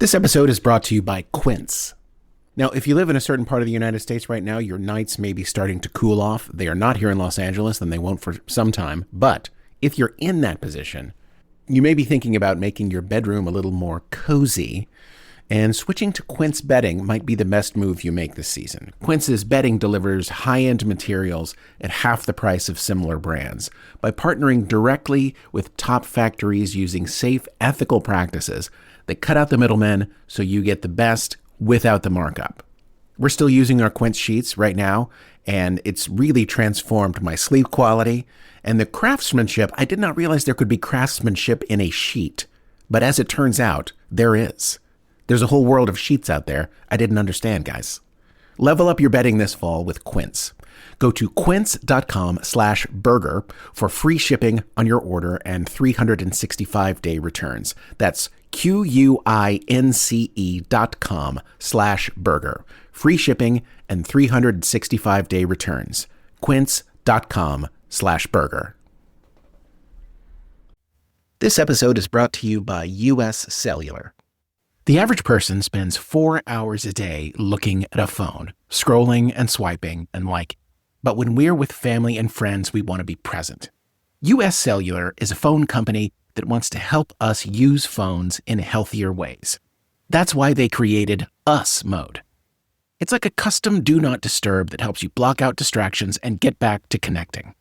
This episode is brought to you by Quince. Now, if you live in a certain part of the United States right now, your nights may be starting to cool off. They are not here in Los Angeles, and they won't for some time. But if you're in that position, you may be thinking about making your bedroom a little more cozy, and switching to Quince bedding might be the best move you make this season. Quince's bedding delivers high-end materials at half the price of similar brands. By partnering directly with top factories using safe, ethical practices, they cut out the middlemen so you get the best without the markup. We're still using our Quince sheets right now, and it's really transformed my sleep quality. And the craftsmanship, I did not realize there could be craftsmanship in a sheet. But as it turns out, there is. There's a whole world of sheets out there I didn't understand, guys. Level up your bedding this fall with Quince. Go to quince.com/burger for free shipping on your order and 365-day returns. That's QUINCE.com/burger. Free shipping and 365-day returns. Quince.com/burger. This episode is brought to you by US Cellular. The average person spends 4 hours a day looking at a phone, scrolling and swiping and liking. But when we're with family and friends, we want to be present. US Cellular is a phone company that wants to help us use phones in healthier ways. That's why they created Us Mode. It's like a custom Do Not Disturb that helps you block out distractions and get back to connecting.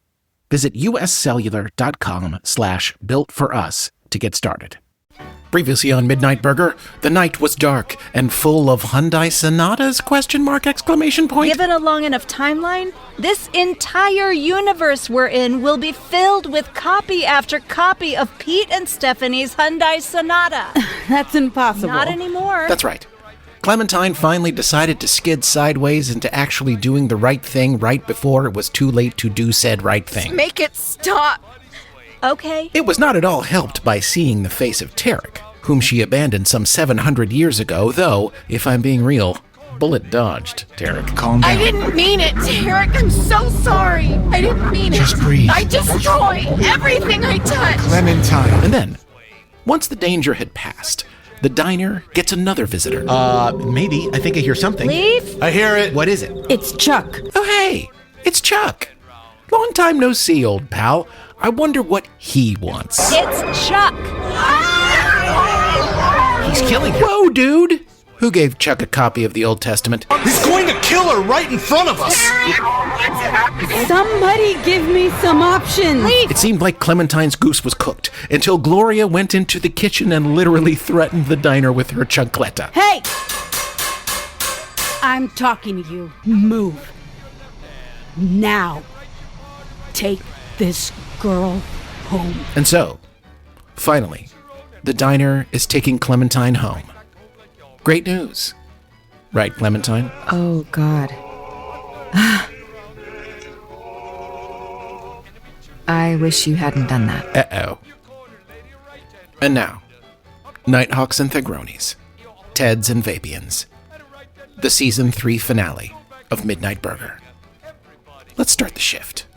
Visit uscellular.com/built-for-us to get started. Previously on Midnight Burger, the night was dark and full of Hyundai Sonatas, ? Given a long enough timeline, this entire universe we're in will be filled with copy after copy of Pete and Stephanie's Hyundai Sonata. That's impossible. Not anymore. That's right. Clementine finally decided to skid sideways into actually doing the right thing right before it was too late to do said right thing. Make it stop. Okay. It was not at all helped by seeing the face of Terric, whom she abandoned some 700 years ago, though, if I'm being real, bullet dodged Terric. Calm down. I didn't mean it, Terric. I'm so sorry. I didn't mean it. Just breathe. I destroy everything I touch. Clementine. And then, once the danger had passed, the diner gets another visitor. Maybe. I think I hear something. Leif? I hear it. What is it? It's Chuck. Oh, hey. It's Chuck. Long time no see, old pal. I wonder what he wants. It's Chuck. He's killing her. Whoa, dude. Who gave Chuck a copy of the Old Testament? He's going to kill her right in front of us. Somebody give me some options. It seemed like Clementine's goose was cooked until Gloria went into the kitchen and literally threatened the diner with her chancleta. Hey! I'm talking to you. Move. Now. Take this girl home. And so, finally, the diner is taking Clementine home. Great news. Right, Clementine? Oh, God. I wish you hadn't done that. Uh-oh. And now, Nighthawks and Thegronis, Teds and Vapians, the Season 3 finale of Midnight Burger. Let's start the shift.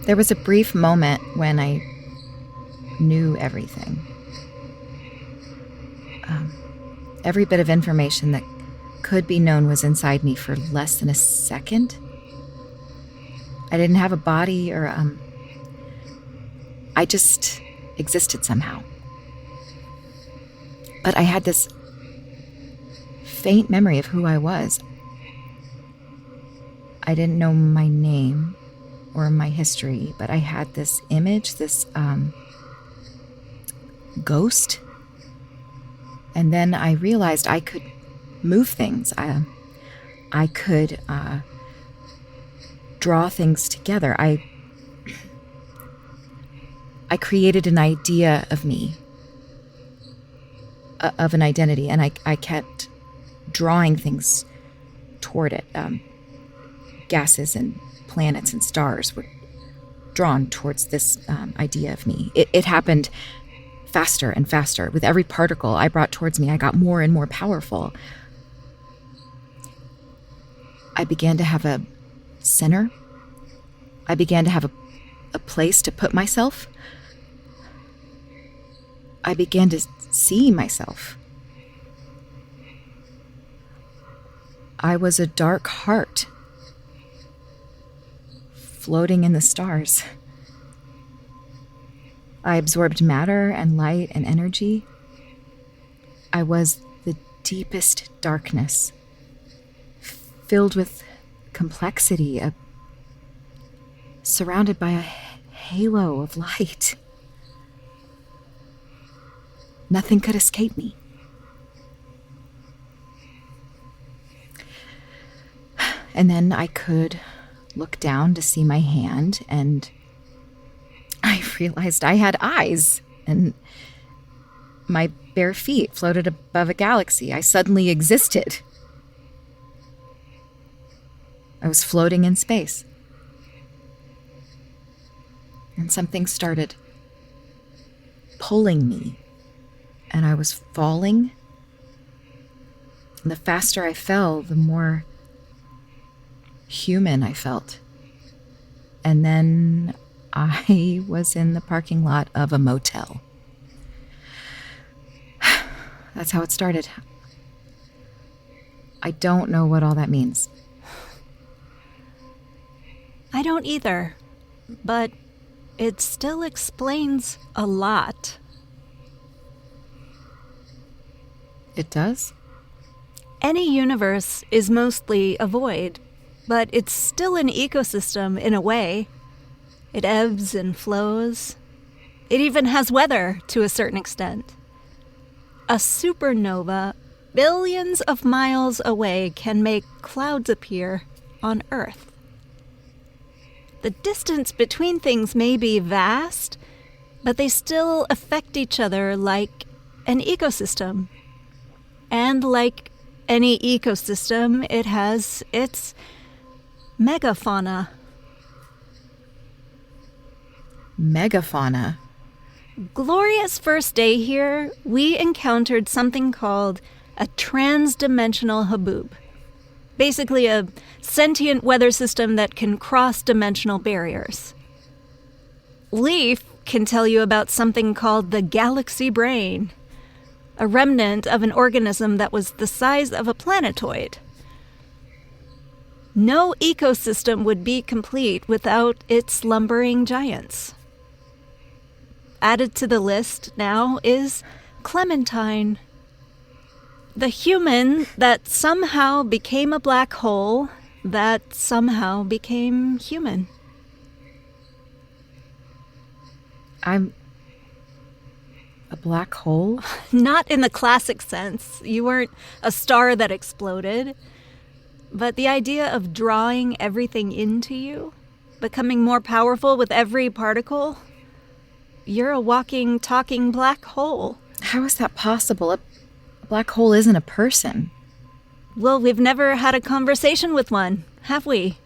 There was a brief moment when I knew everything. Every bit of information that could be known was inside me for less than a second. I didn't have a body or, I just existed somehow. But I had this faint memory of who I was. I didn't know my name or my history, but I had this image, this ghost. And then I realized I could move things. I could draw things together. I created an idea of me, of an identity, and I kept drawing things toward it. Gases and planets and stars were drawn towards this idea of me. It happened faster and faster. With every particle I brought towards me, I got more and more powerful. I began to have a center. I began to have a place to put myself. I began to see myself. I was a dark heart floating in the stars. I absorbed matter and light and energy. I was the deepest darkness, filled with complexity, surrounded by a halo of light. Nothing could escape me. And then I could look down to see my hand, and I realized I had eyes, and my bare feet floated above a galaxy. I suddenly existed. I was floating in space. And something started pulling me, and I was falling. And the faster I fell, the more human I felt. And then I was in the parking lot of a motel. That's how it started. I don't know what all that means. I don't either, but it still explains a lot. It does? Any universe is mostly a void, but it's still an ecosystem in a way. It ebbs and flows. It even has weather to a certain extent. A supernova billions of miles away can make clouds appear on Earth. The distance between things may be vast, but they still affect each other like an ecosystem. And like any ecosystem, it has its megafauna. Megafauna? Gloria's first day here, we encountered something called a trans-dimensional haboob. Basically a sentient weather system that can cross dimensional barriers. Leif can tell you about something called the galaxy brain, a remnant of an organism that was the size of a planetoid. No ecosystem would be complete without its lumbering giants. Added to the list now is Clementine, the human that somehow became a black hole that somehow became human. I'm a black hole? Not in the classic sense. You weren't a star that exploded. But the idea of drawing everything into you, becoming more powerful with every particle, you're a walking, talking black hole. How is that possible? A black hole isn't a person. Well, we've never had a conversation with one, have we?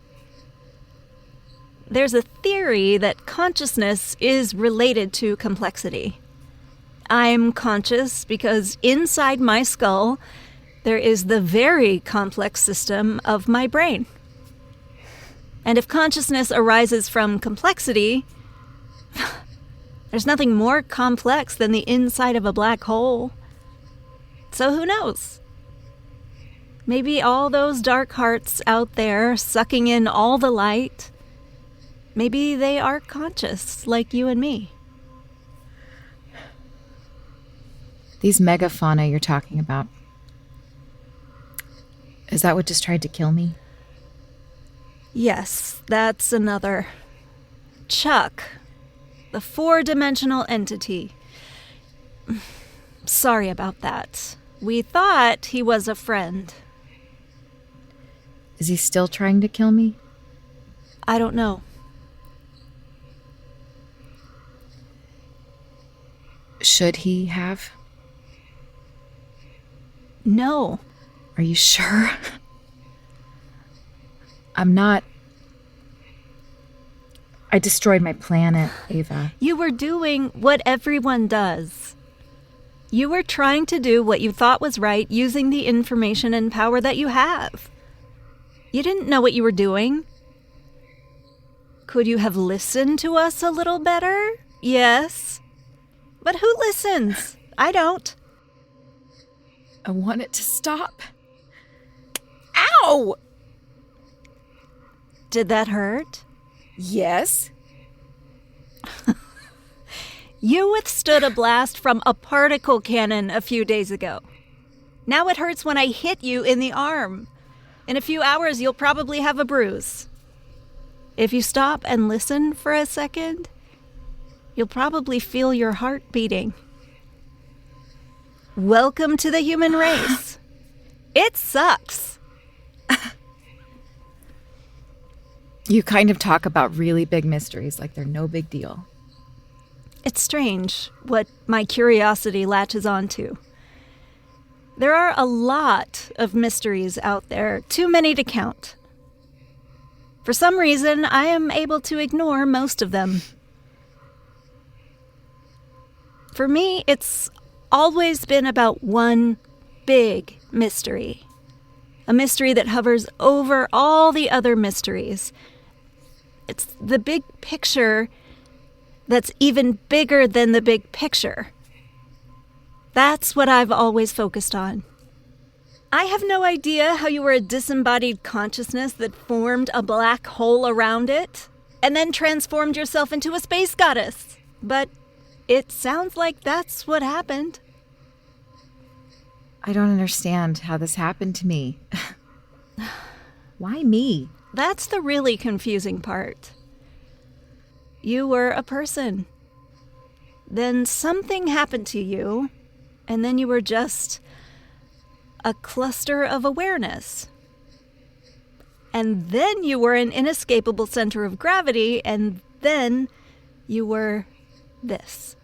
There's a theory that consciousness is related to complexity. I'm conscious because inside my skull, there is the very complex system of my brain. And if consciousness arises from complexity, there's nothing more complex than the inside of a black hole. So who knows? Maybe all those dark hearts out there sucking in all the light, maybe they are conscious like you and me. These megafauna you're talking about, is that what just tried to kill me? Yes, that's another. Chuck, the 4-dimensional entity. Sorry about that. We thought he was a friend. Is he still trying to kill me? I don't know. Should he have? No. Are you sure? I'm not... I destroyed my planet, Ava. You were doing what everyone does. You were trying to do what you thought was right using the information and power that you have. You didn't know what you were doing. Could you have listened to us a little better? Yes. But who listens? I don't. I want it to stop. Ow! Did that hurt? Yes. You withstood a blast from a particle cannon a few days ago. Now it hurts when I hit you in the arm. In a few hours, you'll probably have a bruise. If you stop and listen for a second, you'll probably feel your heart beating. Welcome to the human race. It sucks. You kind of talk about really big mysteries like they're no big deal. It's strange what my curiosity latches onto. There are a lot of mysteries out there, too many to count. For some reason, I am able to ignore most of them. For me, it's always been about one big mystery. A mystery that hovers over all the other mysteries. It's the big picture that's even bigger than the big picture. That's what I've always focused on. I have no idea how you were a disembodied consciousness that formed a black hole around it, and then transformed yourself into a space goddess. But it sounds like that's what happened. I don't understand how this happened to me. Why me? That's the really confusing part. You were a person. Then something happened to you, and then you were just a cluster of awareness. And then you were an inescapable center of gravity, and then you were this.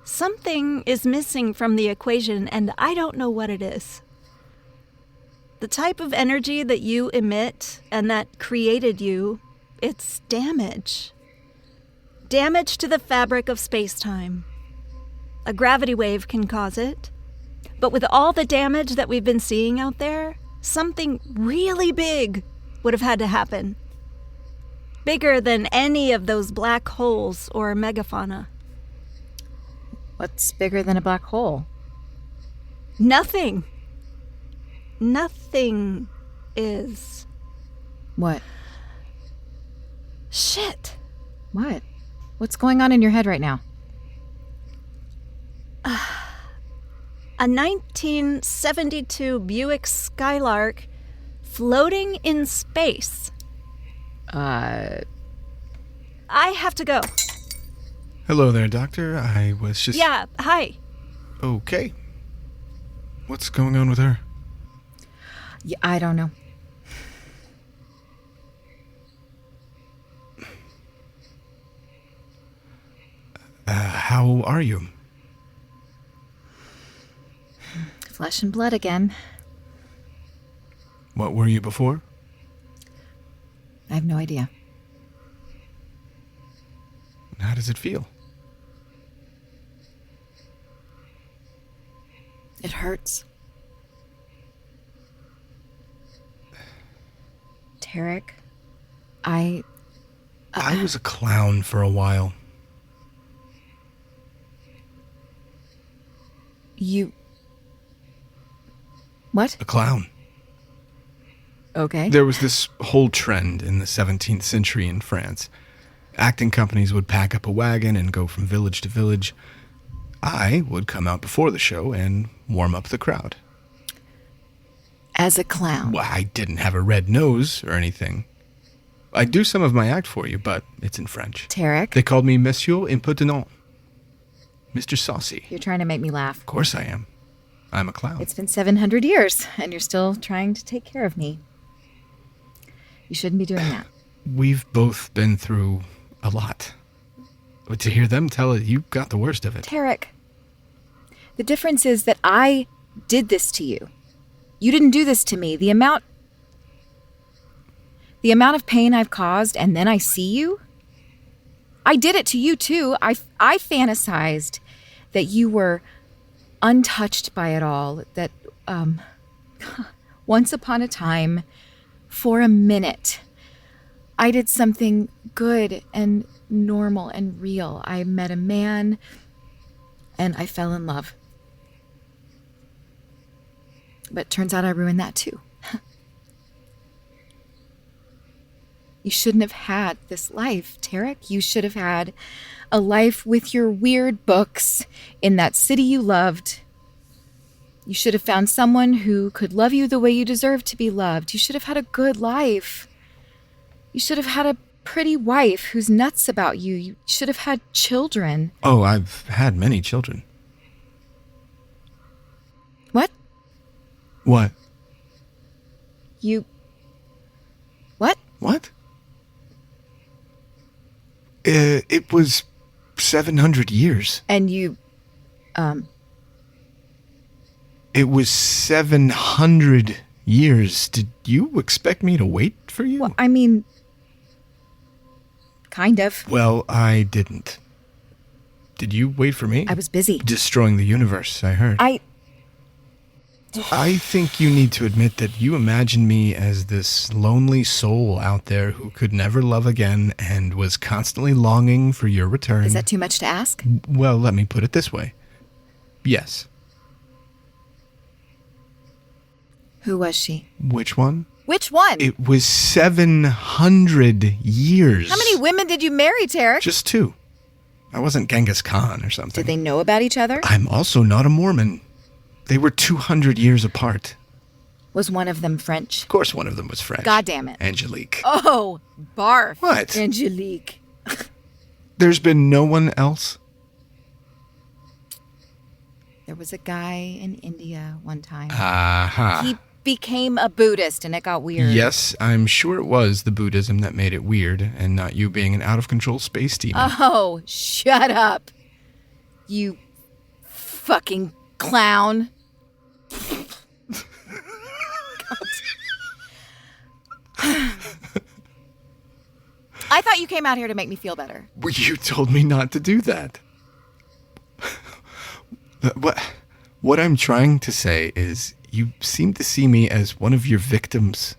Something is missing from the equation, and I don't know what it is. The type of energy that you emit and that created you, it's damage. Damage to the fabric of space-time. A gravity wave can cause it. But with all the damage that we've been seeing out there, something really big would have had to happen. Bigger than any of those black holes or megafauna. What's bigger than a black hole? Nothing. Nothing is. What? Shit. What? What's going on in your head right now? A 1972 Buick Skylark floating in space. I have to go. Hello there, Doctor. I was just... Yeah, hi. Okay. What's going on with her? Yeah, I don't know. How are you? Flesh and blood again. What were you before? I have no idea. How does it feel? It hurts. Terric, I was a clown for a while. You... What? A clown. Okay. There was this whole trend in the 17th century in France. Acting companies would pack up a wagon and go from village to village. I would come out before the show and warm up the crowd. As a clown. Well, I didn't have a red nose or anything. I'd do some of my act for you, but it's in French. Terric? They called me Monsieur Impertinent. Mr. Saucy. You're trying to make me laugh. Of course I am. I'm a clown. It's been 700 years, and you're still trying to take care of me. You shouldn't be doing that. We've both been through a lot. But to hear them tell it, you got the worst of it. Terric, the difference is that I did this to you. You didn't do this to me. The amount of pain I've caused, and then I see you. I did it to you too. I fantasized that you were untouched by it all. That once upon a time, for a minute, I did something good and normal and real. I met a man and I fell in love. But turns out I ruined that too. You shouldn't have had this life, Terric. You should have had a life with your weird books in that city you loved. You should have found someone who could love you the way you deserve to be loved. You should have had a good life. You should have had a pretty wife who's nuts about you. You should have had children. Oh, I've had many children. What? What? What? What? It was 700 years. And you, It was 700 years. Did you expect me to wait for you? well, I mean, kind of. Well, I didn't. Did you wait for me? I was busy. Destroying the universe, I heard. I think you need to admit that you imagined me as this lonely soul out there who could never love again and was constantly longing for your return. Is that too much to ask? Well, let me put it this way. Yes. Who was she? Which one? Which one? It was 700 years. How many women did you marry, Terric? Just 2. I wasn't Genghis Khan or something. Did they know about each other? I'm also not a Moorman. They were 200 years apart. Was one of them French? Of course one of them was French. God damn it. Angelique. Oh, barf. What? Angelique. There's been no one else? There was a guy in India one time. Aha. He became a Buddhist and it got weird. Yes, I'm sure it was the Buddhism that made it weird and not you being an out-of-control space demon. Oh, shut up. You fucking clown. I thought you came out here to make me feel better. Well, you told me not to do that. What I'm trying to say is you seem to see me as one of your victims.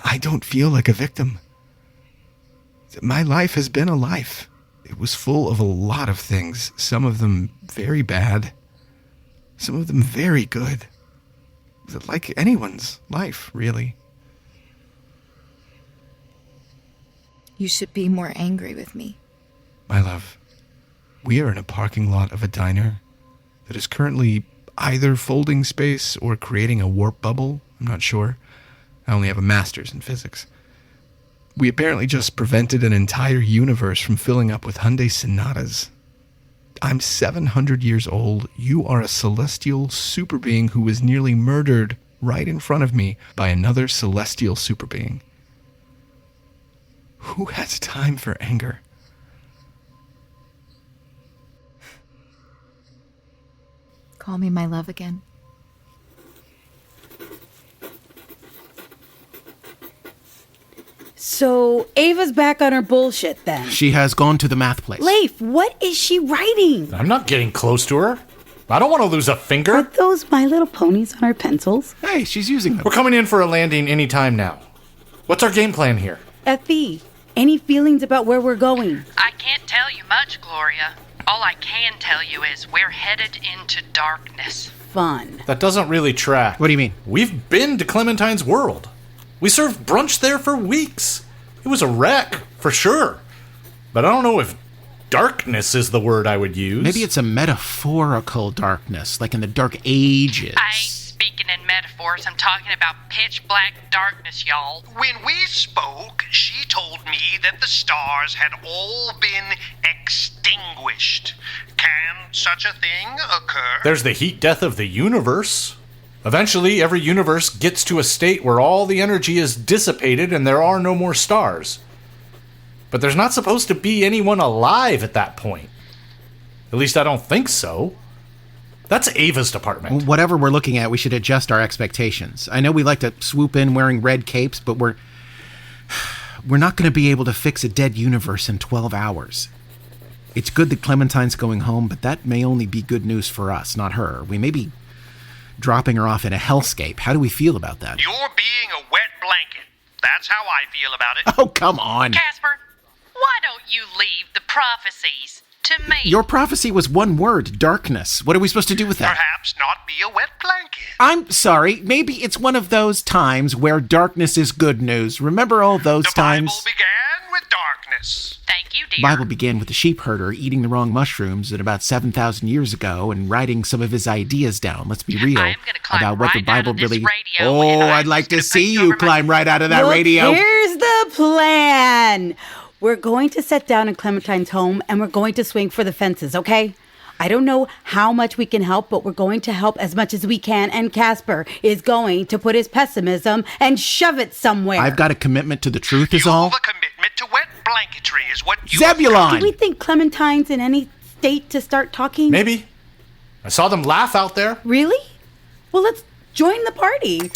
I don't feel like a victim. My life has been a life. It was full of a lot of things, some of them very bad, some of them very good. Like anyone's life, really. You should be more angry with me. My love, we are in a parking lot of a diner that is currently either folding space or creating a warp bubble. I'm not sure. I only have a master's in physics. We apparently just prevented an entire universe from filling up with Hyundai Sonatas. I'm 700 years old. You are a celestial super being who was nearly murdered right in front of me by another celestial super being. Who has time for anger? Call me my love again. So, Ava's back on her bullshit then. She has gone to the math place. Leif, what is she writing? I'm not getting close to her. I don't want to lose a Are finger. those My Little Ponies on her pencils? Hey, she's using them. We're coming in for a landing any time now. What's our game plan here? Effie, any feelings about where we're going? I can't tell you much, Gloria. All I can tell you is we're headed into darkness. Fun. That doesn't really track. What do you mean? We've been to Clementine's world. We served brunch there for weeks. It was a wreck, for sure. But I don't know if darkness is the word I would use. Maybe it's a metaphorical darkness, like in the Dark Ages. I ain't speaking in metaphors. I'm talking about pitch black darkness, y'all. When we spoke, she told me that the stars had all been extinguished. Can such a thing occur? There's the heat death of the universe. Eventually, every universe gets to a state where all the energy is dissipated and there are no more stars. But there's not supposed to be anyone alive at that point. At least I don't think so. That's Ava's department. Whatever we're looking at, we should adjust our expectations. I know we like to swoop in wearing red capes, but we're not going to be able to fix a dead universe in 12 hours. It's good that Clementine's going home, but that may only be good news for us, not her. We may be dropping her off in a hellscape. How do we feel about that? You're being a wet blanket. That's how I feel about it. Oh, come on. Caspar, why don't you leave the prophecies to me? Your prophecy was one word, darkness. What are we supposed to do with that? Perhaps not be a wet blanket. I'm sorry. Maybe it's one of those times where darkness is good news. Remember all those times? The Bible began with darkness. Thank you, dear. The Bible began with a sheep herder eating the wrong mushrooms at about 7,000 years ago and writing some of his ideas down. Let's be real I'm gonna climb about what the right Bible out of this really... radio, and I'm I'd like just to gonna see put you you over my- climb right out of that Look, radio. here's the plan. We're going to sit down in Clementine's home and we're going to swing for the fences, okay? I don't know how much we can help, but we're going to help as much as we can, and Caspar is going to put his pessimism and shove it somewhere. I've got a commitment to the truth is all. You've a commitment to wet blanketry is what you... Zebulon! Do we think Clementine's in any state to start talking? Maybe. I saw them laugh out there. Really? Well, let's join the party.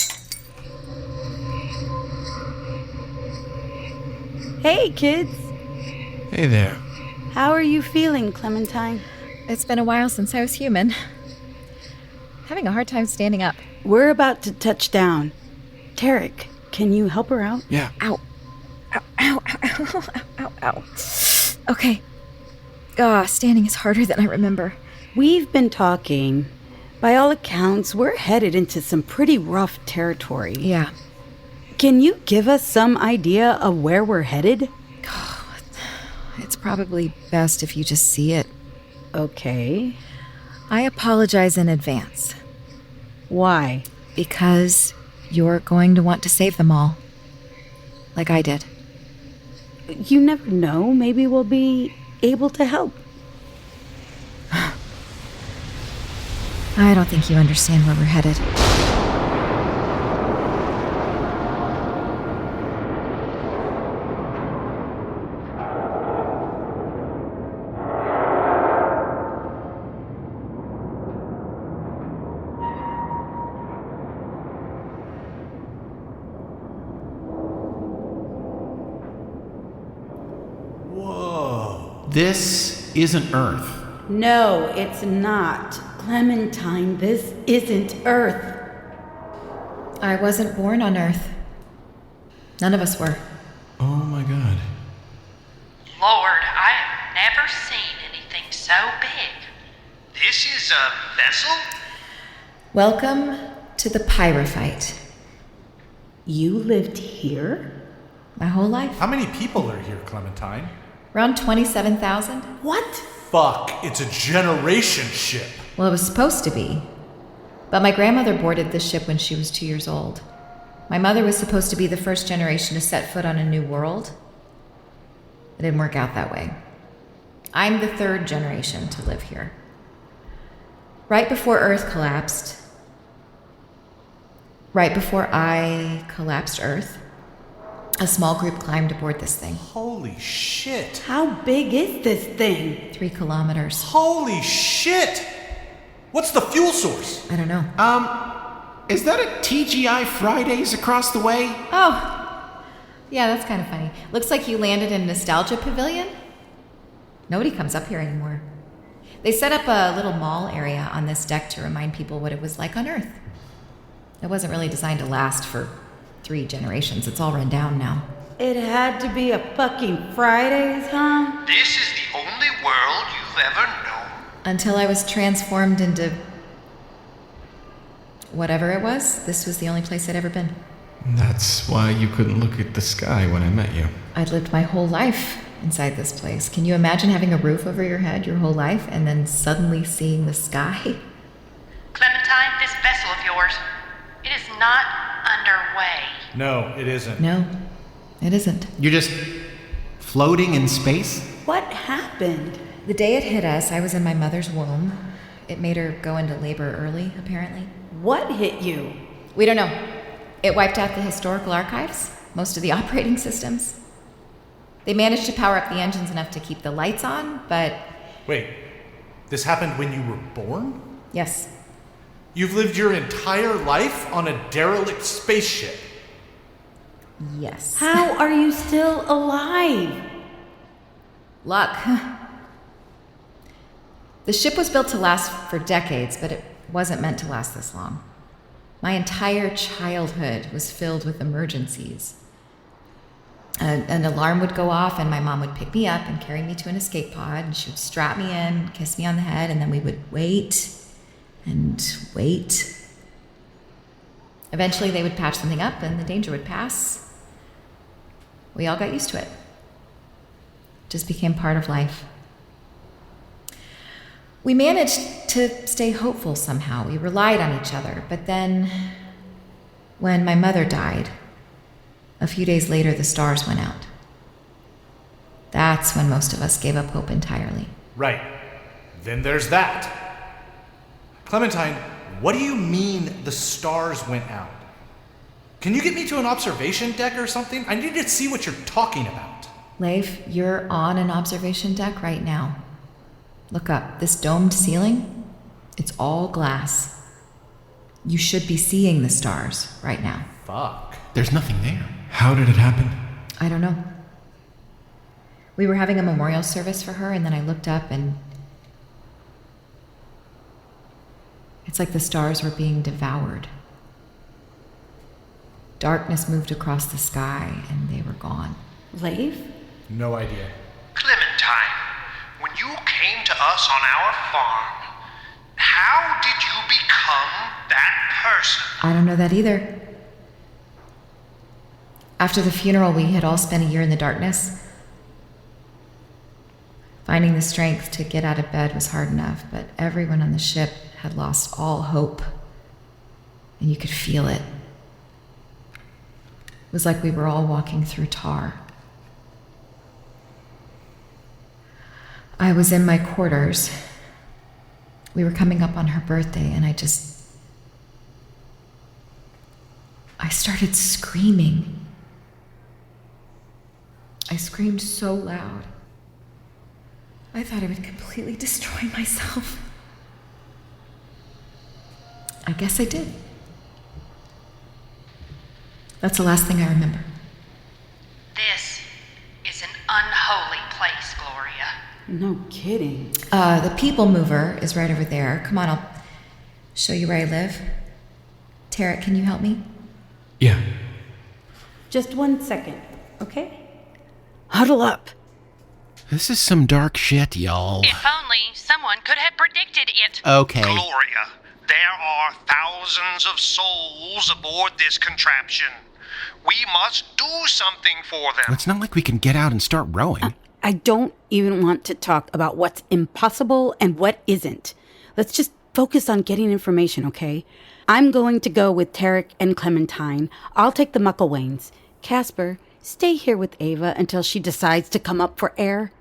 Hey, kids. Hey there. How are you feeling, Clementine? It's been a while since I was human. Having a hard time standing up. We're about to touch down. Terric, can you help her out? Yeah. Ow. Ow, ow, ow, ow, ow, ow. Okay. Standing is harder than I remember. We've been talking. By all accounts, we're headed into some pretty rough territory. Yeah. Can you give us some idea of where we're headed? It's probably best if you just see it. Okay. I apologize in advance. Why? Because you're going to want to save them all. Like I did. You never know. Maybe we'll be able to help. I don't think you understand where we're headed. This isn't Earth. No, it's not. Clementine, this isn't Earth. I wasn't born on Earth. None of us were. Oh my god. Lord, I have never seen anything so big. This is a vessel? Welcome to the Pyrophyte. You lived here? My whole life. How many people are here, Clementine? Around 27,000. What? Fuck, it's a generation ship. Well, it was supposed to be. But my grandmother boarded this ship when she was 2 years old. My mother was supposed to be the first generation to set foot on a new world. It didn't work out that way. I'm the third generation to live here. Right before Earth collapsed, right before I collapsed Earth, a small group climbed aboard this thing. Holy shit. How big is this thing? 3 kilometers. Holy shit. What's the fuel source? I don't know. Is that a TGI Fridays across the way? Oh, yeah, that's kind of funny. Looks like you landed in Nostalgia Pavilion. Nobody comes up here anymore. They set up a little mall area on this deck to remind people what it was like on Earth. It wasn't really designed to last for 3 generations. It's all run down now. It had to be a fucking Fridays, huh? This is the only world you've ever known. Until I was transformed into whatever it was, this was the only place I'd ever been. That's why you couldn't look at the sky when I met you. I'd lived my whole life inside this place. Can you imagine having a roof over your head your whole life and then suddenly seeing the sky? Clementine, this vessel of yours, it is not underway. No, it isn't. No, it isn't. You're just floating in space? What happened? The day it hit us, I was in my mother's womb. It made her go into labor early, apparently. What hit you? We don't know. It wiped out the historical archives, most of the operating systems. They managed to power up the engines enough to keep the lights on, but... Wait, this happened when you were born? Yes. You've lived your entire life on a derelict spaceship. Yes. How are you still alive? Luck. The ship was built to last for decades, but it wasn't meant to last this long. My entire childhood was filled with emergencies. An alarm would go off, and my mom would pick me up and carry me to an escape pod, and she would strap me in, kiss me on the head, and then we would wait and wait. Eventually, they would patch something up, and the danger would pass. We all got used to it. Just became part of life. We managed to stay hopeful somehow. We relied on each other. But then, when my mother died, a few days later, the stars went out. That's when most of us gave up hope entirely. Right. Then there's that. Clementine, what do you mean the stars went out? Can you get me to an observation deck or something? I need to see what you're talking about. Leif, you're on an observation deck right now. Look up. This domed ceiling, it's all glass. You should be seeing the stars right now. Fuck. There's nothing there. How did it happen? I don't know. We were having a memorial service for her, and then I looked up, and it's like the stars were being devoured. Darkness moved across the sky, and they were gone. Leif? No idea. Clementine, when you came to us on our farm, how did you become that person? I don't know that either. After the funeral, we had all spent a year in the darkness. Finding the strength to get out of bed was hard enough, but everyone on the ship had lost all hope. And you could feel it. It was like we were all walking through tar. I was in my quarters. We were coming up on her birthday, and I started screaming. I screamed so loud. I thought I would completely destroy myself. I guess I did. That's the last thing I remember. This is an unholy place, Gloria. No kidding. The people mover is right over there. Come on, I'll show you where I live. Terric, can you help me? Yeah. Just 1 second, okay? Huddle up. This is some dark shit, y'all. If only someone could have predicted it. Okay. Gloria, there are thousands of souls aboard this contraption. We must do something for them. It's not like we can get out and start rowing. I don't even want to talk about what's impossible and what isn't. Let's just focus on getting information, okay? I'm going to go with Terric and Clementine. I'll take the Mucklewains. Caspar, stay here with Ava until she decides to come up for air.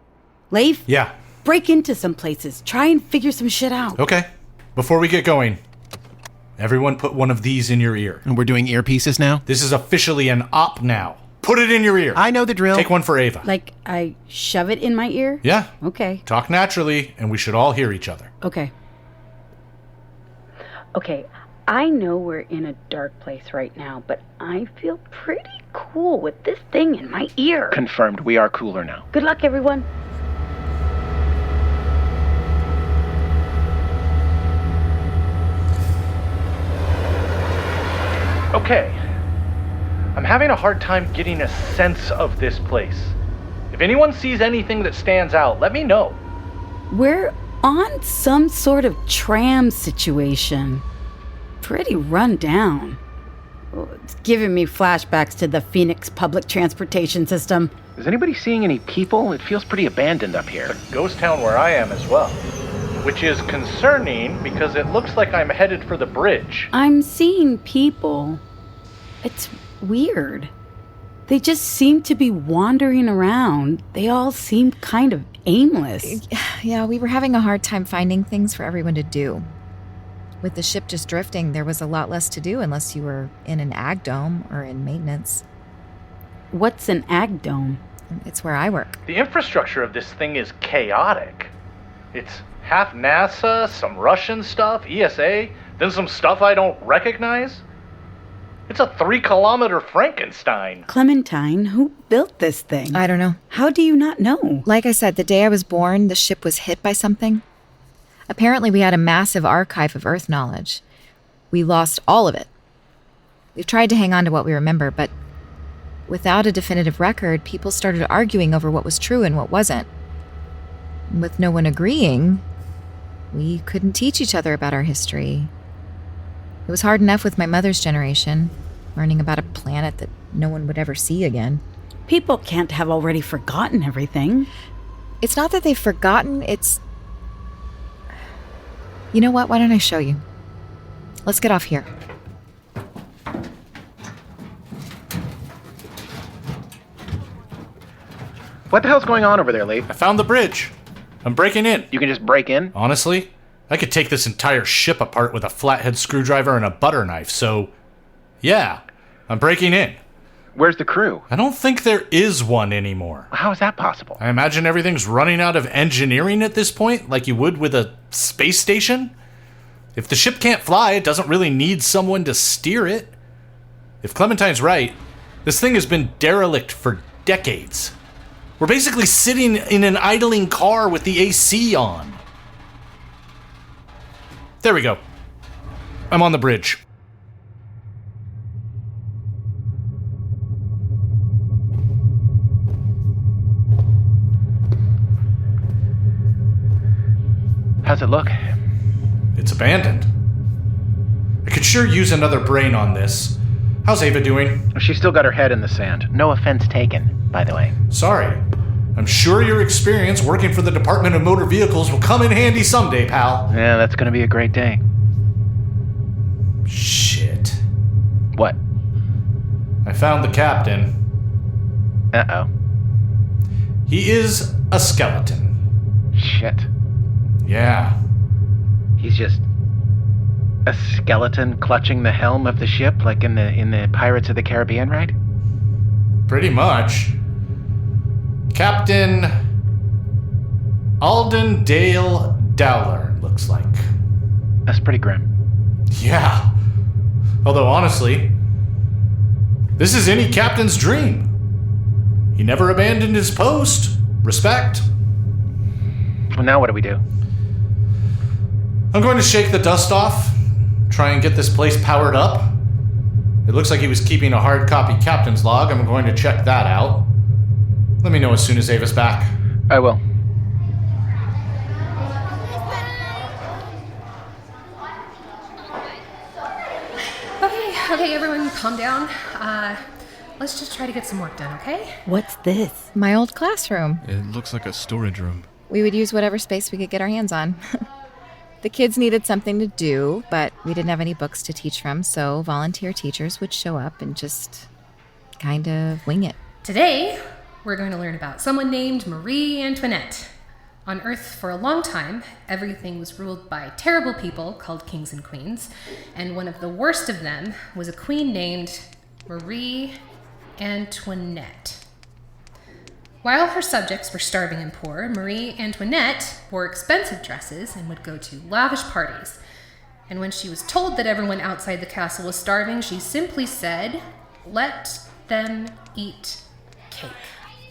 Leif? Yeah. Break into some places. Try and figure some shit out. Okay. Before we get going, everyone put one of these in your ear. And we're doing earpieces now? This is officially an op now. Put it in your ear. I know the drill. Take one for Ava. Like, I shove it in my ear? Yeah. Okay. Talk naturally, and we should all hear each other. Okay. Okay, I know we're in a dark place right now, but I feel pretty cool with this thing in my ear. Confirmed. We are cooler now. Good luck, everyone. Okay. I'm having a hard time getting a sense of this place. If anyone sees anything that stands out, let me know. We're on some sort of tram situation. Pretty run down. It's giving me flashbacks to the Phoenix public transportation system. Is anybody seeing any people? It feels pretty abandoned up here. It's a ghost town where I am as well. Which is concerning because it looks like I'm headed for the bridge. I'm seeing people. It's weird. They just seem to be wandering around. They all seem kind of aimless. Yeah, we were having a hard time finding things for everyone to do. With the ship just drifting, there was a lot less to do unless you were in an ag dome or in maintenance. What's an ag dome? It's where I work. The infrastructure of this thing is chaotic. It's Half NASA, some Russian stuff, ESA, then some stuff I don't recognize? It's a 3-kilometer Frankenstein. Clementine, who built this thing? I don't know. How do you not know? Like I said, the day I was born, the ship was hit by something. Apparently, we had a massive archive of Earth knowledge. We lost all of it. We've tried to hang on to what we remember, but without a definitive record, people started arguing over what was true and what wasn't. And with no one agreeing, we couldn't teach each other about our history. It was hard enough with my mother's generation, learning about a planet that no one would ever see again. People can't have already forgotten everything. It's not that they've forgotten, it's... You know what? Why don't I show you? Let's get off here. What the hell's going on over there, Leif? I found the bridge. I'm breaking in. You can just break in? Honestly, I could take this entire ship apart with a flathead screwdriver and a butter knife, so... Yeah, I'm breaking in. Where's the crew? I don't think there is one anymore. How is that possible? I imagine everything's running out of engineering at this point, like you would with a space station. If the ship can't fly, it doesn't really need someone to steer it. If Clementine's right, this thing has been derelict for decades. We're basically sitting in an idling car with the AC on. There we go. I'm on the bridge. How's it look? It's abandoned. I could sure use another brain on this. How's Ava doing? She's still got her head in the sand. No offense taken, by the way. Sorry. I'm sure your experience working for the Department of Motor Vehicles will come in handy someday, pal. Yeah, that's gonna be a great day. Shit. What? I found the captain. Uh-oh. He is a skeleton. Shit. Yeah. He's just a skeleton clutching the helm of the ship like in the Pirates of the Caribbean, right? Pretty much. Captain Alden Dale Dowler, looks like. That's pretty grim. Yeah. Although, honestly, this is any captain's dream. He never abandoned his post. Respect. Well, now what do we do? I'm going to shake the dust off, try and get this place powered up. It looks like he was keeping a hard copy captain's log. I'm going to check that out. Let me know as soon as Ava's back. I will. Okay, everyone, calm down. Let's just try to get some work done, okay? What's this? My old classroom. It looks like a storage room. We would use whatever space we could get our hands on. The kids needed something to do, but we didn't have any books to teach from, so volunteer teachers would show up and just kind of wing it. Today, we're going to learn about someone named Marie Antoinette. On Earth, for a long time, everything was ruled by terrible people called kings and queens, and one of the worst of them was a queen named Marie Antoinette. While her subjects were starving and poor, Marie Antoinette wore expensive dresses and would go to lavish parties. And when she was told that everyone outside the castle was starving, she simply said, "Let them eat cake."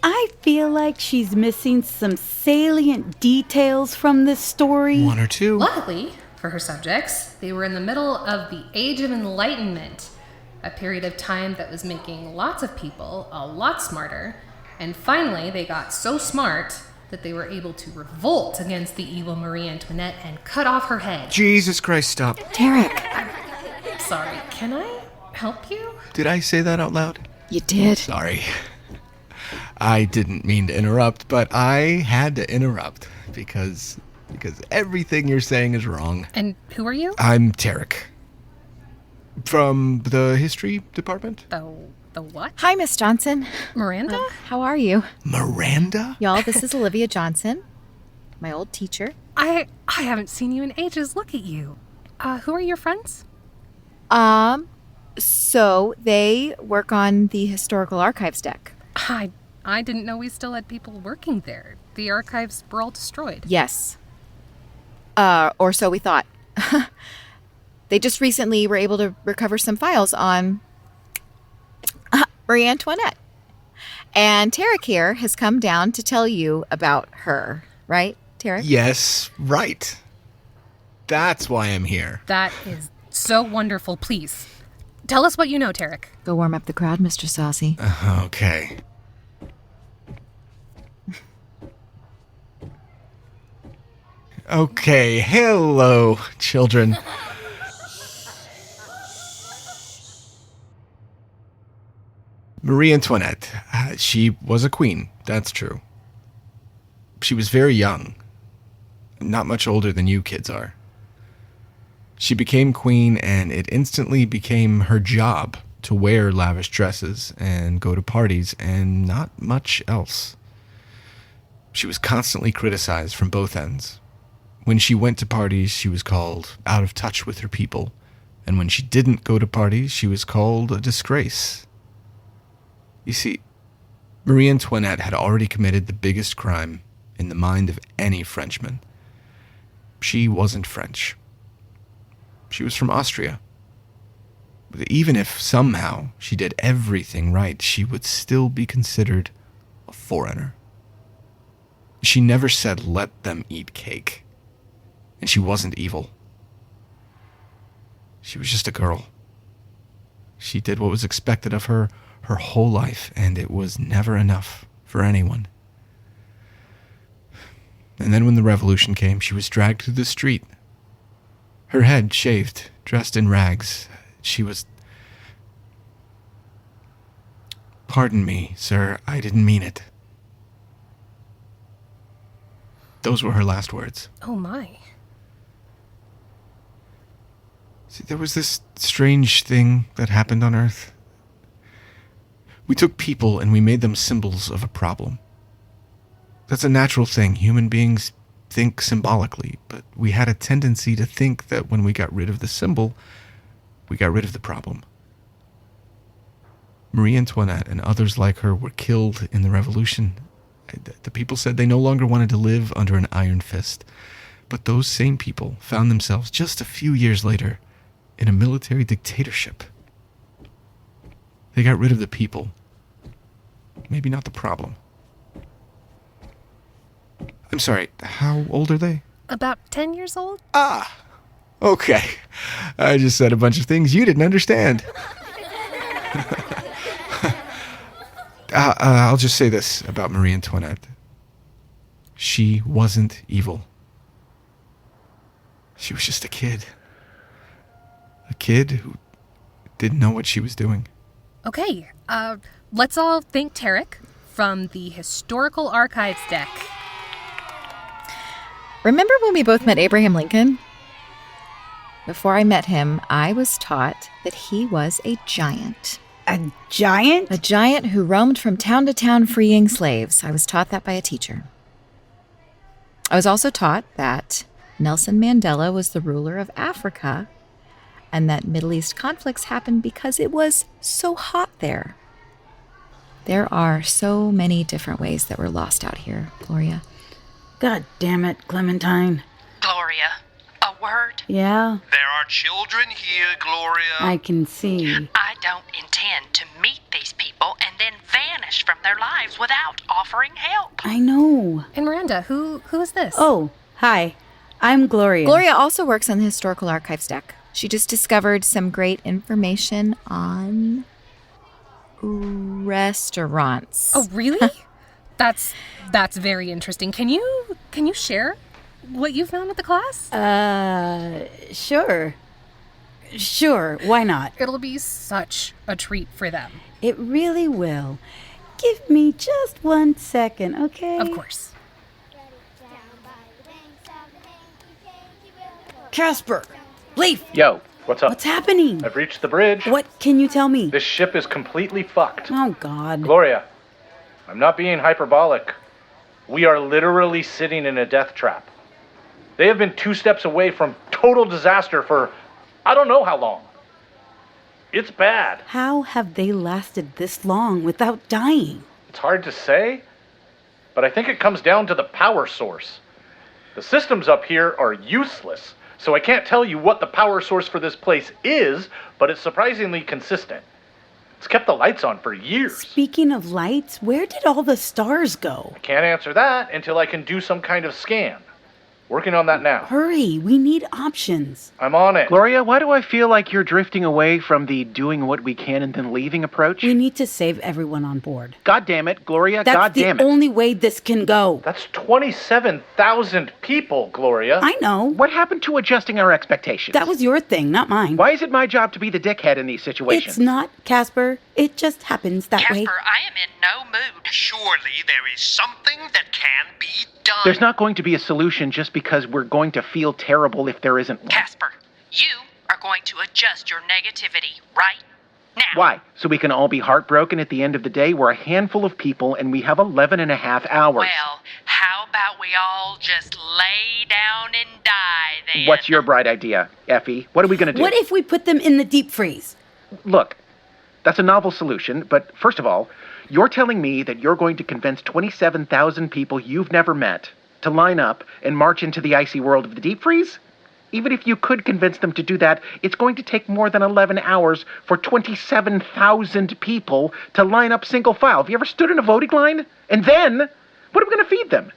I feel like she's missing some salient details from this story. One or two. Luckily for her subjects, they were in the middle of the Age of Enlightenment, a period of time that was making lots of people a lot smarter. And finally, they got so smart that they were able to revolt against the evil Marie Antoinette and cut off her head. Jesus Christ, stop. Terric. Sorry, can I help you? Did I say that out loud? You did. Sorry. I didn't mean to interrupt, but I had to interrupt because everything you're saying is wrong. And who are you? I'm Terric. From the history department? The what? Hi, Miss Johnson. Miranda? How are you? Miranda? Y'all, this is Olivia Johnson, my old teacher. I haven't seen you in ages. Look at you. Who are your friends? So they work on the historical archives deck. I didn't know we still had people working there. The archives were all destroyed. Yes. Or so we thought. They just recently were able to recover some files on Marie Antoinette. And Terric here has come down to tell you about her. Right, Terric? Yes, right. That's why I'm here. That is so wonderful. Please, tell us what you know, Terric. Go warm up the crowd, Mr. Siouxsie. Okay. Okay, hello, children. Marie Antoinette, she was a queen, that's true. She was very young, not much older than you kids are. She became queen, and it instantly became her job to wear lavish dresses and go to parties and not much else. She was constantly criticized from both ends. When she went to parties, she was called out of touch with her people, and when she didn't go to parties, she was called a disgrace. You see, Marie Antoinette had already committed the biggest crime in the mind of any Frenchman. She wasn't French. She was from Austria. But even if somehow she did everything right, she would still be considered a foreigner. She never said, "Let them eat cake." And she wasn't evil. She was just a girl. She did what was expected of her whole life, and it was never enough for anyone. And then when the revolution came, she was dragged through the street. Her head shaved, dressed in rags. She was... Pardon me, sir, I didn't mean it. Those were her last words. Oh my. See, there was this strange thing that happened on Earth. We took people and we made them symbols of a problem. That's a natural thing. Human beings think symbolically, but we had a tendency to think that when we got rid of the symbol, we got rid of the problem. Marie Antoinette and others like her were killed in the revolution. The people said they no longer wanted to live under an iron fist, but those same people found themselves just a few years later in a military dictatorship. They got rid of the people. Maybe not the problem. I'm sorry, how old are they? About 10 years old? Ah, okay. I just said a bunch of things you didn't understand. I'll just say this about Marie Antoinette. She wasn't evil. She was just a kid. A kid who didn't know what she was doing. Okay, let's all thank Terric from the Historical Archives deck. Remember when we both met Abraham Lincoln? Before I met him, I was taught that he was a giant. A giant? A giant who roamed from town to town freeing slaves. I was taught that by a teacher. I was also taught that Nelson Mandela was the ruler of Africa and that Middle East conflicts happened because it was so hot there. There are so many different ways that we're lost out here, Gloria. God damn it, Clementine. Gloria, a word? Yeah? There are children here, Gloria. I can see. I don't intend to meet these people and then vanish from their lives without offering help. I know. And Miranda, who is this? Oh, hi. I'm Gloria. Gloria also works on the Historical Archives deck. She just discovered some great information on restaurants. Oh, really? That's very interesting. Can you share what you found with the class? Sure. Sure, why not? It'll be such a treat for them. It really will. Give me just 1 second, okay? Of course. Caspar! Leif! Yo, what's up? What's happening? I've reached the bridge. What can you tell me? This ship is completely fucked. Oh, God. Gloria, I'm not being hyperbolic. We are literally sitting in a death trap. They have been 2 steps away from total disaster for I don't know how long. It's bad. How have they lasted this long without dying? It's hard to say, but I think it comes down to the power source. The systems up here are useless, so I can't tell you what the power source for this place is, but it's surprisingly consistent. It's kept the lights on for years. Speaking of lights, where did all the stars go? I can't answer that until I can do some kind of scan. Working on that now. Hurry, we need options. I'm on it. Gloria, why do I feel like you're drifting away from the doing what we can and then leaving approach? We need to save everyone on board. God damn it, Gloria, That's God damn it. the only way this can go. That's 27,000 people, Gloria. I know. What happened to adjusting our expectations? That was your thing, not mine. Why is it my job to be the dickhead in these situations? It's not, Caspar. It just happens that way. Caspar, I am in no mood. Surely there is something that can be done. There's not going to be a solution just because we're going to feel terrible if there isn't one. Caspar, you are going to adjust your negativity right now. Why? So we can all be heartbroken at the end of the day? We're a handful of people and we have 11 and a half hours. Well, how about we all just lay down and die then? What's your bright idea, Effie? What are we going to do? What if we put them in the deep freeze? Look, that's a novel solution, but first of all, you're telling me that you're going to convince 27,000 people you've never met to line up and march into the icy world of the deep freeze? Even if you could convince them to do that, it's going to take more than 11 hours for 27,000 people to line up single file. Have you ever stood in a voting line? And then, what are we going to feed them?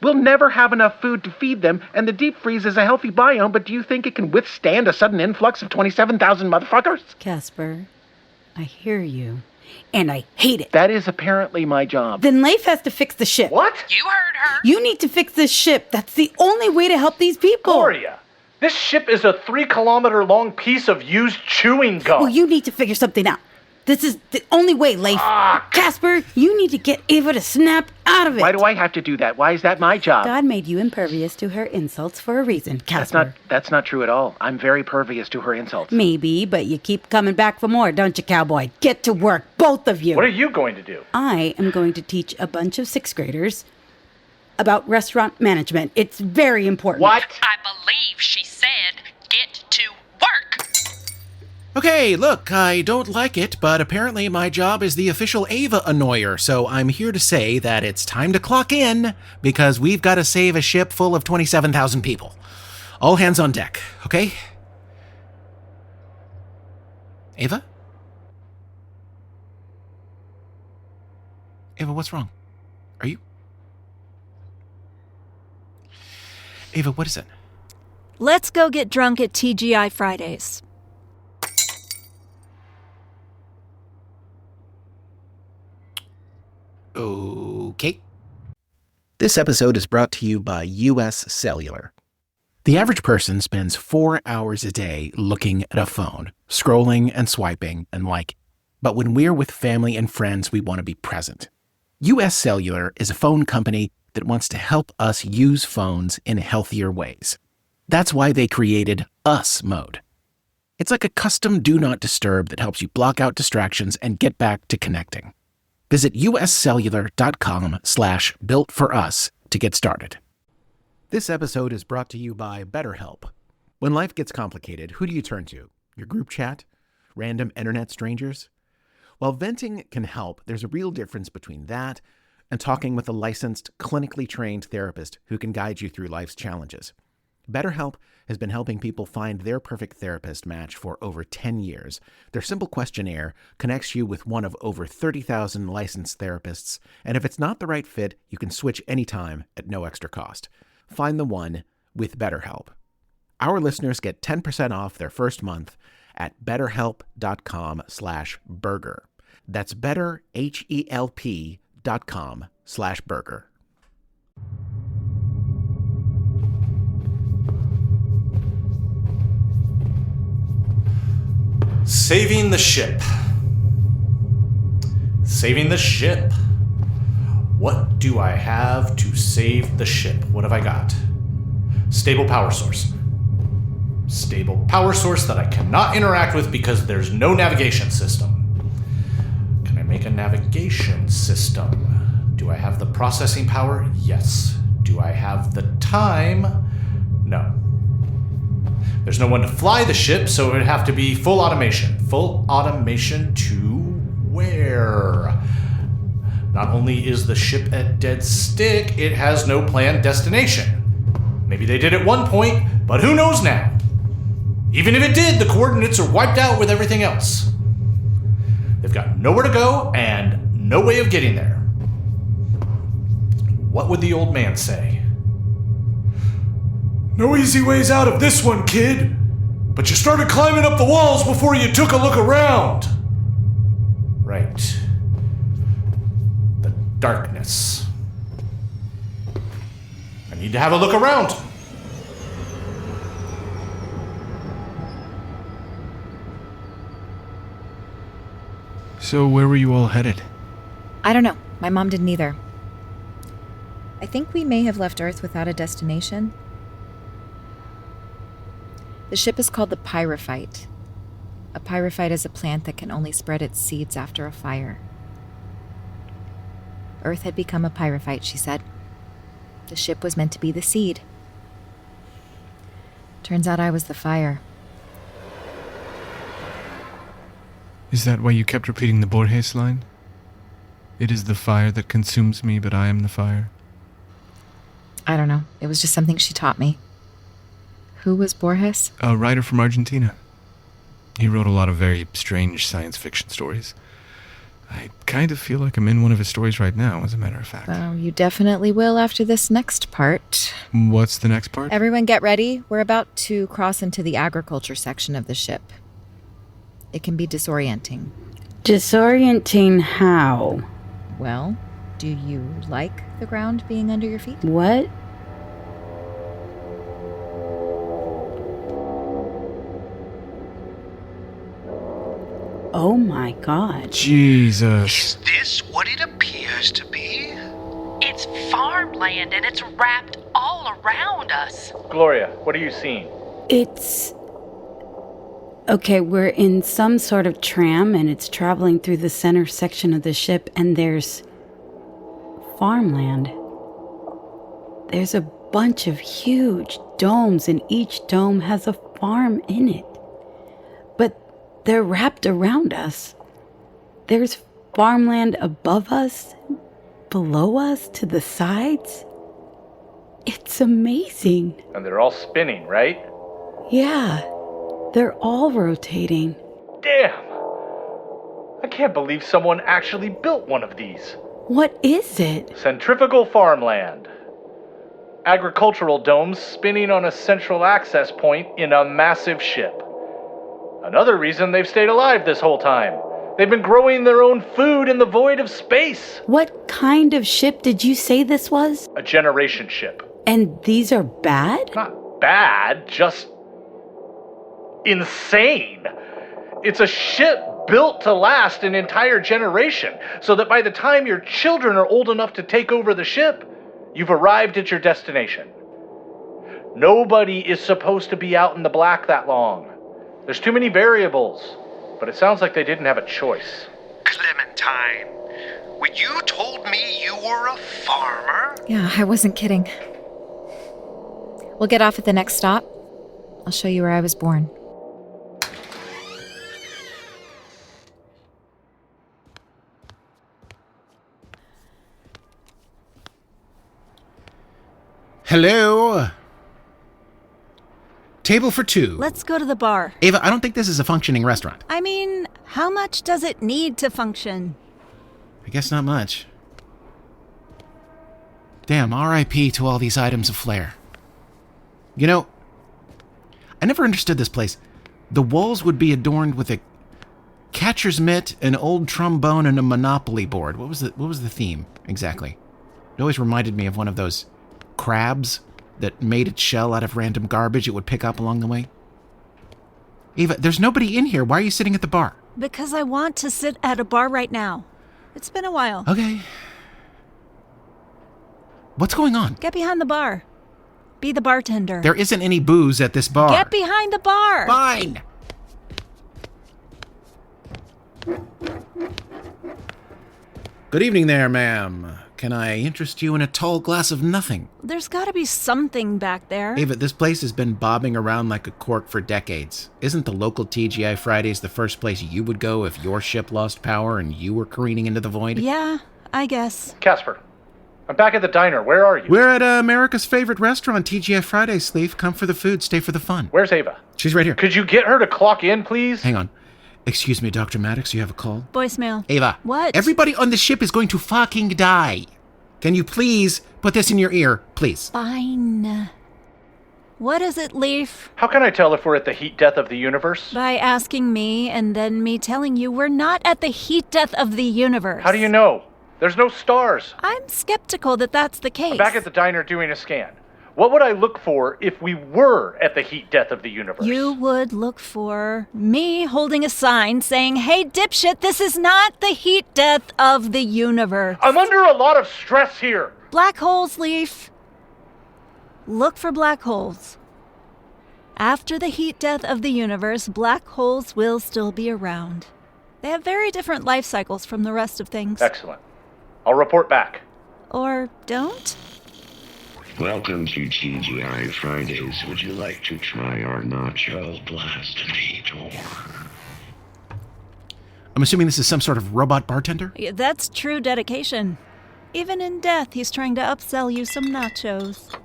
We'll never have enough food to feed them, and the deep freeze is a healthy biome, but do you think it can withstand a sudden influx of 27,000 motherfuckers? Caspar, I hear you. And I hate it. That is apparently my job. Then Leif has to fix the ship. What? You heard her. You need to fix this ship. That's the only way to help these people. Gloria, this ship is a 3-kilometer-long piece of used chewing gum. Well, you need to figure something out. This is the only way, Leif. Caspar, you need to get Ava to snap out of it. Why do I have to do that? Why is that my job? God made you impervious to her insults for a reason, Caspar. That's not true at all. I'm very pervious to her insults. Maybe, but you keep coming back for more, don't you, cowboy? Get to work, both of you. What are you going to do? I am going to teach a bunch of 6th graders about restaurant management. It's very important. What? I believe she said get to work. Okay, look, I don't like it, but apparently my job is the official Ava annoyer, so I'm here to say that it's time to clock in, because we've got to save a ship full of 27,000 people. All hands on deck, okay? Ava? Ava, what's wrong? Are you? Ava, what is it? Let's go get drunk at TGI Fridays. Okay. This episode is brought to you by US Cellular. The average person spends 4 hours a day looking at a phone, scrolling and swiping and liking. But when we're with family and friends, we want to be present. US Cellular is a phone company that wants to help us use phones in healthier ways. That's why they created Us Mode. It's like a custom Do Not Disturb that helps you block out distractions and get back to connecting. Visit uscellular.com/builtforus to get started. This episode is brought to you by BetterHelp. When life gets complicated, who do you turn to? Your group chat? Random internet strangers? While venting can help, there's a real difference between that and talking with a licensed, clinically trained therapist who can guide you through life's challenges. BetterHelp has been helping people find their perfect therapist match for over 10 years. Their simple questionnaire connects you with one of over 30,000 licensed therapists, and if it's not the right fit, you can switch anytime at no extra cost. Find the one with BetterHelp. Our listeners get 10% off their first month at betterhelp.com/burger. That's betterhelp.com/burger. Saving the ship. Saving the ship. What do I have to save the ship? What have I got? Stable power source. Stable power source that I cannot interact with because there's no navigation system. Can I make a navigation system? Do I have the processing power? Yes. Do I have the time? No. There's no one to fly the ship, so it would have to be full automation. Full automation to where? Not only is the ship at dead stick, it has no planned destination. Maybe they did at one point, but who knows now? Even if it did, the coordinates are wiped out with everything else. They've got nowhere to go and no way of getting there. What would the old man say? No easy ways out of this one, kid. But you started climbing up the walls before you took a look around. Right. The darkness. I need to have a look around. So where were you all headed? I don't know. My mom didn't either. I think we may have left Earth without a destination. The ship is called the Pyrophyte. A pyrophyte is a plant that can only spread its seeds after a fire. Earth had become a pyrophyte, she said. The ship was meant to be the seed. Turns out I was the fire. Is that why you kept repeating the Borges line? It is the fire that consumes me, but I am the fire. I don't know. It was just something she taught me. Who was Borges? A writer from Argentina. He wrote a lot of very strange science fiction stories. I kind of feel like I'm in one of his stories right now, as a matter of fact. Well, you definitely will after this next part. What's the next part? Everyone get ready. We're about to cross into the agriculture section of the ship. It can be disorienting. Disorienting how? Well, do you like the ground being under your feet? What? Oh my God. Jesus. Is this what it appears to be? It's farmland and it's wrapped all around us. Gloria, what are you seeing? It's... Okay, we're in some sort of tram and it's traveling through the center section of the ship and there's farmland. There's a bunch of huge domes and each dome has a farm in it. But they're wrapped around us. There's farmland above us, below us, to the sides. It's amazing. And they're all spinning, right? Yeah, they're all rotating. Damn! I can't believe someone actually built one of these. What is it? Centrifugal farmland. Agricultural domes spinning on a central access point in a massive ship. Another reason they've stayed alive this whole time. They've been growing their own food in the void of space. What kind of ship did you say this was? A generation ship. And these are bad? Not bad, just insane. It's a ship built to last an entire generation, so that by the time your children are old enough to take over the ship, you've arrived at your destination. Nobody is supposed to be out in the black that long. There's too many variables, but it sounds like they didn't have a choice. Clementine, when you told me you were a farmer? Yeah, I wasn't kidding. We'll get off at the next stop. I'll show you where I was born. Hello? Table for two. Let's go to the bar. Ava, I don't think this is a functioning restaurant. I mean, how much does it need to function? I guess not much. Damn, R.I.P. to all these items of flair. You know, I never understood this place. The walls would be adorned with a catcher's mitt, an old trombone, and a Monopoly board. What was the theme, exactly? It always reminded me of one of those crabs that made its shell out of random garbage it would pick up along the way. Ava, there's nobody in here. Why are you sitting at the bar? Because I want to sit at a bar right now. It's been a while. Okay. What's going on? Get behind the bar. Be the bartender. There isn't any booze at this bar. Get behind the bar. Fine. Good evening there, ma'am. Can I interest you in a tall glass of nothing? There's gotta be something back there. Ava, this place has been bobbing around like a cork for decades. Isn't the local TGI Fridays the first place you would go if your ship lost power and you were careening into the void? Yeah, I guess. Caspar, I'm back at the diner. Where are you? We're at America's favorite restaurant, TGI Fridays, Leif. Come for the food, stay for the fun. Where's Ava? She's right here. Could you get her to clock in, please? Hang on. Excuse me, Dr. Maddox, you have a call? Voicemail. Ava. What? Everybody on the ship is going to fucking die. Can you please put this in your ear, please? Fine. What is it, Leif? How can I tell if we're at the heat death of the universe? By asking me and then me telling you we're not at the heat death of the universe. How do you know? There's no stars. I'm skeptical that that's the case. I'm back at the diner doing a scan. What would I look for if we were at the heat death of the universe? You would look for me holding a sign saying, "Hey, dipshit, this is not the heat death of the universe." I'm under a lot of stress here. Black holes, Leif. Look for black holes. After the heat death of the universe, black holes will still be around. They have very different life cycles from the rest of things. Excellent. I'll report back. Or don't? Welcome to TGI Fridays. Would you like to try our nacho blasphemy? I'm assuming this is some sort of robot bartender? Yeah, that's true dedication. Even in death, he's trying to upsell you some nachos.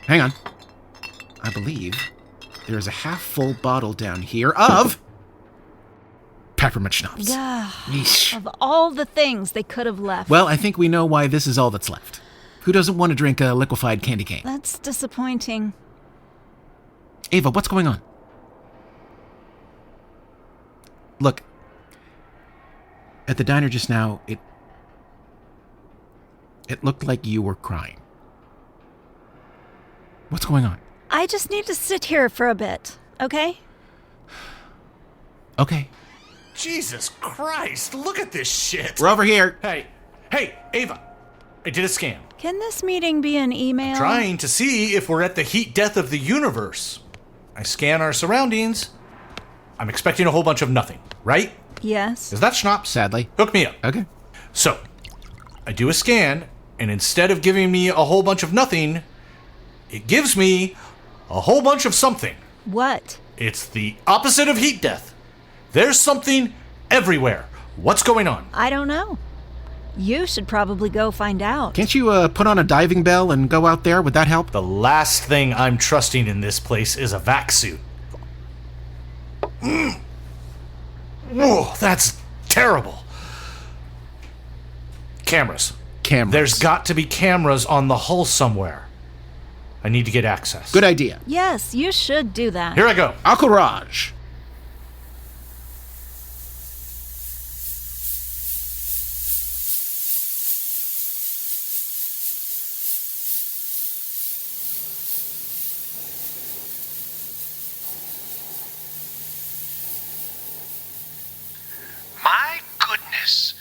Hang on. I believe there is a half-full bottle down here of peppermint schnapps. Yeesh. Of all the things they could have left. Well, I think we know why this is all that's left. Who doesn't want to drink a liquefied candy cane? That's disappointing. Ava, what's going on? Look, at the diner just now, it looked like you were crying. What's going on? I just need to sit here for a bit, okay? Okay. Jesus Christ, look at this shit. We're over here. Hey, Ava, I did a scan. Can this meeting be an email? Trying to see if we're at the heat death of the universe. I scan our surroundings. I'm expecting a whole bunch of nothing, right? Yes. Is that schnapps? Sadly. Hook me up. Okay. So, I do a scan, and instead of giving me a whole bunch of nothing, it gives me a whole bunch of something. What? It's the opposite of heat death. There's something everywhere. What's going on? I don't know. You should probably go find out. Can't you put on a diving bell and go out there? Would that help? The last thing I'm trusting in this place is a vac suit. Whoa, that's terrible. Cameras. There's got to be cameras on the hull somewhere. I need to get access. Good idea. Yes, you should do that. Here I go. Encourage. My goodness,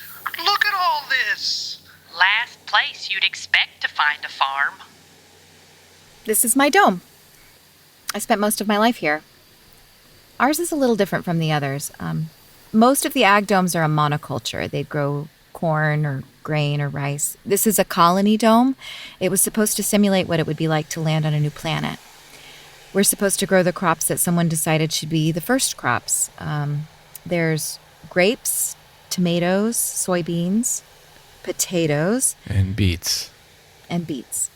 look at all this. Last place you'd expect to find a farm. This is my dome. I spent most of my life here. Ours is a little different from the others. Most of the ag domes are a monoculture. They grow corn or grain or rice. This is a colony dome. It was supposed to simulate what it would be like to land on a new planet. We're supposed to grow the crops that someone decided should be the first crops. There's grapes, tomatoes, soybeans, potatoes. And beets. And beets.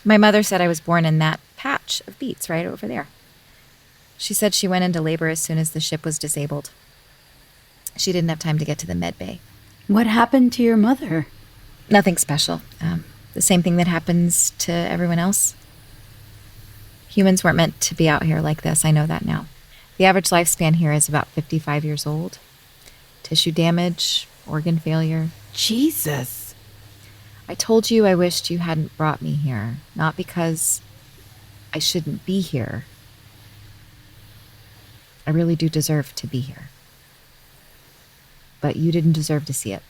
My mother said I was born in that patch of beets right over there. She said she went into labor as soon as the ship was disabled. She didn't have time to get to the med bay. What happened to your mother? Nothing special. The same thing that happens to everyone else. Humans weren't meant to be out here like this. I know that now. The average lifespan here is about 55 years old. Tissue damage, organ failure. Jesus. I told you I wished you hadn't brought me here. Not because I shouldn't be here. I really do deserve to be here. But you didn't deserve to see it.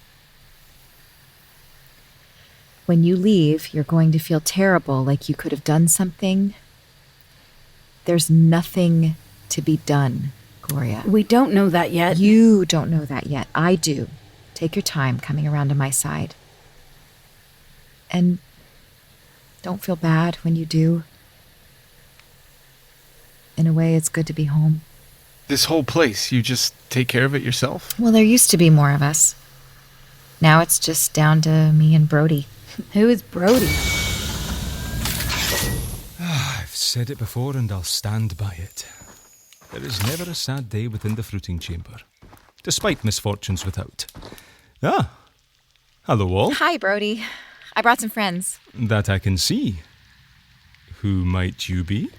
When you leave, you're going to feel terrible, like you could have done something. There's nothing to be done, Gloria. We don't know that yet. You don't know that yet. I do. Take your time coming around to my side. And don't feel bad when you do. In a way, it's good to be home. This whole place, you just take care of it yourself? Well, there used to be more of us. Now it's just down to me and Brodie. Who is Brodie? I've said it before and I'll stand by it. There is never a sad day within the fruiting chamber, despite misfortunes without. Ah, hello all. Hi, Brodie. I brought some friends. That I can see. Who might you be?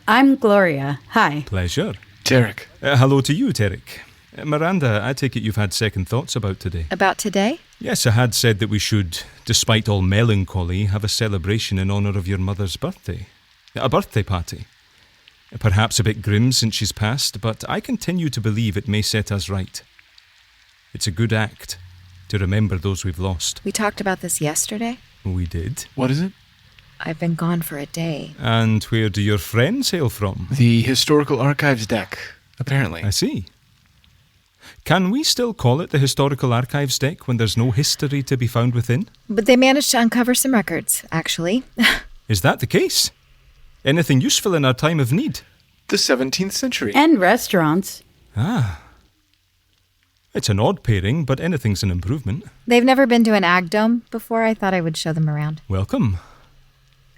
I'm Gloria. Hi. Pleasure. Terric. Hello to you, Terric. Miranda, I take it you've had second thoughts about today. About today? Yes, I had said that we should, despite all melancholy, have a celebration in honour of your mother's birthday. A birthday party. Perhaps a bit grim since she's passed, but I continue to believe it may set us right. It's a good act to remember those we've lost. We talked about this yesterday. We did. What is it? I've been gone for a day. And where do your friends hail from? The Historical Archives deck, apparently. I see. Can we still call it the Historical Archives deck when there's no history to be found within? But they managed to uncover some records, actually. Is that the case? Anything useful in our time of need? The 17th century. And restaurants. Ah. It's an odd pairing, but anything's an improvement. They've never been to an ag dome before. I thought I would show them around. Welcome.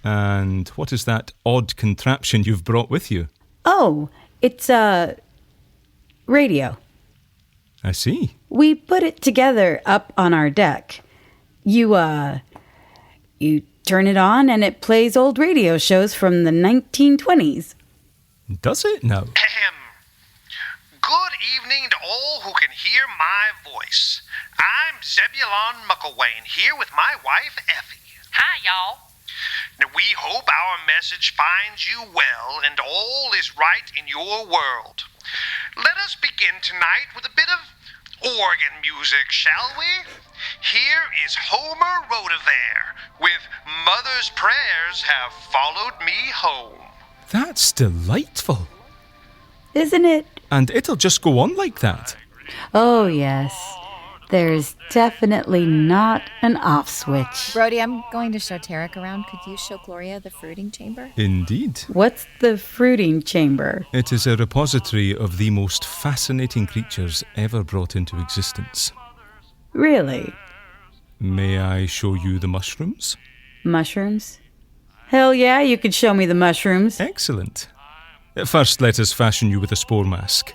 And what is that odd contraption you've brought with you? Oh, it's a radio. I see. We put it together up on our deck. You turn it on and it plays old radio shows from the 1920s. Does it now? Good evening to all who can hear my voice. I'm Zebulon Mucklewain, here with my wife, Effie. Hi, y'all. Now, we hope our message finds you well and all is right in your world. Let us begin tonight with a bit of organ music, shall we? Here is Homer Rodeheaver with Mother's Prayers Have Followed Me Home. That's delightful. Isn't it? And it'll just go on like that. Oh, yes. There's definitely not an off switch. Brodie, I'm going to show Terric around. Could you show Gloria the fruiting chamber? Indeed. What's the fruiting chamber? It is a repository of the most fascinating creatures ever brought into existence. Really? May I show you the mushrooms? Mushrooms? Hell yeah, you could show me the mushrooms. Excellent. First, let us fashion you with a spore mask.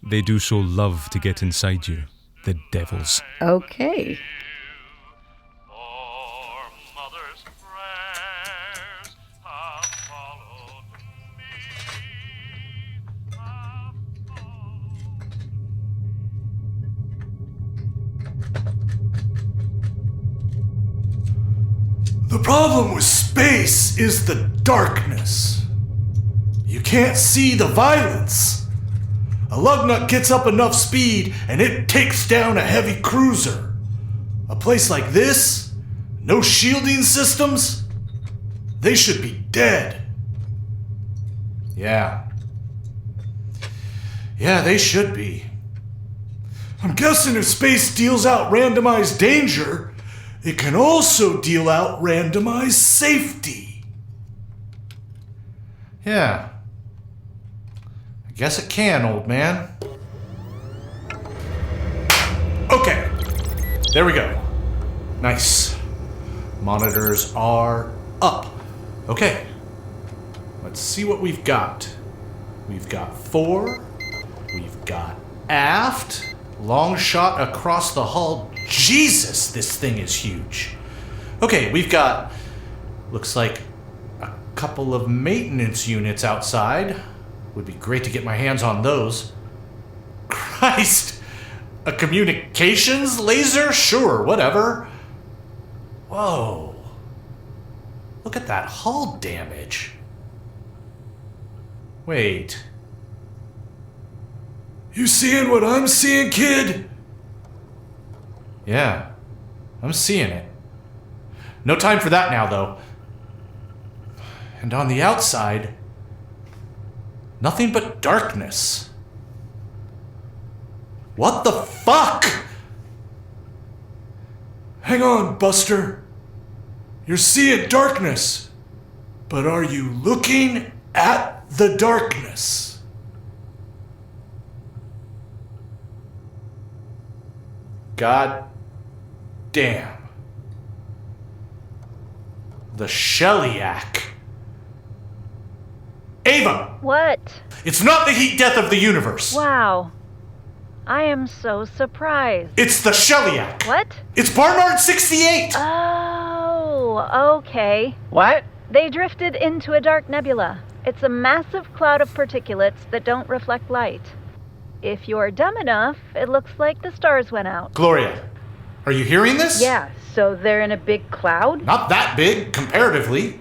They do so love to get inside you. The devils. Okay. The problem with space is the darkness. You can't see the violence. A lugnut gets up enough speed and it takes down a heavy cruiser. A place like this, no shielding systems, they should be dead. Yeah, they should be. I'm guessing if space deals out randomized danger, it can also deal out randomized safety. Yeah. I guess it can, old man. Okay. There we go. Nice. Monitors are up. Okay. Let's see what we've got. We've got fore. We've got aft. Long shot across the hull. Jesus, this thing is huge. Okay, we've got, looks like a couple of maintenance units outside. Would be great to get my hands on those. Christ! A communications laser? Sure, whatever. Whoa. Look at that hull damage. Wait. You seeing what I'm seeing, kid? Yeah, I'm seeing it. No time for that now, though. And on the outside, nothing but darkness. What the fuck? Hang on, Buster. You're seeing darkness, but are you looking at the darkness? God Damn. The Shellyak. Ava! What? It's not the heat death of the universe. Wow. I am so surprised. It's the Shellyak. What? It's Barnard 68. Oh, okay. What? They drifted into a dark nebula. It's a massive cloud of particulates that don't reflect light. If you're dumb enough, it looks like the stars went out. Gloria, are you hearing this? Yeah, so they're in a big cloud? Not that big, comparatively.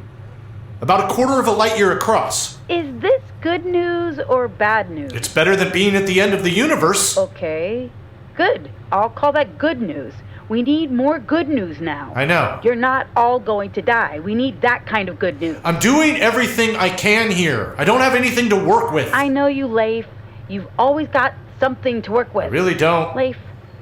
About a quarter of a light year across. Is this good news or bad news? It's better than being at the end of the universe. Okay, good. I'll call that good news. We need more good news now. I know. You're not all going to die. We need that kind of good news. I'm doing everything I can here. I don't have anything to work with. I know you, Leif. You've always got something to work with. I really don't. Leif,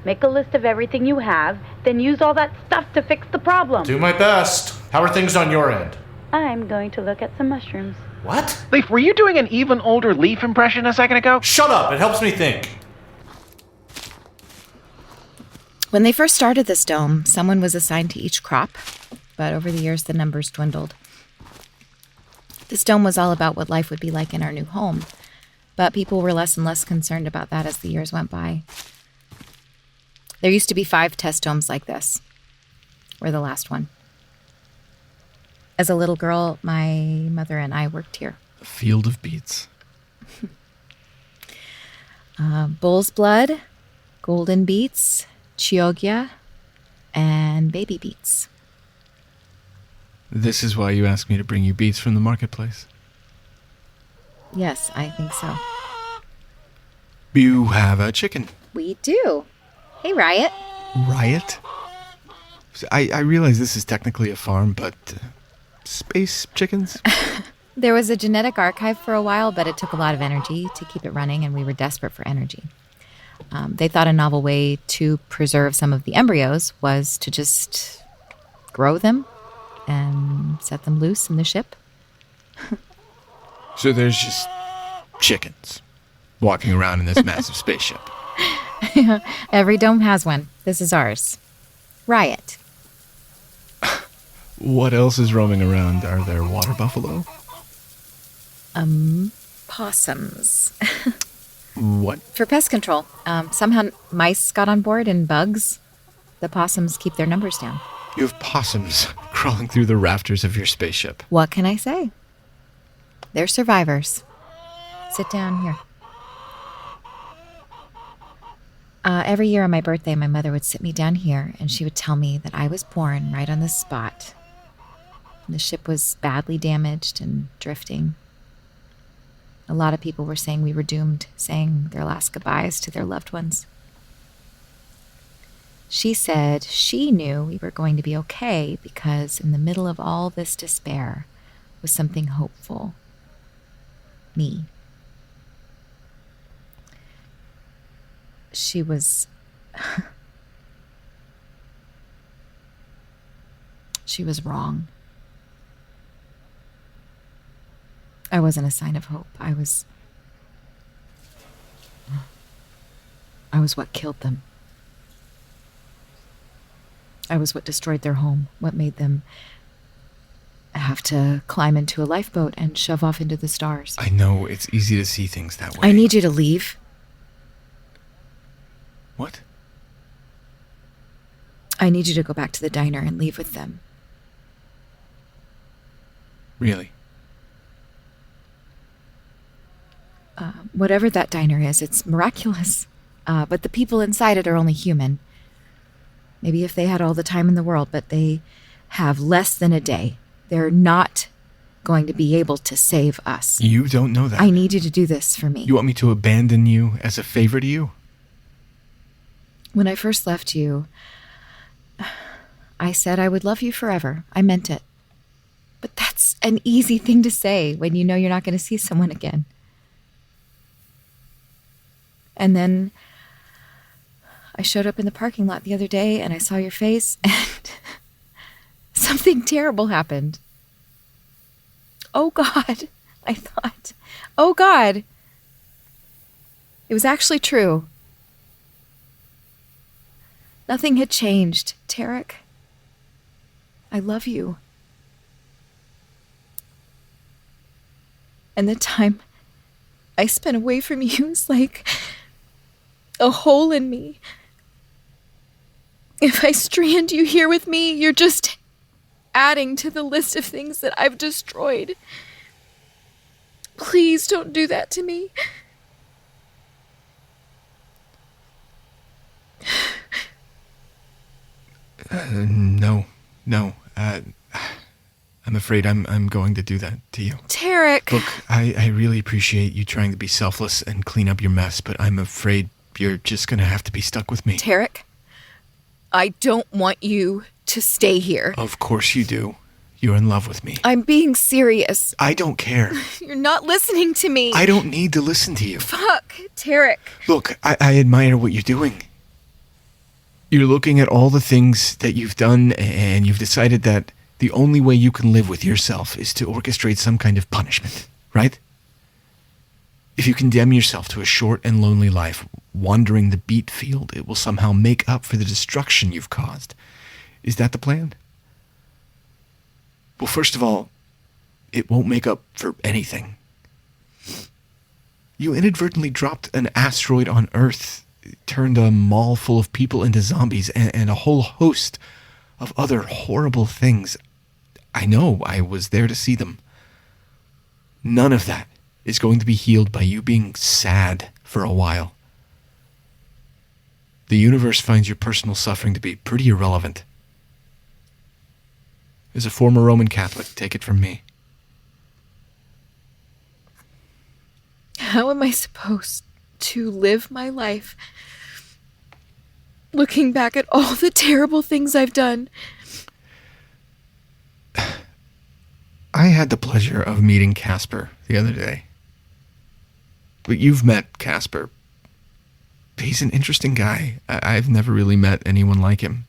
make a list of everything you have, then use all that stuff to fix the problem. Do my best. How are things on your end? I'm going to look at some mushrooms. What? Leif, were you doing an even older Leif impression a second ago? Shut up. It helps me think. When they first started this dome, someone was assigned to each crop, but over the years the numbers dwindled. This dome was all about what life would be like in our new home, but people were less and less concerned about that as the years went by. There used to be 5 test domes like this. We're the last one. As a little girl, my mother and I worked here. A field of beets. Bull's blood, golden beets, chioggia, and baby beets. This is why you asked me to bring you beets from the marketplace. Yes, I think so. You have a chicken. We do. Hey, Riot. Riot? I realize this is technically a farm, but space chickens? There was a genetic archive for a while, but it took a lot of energy to keep it running, and we were desperate for energy. They thought a novel way to preserve some of the embryos was to just grow them and set them loose in the ship. So there's just chickens walking around in this massive spaceship. Every dome has one. This is ours. Riot. What else is roaming around? Are there water buffalo? Possums. What? For pest control. Somehow mice got on board and bugs. The possums keep their numbers down. You have possums crawling through the rafters of your spaceship. What can I say? They're survivors. Sit down here. Every year on my birthday, my mother would sit me down here and she would tell me that I was born right on this spot. The ship was badly damaged and drifting. A lot of people were saying we were doomed, saying their last goodbyes to their loved ones. She said she knew we were going to be okay because in the middle of all this despair was something hopeful. Me. She was... she was wrong. I wasn't a sign of hope. I was what killed them. I was what destroyed their home, what made them have to climb into a lifeboat and shove off into the stars. I know, it's easy to see things that way. I need you to leave. What? I need you to go back to the diner and leave with them. Really? Whatever that diner is, it's miraculous. But the people inside it are only human. Maybe if they had all the time in the world, but they have less than a day. They're not going to be able to save us. You don't know that. I need you to do this for me. You want me to abandon you as a favor to you? When I first left you, I said I would love you forever. I meant it. But that's an easy thing to say when you know you're not going to see someone again. And then I showed up in the parking lot the other day and I saw your face and something terrible happened. Oh God, I thought. Oh God. It was actually true. Nothing had changed, Terric. I love you. And the time I spent away from you is like a hole in me. If I strand you here with me, you're just adding to the list of things that I've destroyed. Please don't do that to me. No. I'm afraid I'm going to do that to you. Terric! Look, I really appreciate you trying to be selfless and clean up your mess, but I'm afraid you're just going to have to be stuck with me. Terric, I don't want you to stay here. Of course you do. You're in love with me. I'm being serious. I don't care. You're not listening to me. I don't need to listen to you. Fuck, Terric. Look, I admire what you're doing. You're looking at all the things that you've done, and you've decided that the only way you can live with yourself is to orchestrate some kind of punishment, right? If you condemn yourself to a short and lonely life, wandering the beat field, it will somehow make up for the destruction you've caused. Is that the plan? Well, first of all, it won't make up for anything. You inadvertently dropped an asteroid on Earth, turned a mall full of people into zombies, and a whole host of other horrible things. I know, I was there to see them. None of that is going to be healed by you being sad for a while. The universe finds your personal suffering to be pretty irrelevant. As a former Roman Catholic, take it from me. How am I supposed to live my life looking back at all the terrible things I've done? I had the pleasure of meeting Caspar the other day. But you've met Caspar. He's an interesting guy. I've never really met anyone like him.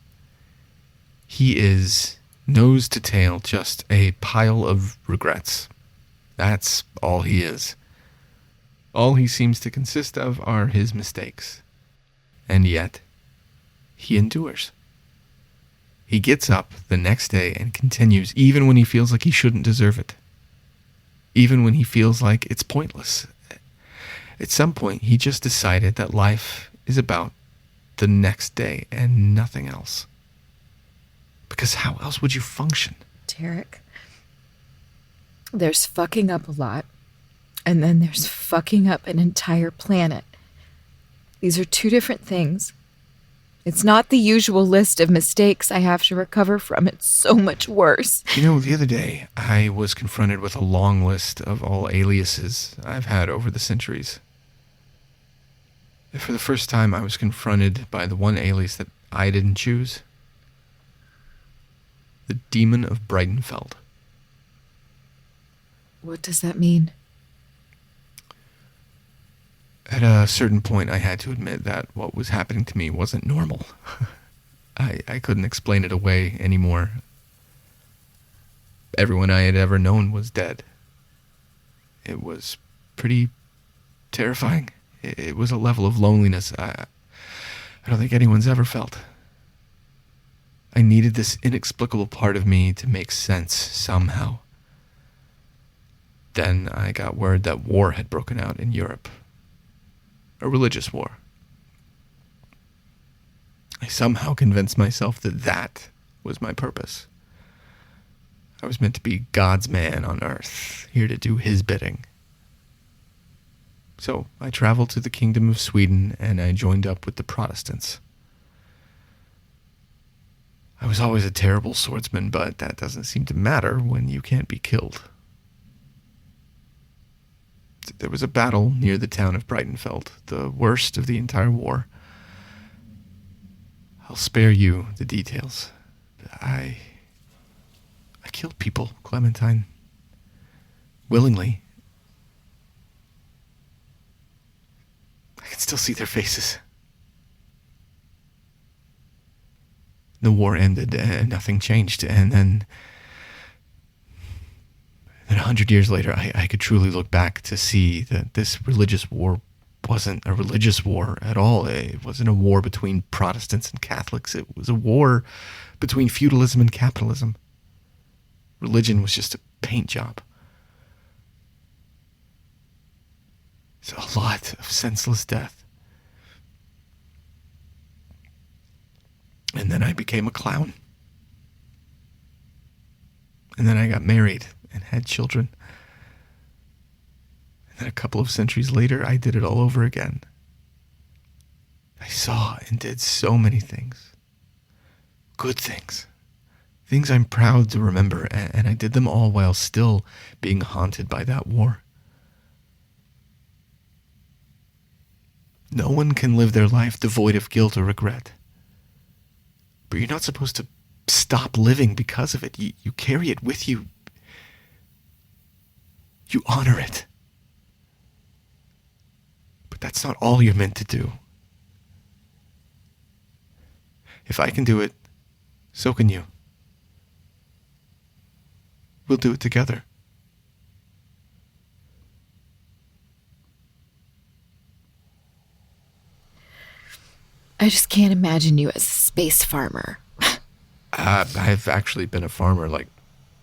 He is, nose to tail, just a pile of regrets. That's all he is. All he seems to consist of are his mistakes. And yet, he endures. He gets up the next day and continues, even when he feels like he shouldn't deserve it. Even when he feels like it's pointless. At some point, he just decided that life is about the next day and nothing else. Because how else would you function? Terric, there's fucking up a lot, and then there's fucking up an entire planet. These are two different things. It's not the usual list of mistakes I have to recover from. It's so much worse. You know, the other day, I was confronted with a long list of all aliases I've had over the centuries. For the first time, I was confronted by the one alias that I didn't choose. The Demon of Brightonfeld. What does that mean? At a certain point, I had to admit that what was happening to me wasn't normal. I couldn't explain it away anymore. Everyone I had ever known was dead. It was pretty terrifying. It was a level of loneliness I don't think anyone's ever felt. I needed this inexplicable part of me to make sense somehow. Then I got word that war had broken out in Europe. A religious war. I somehow convinced myself that that was my purpose. I was meant to be God's man on Earth, here to do his bidding. So I traveled to the Kingdom of Sweden and I joined up with the Protestants. I was always a terrible swordsman, but that doesn't seem to matter when you can't be killed. There was a battle near the town of Brightonfeld, the worst of the entire war. I'll spare you the details. I killed people, Clementine. Willingly. I can still see their faces. The war ended and nothing changed, and then 100 years later, I could truly look back to see that this religious war wasn't a religious war at all. It wasn't a war between Protestants and Catholics. It was a war between feudalism and capitalism. Religion was just a paint job. It's a lot of senseless death. And then I became a clown. And then I got married and had children. And then a couple of centuries later, I did it all over again. I saw and did so many things. Good things. Things I'm proud to remember, and I did them all while still being haunted by that war. No one can live their life devoid of guilt or regret. But you're not supposed to stop living because of it. You carry it with you. You honor it. But that's not all you're meant to do. If I can do it, so can you. We'll do it together. I just can't imagine you as a space farmer. I've actually been a farmer like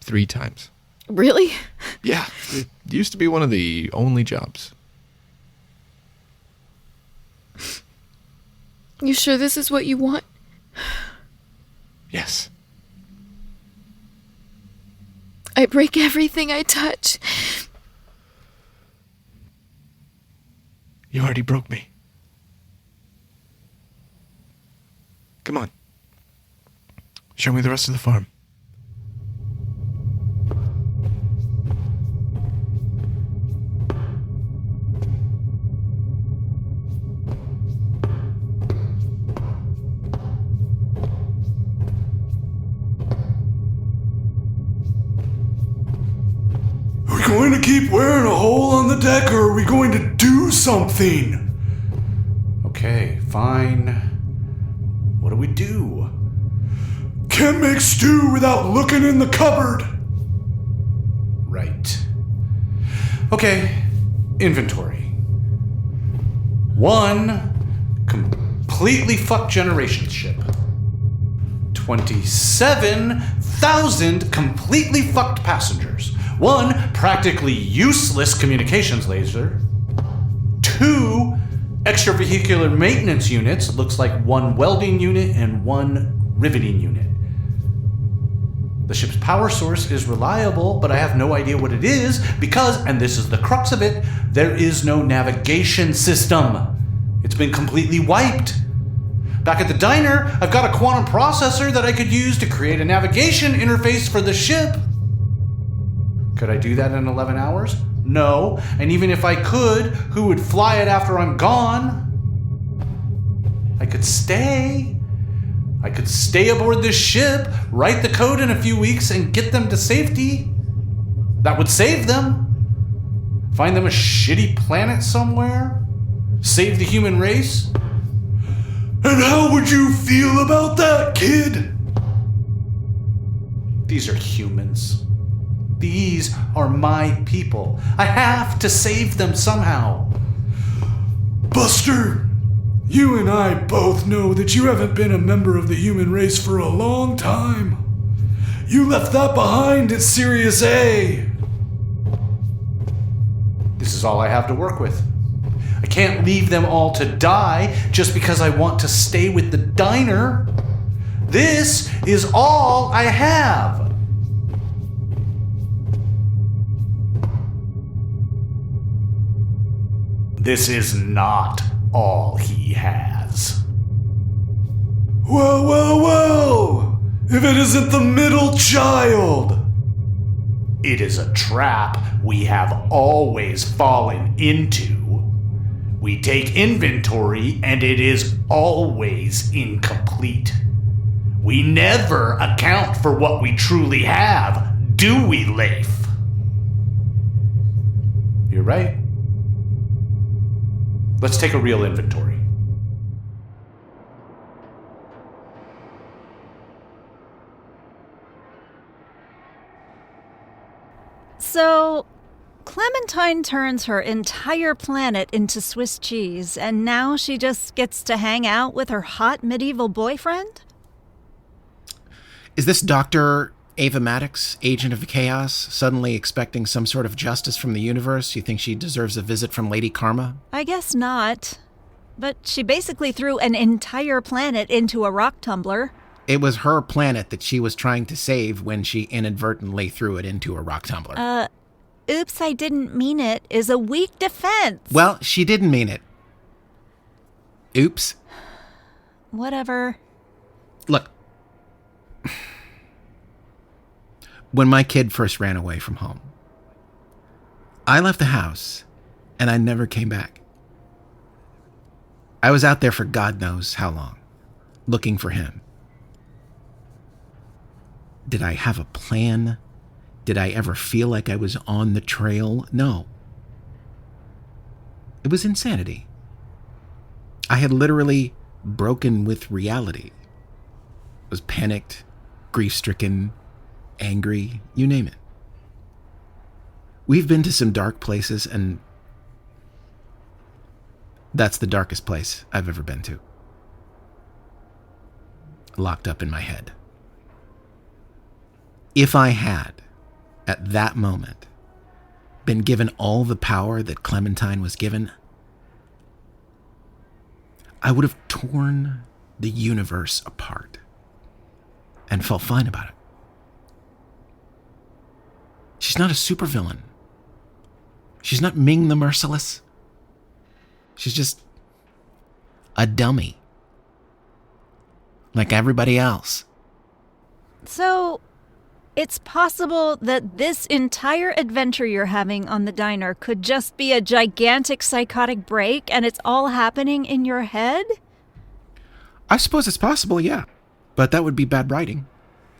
3 times. Really? Yeah, it used to be one of the only jobs. You sure this is what you want? Yes. I break everything I touch. You already broke me. Come on. Show me the rest of the farm. Are we going to keep wearing a hole on the deck, or are we going to do something? Okay, fine. What do we do? Can't make stew without looking in the cupboard. Right. Okay, inventory. 1 completely fucked generation ship. 27,000 completely fucked passengers. 1 practically useless communications laser. 2 extravehicular maintenance units, looks like 1 welding unit and 1 riveting unit. The ship's power source is reliable, but I have no idea what it is because, and this is the crux of it, there is no navigation system. It's been completely wiped. Back at the diner, I've got a quantum processor that I could use to create a navigation interface for the ship. Could I do that in 11 hours? No, and even if I could, who would fly it after I'm gone? I could stay. I could stay aboard this ship, write the code in a few weeks, and get them to safety. That would save them. Find them a shitty planet somewhere. Save the human race. And how would you feel about that, kid? These are humans. These are my people. I have to save them somehow. Buster, you and I both know that you haven't been a member of the human race for a long time. You left that behind at Sirius A. This is all I have to work with. I can't leave them all to die just because I want to stay with the diner. This is all I have. This is not all he has. Well, well, well! If it isn't the middle child! It is a trap we have always fallen into. We take inventory and it is always incomplete. We never account for what we truly have, do we, Leif? You're right. Let's take a real inventory. So, Clementine turns her entire planet into Swiss cheese, and now she just gets to hang out with her hot medieval boyfriend? Is this Dr. Ava Maddox, agent of chaos, suddenly expecting some sort of justice from the universe? You think she deserves a visit from Lady Karma? I guess not. But she basically threw an entire planet into a rock tumbler. It was her planet that she was trying to save when she inadvertently threw it into a rock tumbler. Oops, I didn't mean it is a weak defense. Well, she didn't mean it. Oops. Whatever. Look. When my kid first ran away from home, I left the house and I never came back. I was out there for God knows how long, looking for him. Did I have a plan? Did I ever feel like I was on the trail? No. It was insanity. I had literally broken with reality. I was panicked, grief-stricken, angry, you name it. We've been to some dark places, and that's the darkest place I've ever been to. Locked up in my head. If I had, at that moment, been given all the power that Clementine was given, I would have torn the universe apart and felt fine about it. She's not a supervillain. She's not Ming the Merciless. She's just a dummy. Like everybody else. So, it's possible that this entire adventure you're having on the diner could just be a gigantic psychotic break and it's all happening in your head? I suppose it's possible, yeah. But that would be bad writing.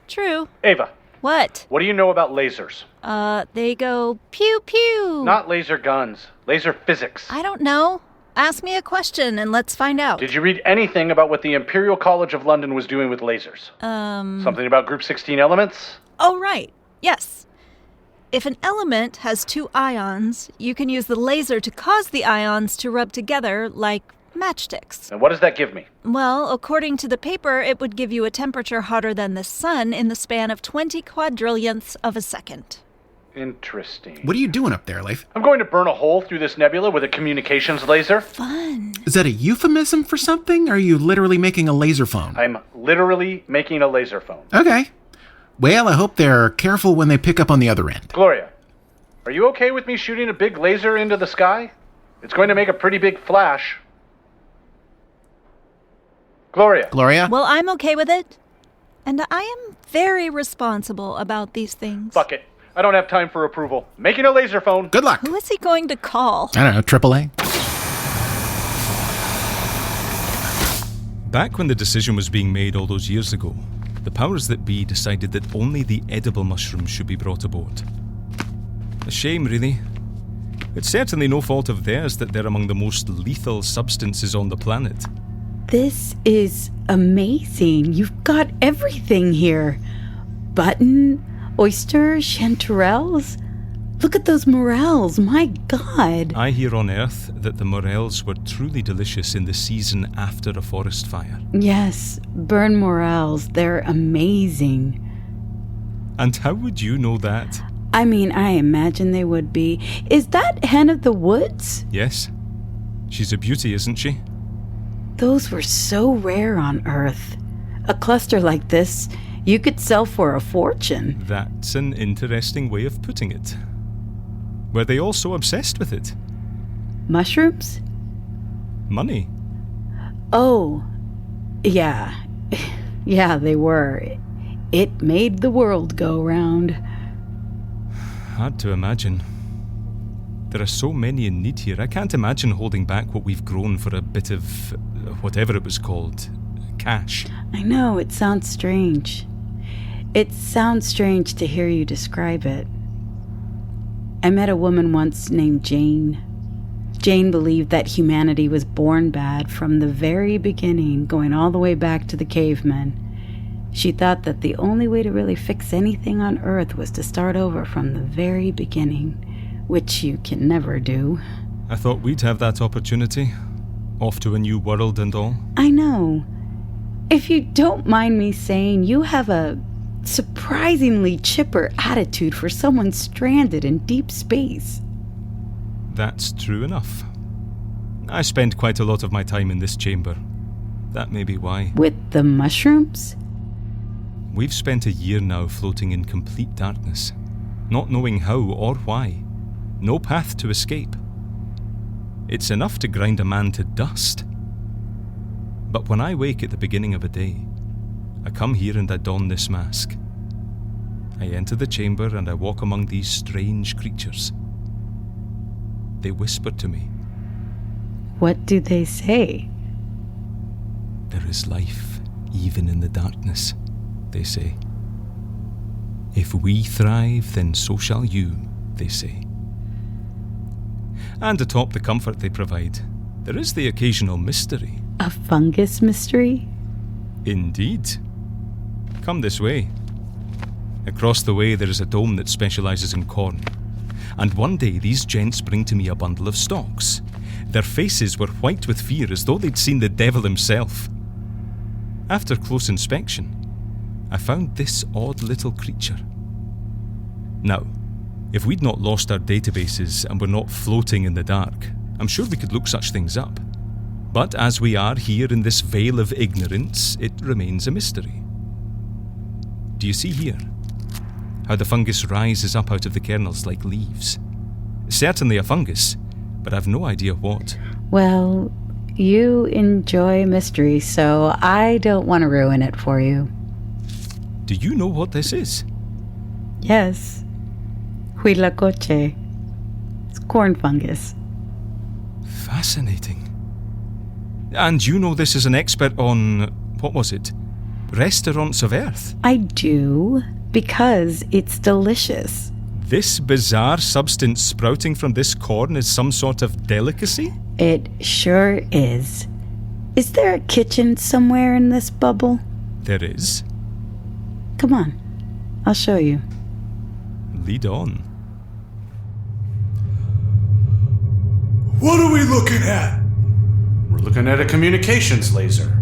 True. Ava. What? What do you know about lasers? They go pew pew. Not laser guns. Laser physics. I don't know. Ask me a question and let's find out. Did you read anything about what the Imperial College of London was doing with lasers? Something about Group 16 elements? Oh, right. Yes. If an element has two ions, you can use the laser to cause the ions to rub together like matchsticks. And what does that give me? Well, according to the paper, it would give you a temperature hotter than the sun in the span of 20 quadrillionths of a second. Interesting. What are you doing up there, Leif? I'm going to burn a hole through this nebula with a communications laser. Fun. Is that a euphemism for something, or are you literally making a laser phone? I'm literally making a laser phone. Okay. Well, I hope they're careful when they pick up on the other end. Gloria, are you okay with me shooting a big laser into the sky? It's going to make a pretty big flash. Gloria. Gloria? Well, I'm okay with it. And I am very responsible about these things. Fuck it. I don't have time for approval. Making a laser phone. Good luck. Who is he going to call? I don't know, AAA? Back when the decision was being made all those years ago, the powers that be decided that only the edible mushrooms should be brought aboard. A shame, really. It's certainly no fault of theirs that they're among the most lethal substances on the planet. This is amazing. You've got everything here. Button, oysters, chanterelles. Look at those morels, my God. I hear on Earth that the morels were truly delicious in the season after a forest fire. Yes, burn morels, they're amazing. And how would you know that? I mean, I imagine they would be. Is that Hen of the Woods? Yes. She's a beauty, isn't she? Those were so rare on Earth. A cluster like this, you could sell for a fortune. That's an interesting way of putting it. Were they all so obsessed with it? Mushrooms? Money? Oh, yeah. Yeah, they were. It made the world go round. Hard to imagine. There are so many in need here. I can't imagine holding back what we've grown for a bit of whatever it was called. Cash. I know, it sounds strange. It sounds strange to hear you describe it. I met a woman once named Jane. Jane believed that humanity was born bad from the very beginning, going all the way back to the cavemen. She thought that the only way to really fix anything on Earth was to start over from the very beginning, which you can never do. I thought we'd have that opportunity. Off to a new world and all. I know. If you don't mind me saying, you have a surprisingly chipper attitude for someone stranded in deep space. That's true enough. I spend quite a lot of my time in this chamber. That may be why. With the mushrooms? We've spent a year now floating in complete darkness, not knowing how or why. No path to escape. It's enough to grind a man to dust. But when I wake at the beginning of a day, I come here and I don this mask. I enter the chamber and I walk among these strange creatures. They whisper to me. What do they say? There is life, even in the darkness, they say. If we thrive, then so shall you, they say. And atop the comfort they provide, there is the occasional mystery. A fungus mystery? Indeed. Come this way. Across the way there is a dome that specialises in corn. And one day these gents bring to me a bundle of stalks. Their faces were white with fear, as though they'd seen the devil himself. After close inspection, I found this odd little creature. Now, if we'd not lost our databases and were not floating in the dark, I'm sure we could look such things up. But as we are here in this veil of ignorance, it remains a mystery. Do you see here how the fungus rises up out of the kernels like leaves? Certainly a fungus, but I've no idea what. Well, you enjoy mystery, so I don't want to ruin it for you. Do you know what this is? Yes. Huitlacoche. It's corn fungus. Fascinating. And you know this as an expert on, what was it? Restaurants of Earth? I do, because it's delicious. This bizarre substance sprouting from this corn is some sort of delicacy? It sure is. Is there a kitchen somewhere in this bubble? There is. Come on, I'll show you. Lead on. What are we looking at? We're looking at a communications laser.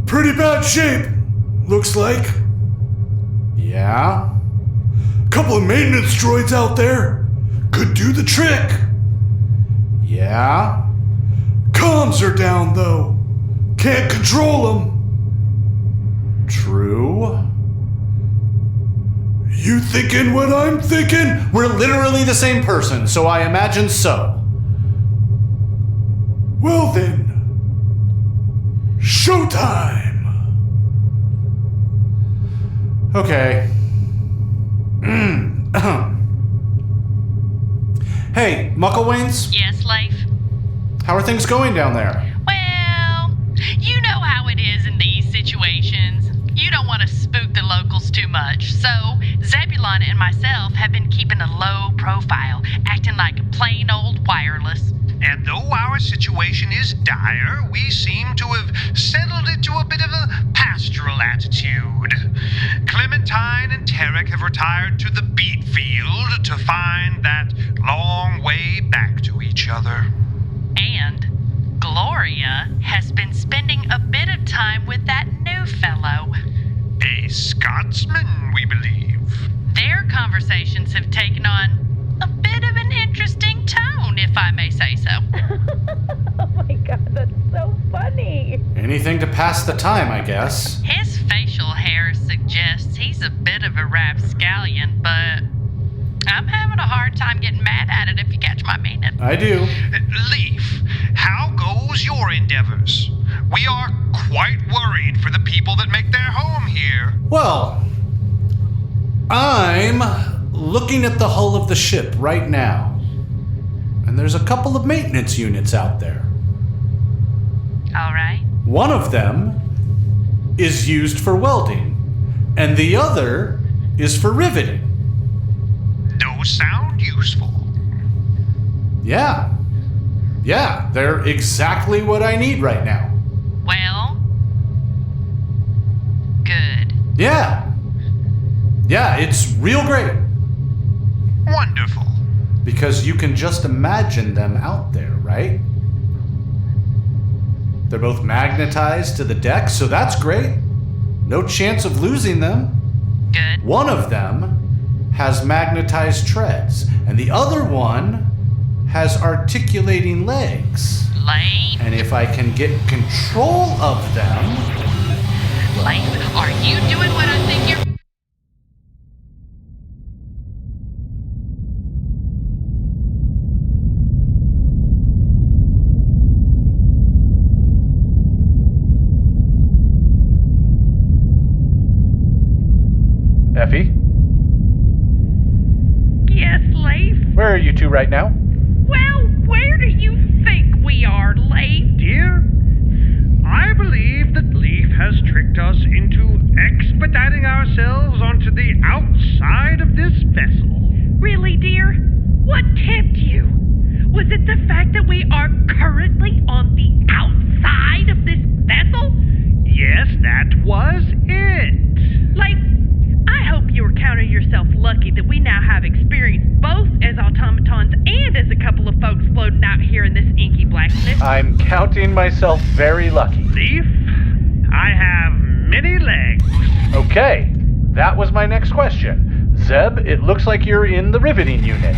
Pretty bad shape, looks like. Yeah? Couple of maintenance droids out there. Could do the trick. Yeah? Comms are down, though. Can't control them. True. You thinking what I'm thinking? We're literally the same person, so I imagine so. Well then, showtime! Okay. Hey, Mucklewains? Yes, Leif? How are things going down there? Well, you know how it is in these situations. You don't want to spook the locals too much, so Zebulon and myself have been keeping a low profile, acting like plain old wireless. And though our situation is dire, we seem to have settled into a bit of a pastoral attitude. Clementine and Terric have retired to the beat field to find that long way back to each other. And Gloria has been spending a bit of time with that new fellow. A Scotsman, we believe. Their conversations have taken on a bit of an interesting tone, if I may say so. Oh my god, that's so funny. Anything to pass the time, I guess. His facial hair suggests he's a bit of a rapscallion, but I'm having a hard time getting mad at it, if you catch my meaning. I do. Leif, how goes your endeavors? We are quite worried for the people that make their home here. Well, I'm looking at the hull of the ship right now. And there's a couple of maintenance units out there. All right. One of them is used for welding, and the other is for riveting. Those sound useful. Yeah, they're exactly what I need right now. Well, good. Yeah, it's real great. Wonderful. Because you can just imagine them out there, right? They're both magnetized to the deck, so that's great. No chance of losing them. Good. One of them has magnetized treads, and the other one has articulating legs. Leif. And if I can get control of them... Leif, are you doing what I think you're... Effie? Yes, Leif? Where are you two right now? Well, where do you think we are, Leif? Dear, I believe that Leif has tricked us into expediting ourselves onto the outside of this vessel. Really, dear? What tipped you? Was it the fact that we are currently on the outside of this vessel? Yes, that was it. Leif, I hope you are counting yourself lucky that we now have experience both as automatons and as a couple of folks floating out here in this inky blackness. I'm counting myself very lucky. Leif, I have many legs. Okay, that was my next question. Zeb, it looks like you're in the riveting unit.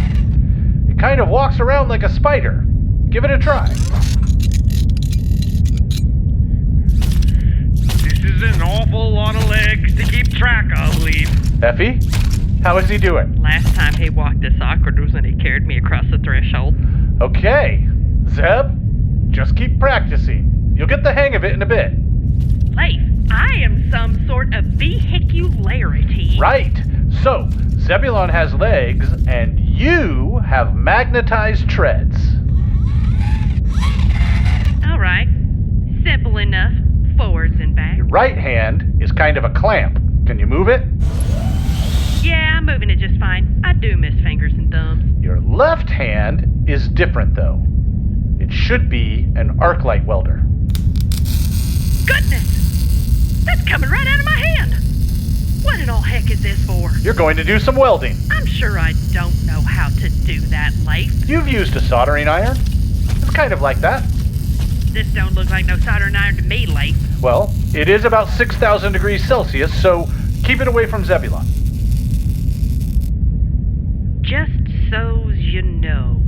It kind of walks around like a spider. Give it a try. This is an awful lot of legs to keep track of, Leif. Effie, how is he doing? Last time he walked this awkward was when he carried me across the threshold. Okay, Zeb, just keep practicing. You'll get the hang of it in a bit. Leif, I am some sort of vehicularity. Right. So, Zebulon has legs, and you have magnetized treads. All right. Simple enough. Forwards and back. Your right hand is kind of a clamp. Can you move it? Yeah, I'm moving it just fine. I do miss fingers and thumbs. Your left hand is different, though. It should be an arc light welder. Goodness! That's coming right out of my hand! What in all heck is this for? You're going to do some welding. I'm sure I don't know how to do that, Leif. You've used a soldering iron. It's kind of like that. This don't look like no soldering iron to me, Leif. Well, it is about 6,000 degrees Celsius, so keep it away from Zebulon. Just so's you know.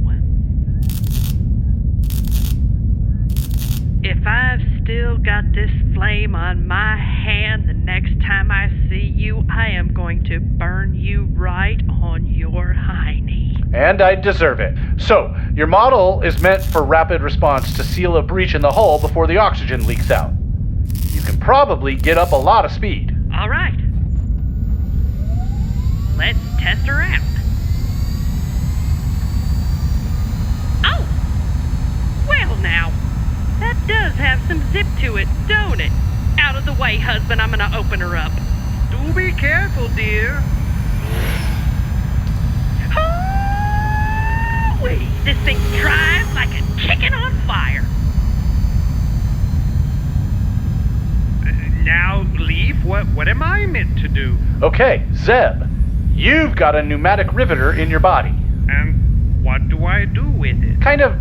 If I've still got this flame on my hand the next time I see you, I am going to burn you right on your hiney. And I deserve it. So, your model is meant for rapid response to seal a breach in the hull before the oxygen leaks out. You can probably get up a lot of speed. All right. Let's test her out. Oh! Well now, that does have some zip to it, don't it? Out of the way, husband, I'm gonna open her up. Do be careful, dear. Hoo-wee! This thing drives like a chicken on fire. Now, Leif, what am I meant to do? Okay, Zeb, you've got a pneumatic riveter in your body. And what do I do with it? Kind of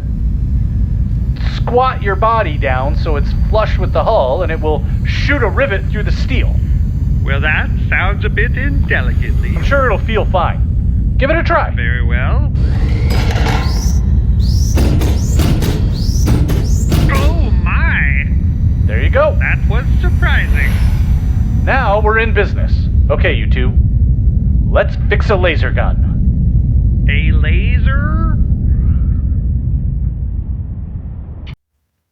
squat your body down so it's flush with the hull, and it will shoot a rivet through the steel. Well, that sounds a bit indelicate, Leif. I'm sure it'll feel fine. Give it a try. Very well. Oh, my! There you go. That was surprising. Now we're in business. Okay, you two. Let's fix a laser gun. A laser?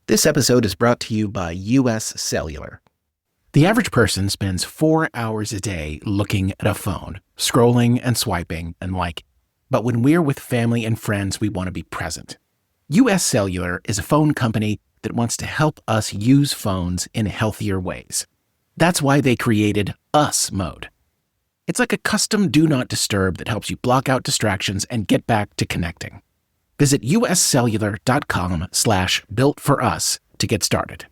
This episode is brought to you by US Cellular. The average person spends 4 hours a day looking at a phone, scrolling and swiping and liking. But when we're with family and friends, we want to be present. US Cellular is a phone company that wants to help us use phones in healthier ways. That's why they created US Mode. It's like a custom Do Not Disturb that helps you block out distractions and get back to connecting. Visit uscellular.com/builtforus to get started.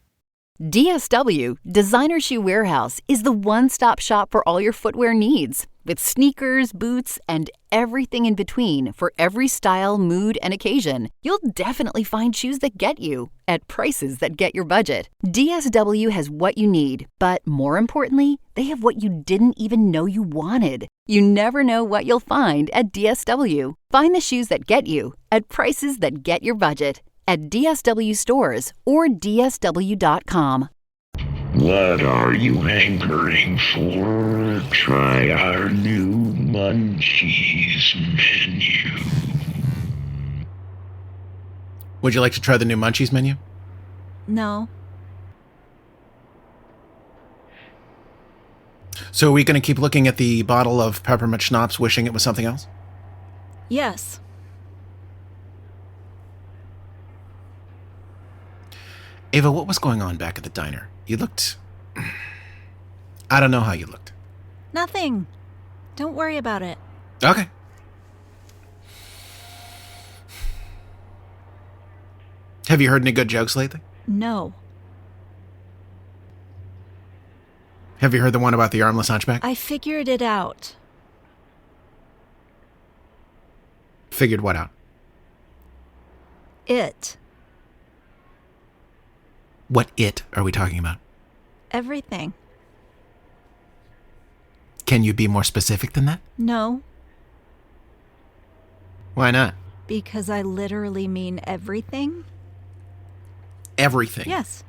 DSW, Designer Shoe Warehouse, is the one-stop shop for all your footwear needs. With sneakers, boots, and everything in between for every style, mood, and occasion, you'll definitely find shoes that get you at prices that get your budget. DSW has what you need, but more importantly, they have what you didn't even know you wanted. You never know what you'll find at DSW. Find the shoes that get you at prices that get your budget at DSW stores or DSW.com. What are you hankering for? Try our new Munchies menu. Would you like to try the new Munchies menu? No. So are we going to keep looking at the bottle of peppermint schnapps, wishing it was something else? Yes. Ava, what was going on back at the diner? You looked... I don't know how you looked. Nothing. Don't worry about it. Okay. Have you heard any good jokes lately? No. Have you heard the one about the armless hunchback? I figured it out. Figured what out? It. What it are we talking about? Everything. Can you be more specific than that? No. Why not? Because I literally mean everything. Everything? Yes.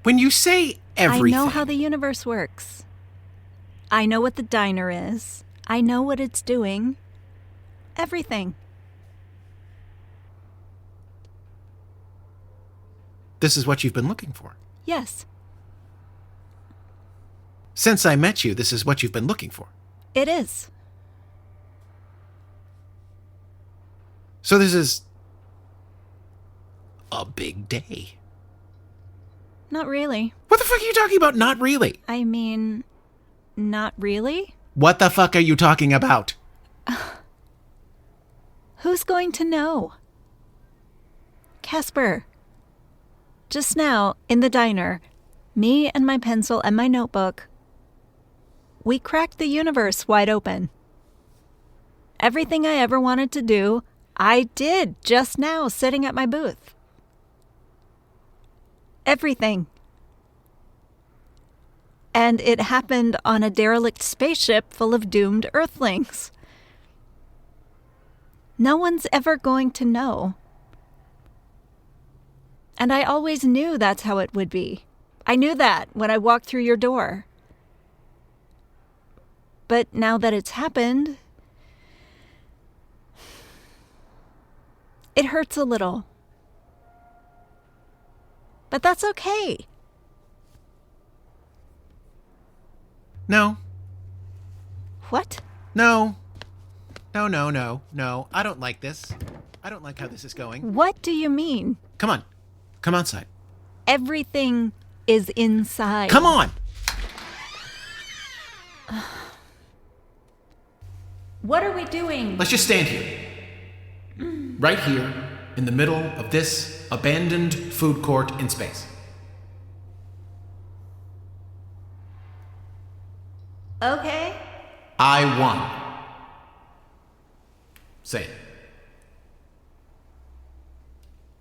When you say everything... I know how the universe works. I know what the diner is. I know what it's doing. Everything. This is what you've been looking for. Yes. Since I met you, this is what you've been looking for. It is. So this is... a big day. Not really. What the fuck are you talking about, not really? I mean, not really? What the fuck are you talking about? Who's going to know? Caspar. Just now, in the diner, me and my pencil and my notebook, we cracked the universe wide open. Everything I ever wanted to do, I did just now sitting at my booth. Everything. And it happened on a derelict spaceship full of doomed Earthlings. No one's ever going to know. And I always knew that's how it would be. I knew that when I walked through your door. But now that it's happened, it hurts a little. But that's okay. No. What? No. No. I don't like this. I don't like how this is going. What do you mean? Come on. Come outside. Everything is inside. Come on! What are we doing? Let's just stand here. Right here, in the middle of this abandoned food court in space. Okay. I won. Say it.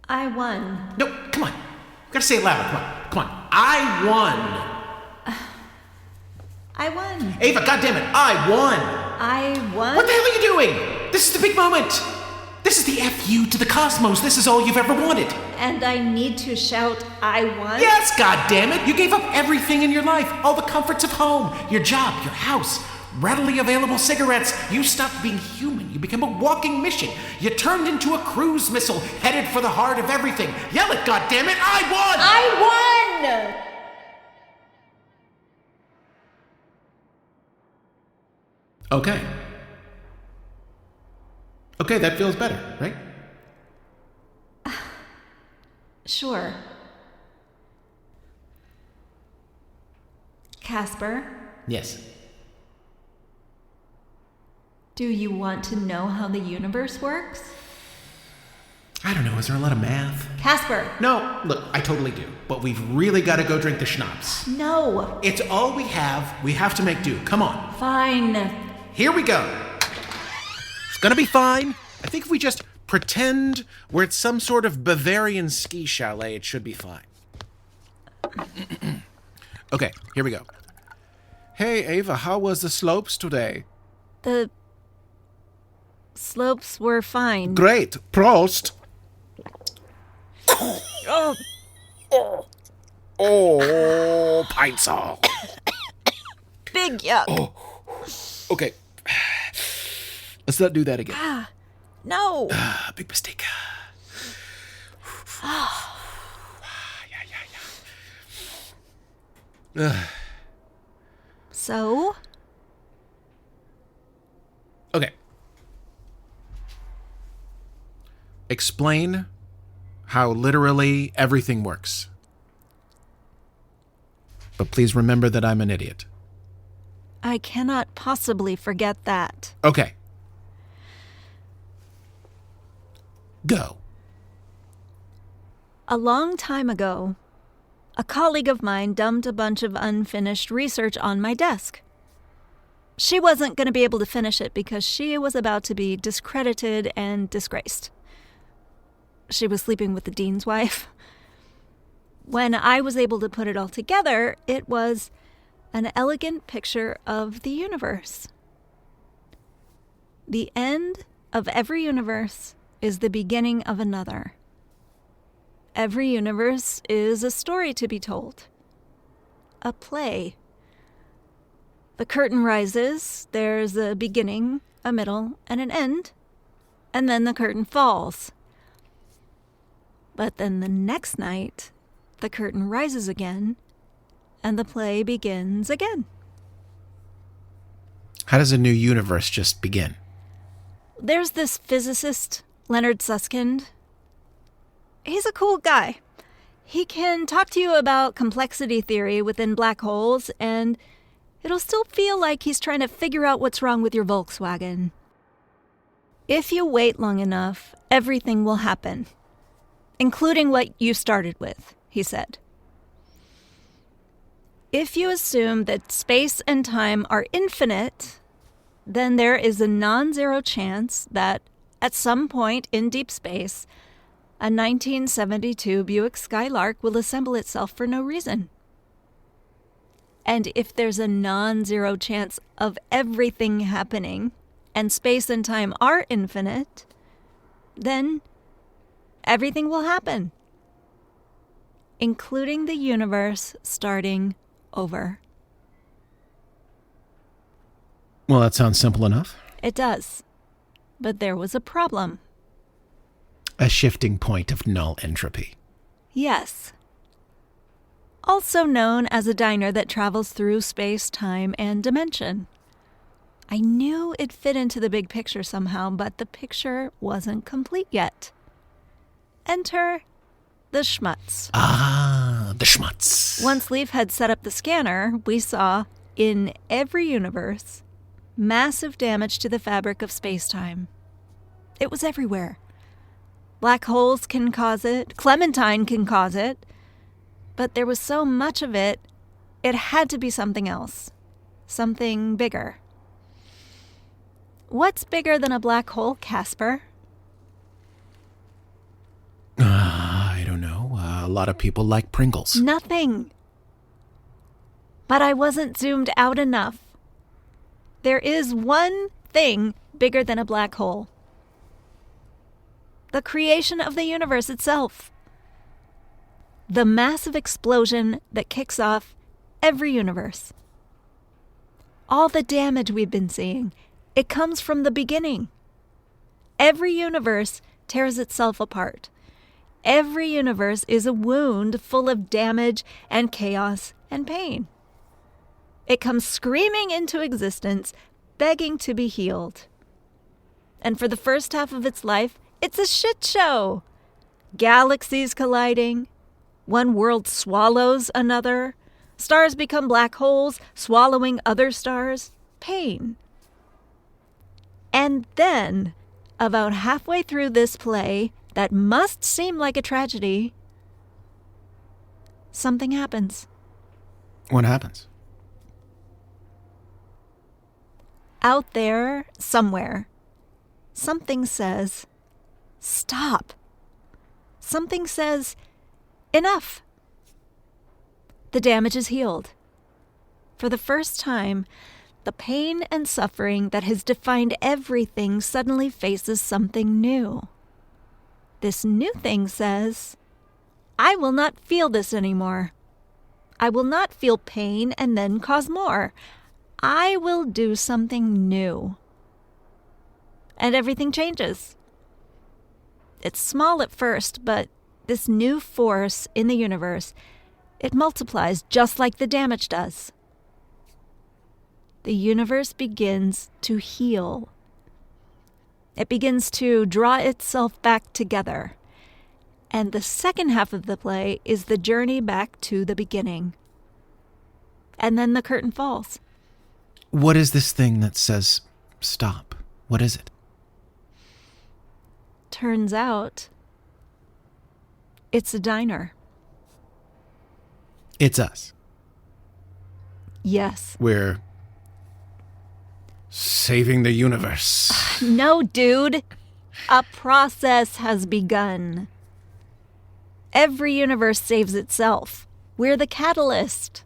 I won. No, come on. You gotta say it louder. Come on. I won. I won. Ava, goddammit, I won. I won? What the hell are you doing? This is the big moment. This is the FU to the cosmos. This is all you've ever wanted. And I need to shout, I won? Yes, goddammit. You gave up everything in your life. All the comforts of home. Your job, your house, readily available cigarettes. You stopped being human. You became a walking mission. You turned into a cruise missile headed for the heart of everything. Yell it, goddammit. I won! I won! Okay. Okay, that feels better, right? Sure. Caspar? Yes. Do you want to know how the universe works? I don't know, is there a lot of math? Caspar. No, look, I totally do. But we've really got to go drink the schnapps. No. It's all we have. We have to make do. Come on. Fine. Here we go. It's gonna be fine. I think if we just pretend we're at some sort of Bavarian ski chalet, it should be fine. Okay, here we go. Hey, Ava, how was the slopes today? The slopes were fine. Great. Prost. Oh. Oh, pints all. Big yuck. Oh. Okay. Let's not do that again. No. Big mistake. So? Okay. Explain how literally everything works. But please remember that I'm an idiot. I cannot possibly forget that. Okay. Go. A long time ago, a colleague of mine dumped a bunch of unfinished research on my desk. She wasn't going to be able to finish it because she was about to be discredited and disgraced. She was sleeping with the dean's wife. When I was able to put it all together, it was an elegant picture of the universe. The end of every universe is the beginning of another. Every universe is a story to be told. A play. The curtain rises, there's a beginning, a middle, and an end, and then the curtain falls. But then the next night, the curtain rises again, and the play begins again. How does a new universe just begin? There's this physicist, Leonard Susskind. He's a cool guy. He can talk to you about complexity theory within black holes, and it'll still feel like he's trying to figure out what's wrong with your Volkswagen. If you wait long enough, everything will happen, including what you started with, he said. If you assume that space and time are infinite, then there is a non-zero chance that, at some point in deep space, a 1972 Buick Skylark will assemble itself for no reason. And if there's a non-zero chance of everything happening, and space and time are infinite, then everything will happen, including the universe starting over. Well, that sounds simple enough. It does. But there was a problem. A shifting point of null entropy. Yes. Also known as a diner that travels through space, time, and dimension. I knew it fit into the big picture somehow, but the picture wasn't complete yet. Enter the schmutz. Ah, the schmutz. Once Leif had set up the scanner, we saw, in every universe, massive damage to the fabric of space-time. It was everywhere. Black holes can cause it, Clementine can cause it, but there was so much of it, it had to be something else. Something bigger. What's bigger than a black hole, Caspar? I don't know. A lot of people like Pringles. Nothing. But I wasn't zoomed out enough. There is one thing bigger than a black hole. The creation of the universe itself. The massive explosion that kicks off every universe. All the damage we've been seeing, it comes from the beginning. Every universe tears itself apart. Every universe is a wound full of damage and chaos and pain. It comes screaming into existence, begging to be healed. And for the first half of its life, it's a shit show. Galaxies colliding. One world swallows another. Stars become black holes, swallowing other stars. Pain. And then, about halfway through this play, that must seem like a tragedy, something happens. What happens? Out there, somewhere, something says, stop. Something says, enough. The damage is healed. For the first time, the pain and suffering that has defined everything suddenly faces something new. This new thing says, I will not feel this anymore. I will not feel pain and then cause more. I will do something new. And everything changes. It's small at first, but this new force in the universe, it multiplies just like the damage does. The universe begins to heal. It begins to draw itself back together. And the second half of the play is the journey back to the beginning. And then the curtain falls. What is this thing that says stop? What is it? Turns out, it's a diner. It's us. Yes. We're saving the universe. No, dude. A process has begun. Every universe saves itself. We're the catalyst.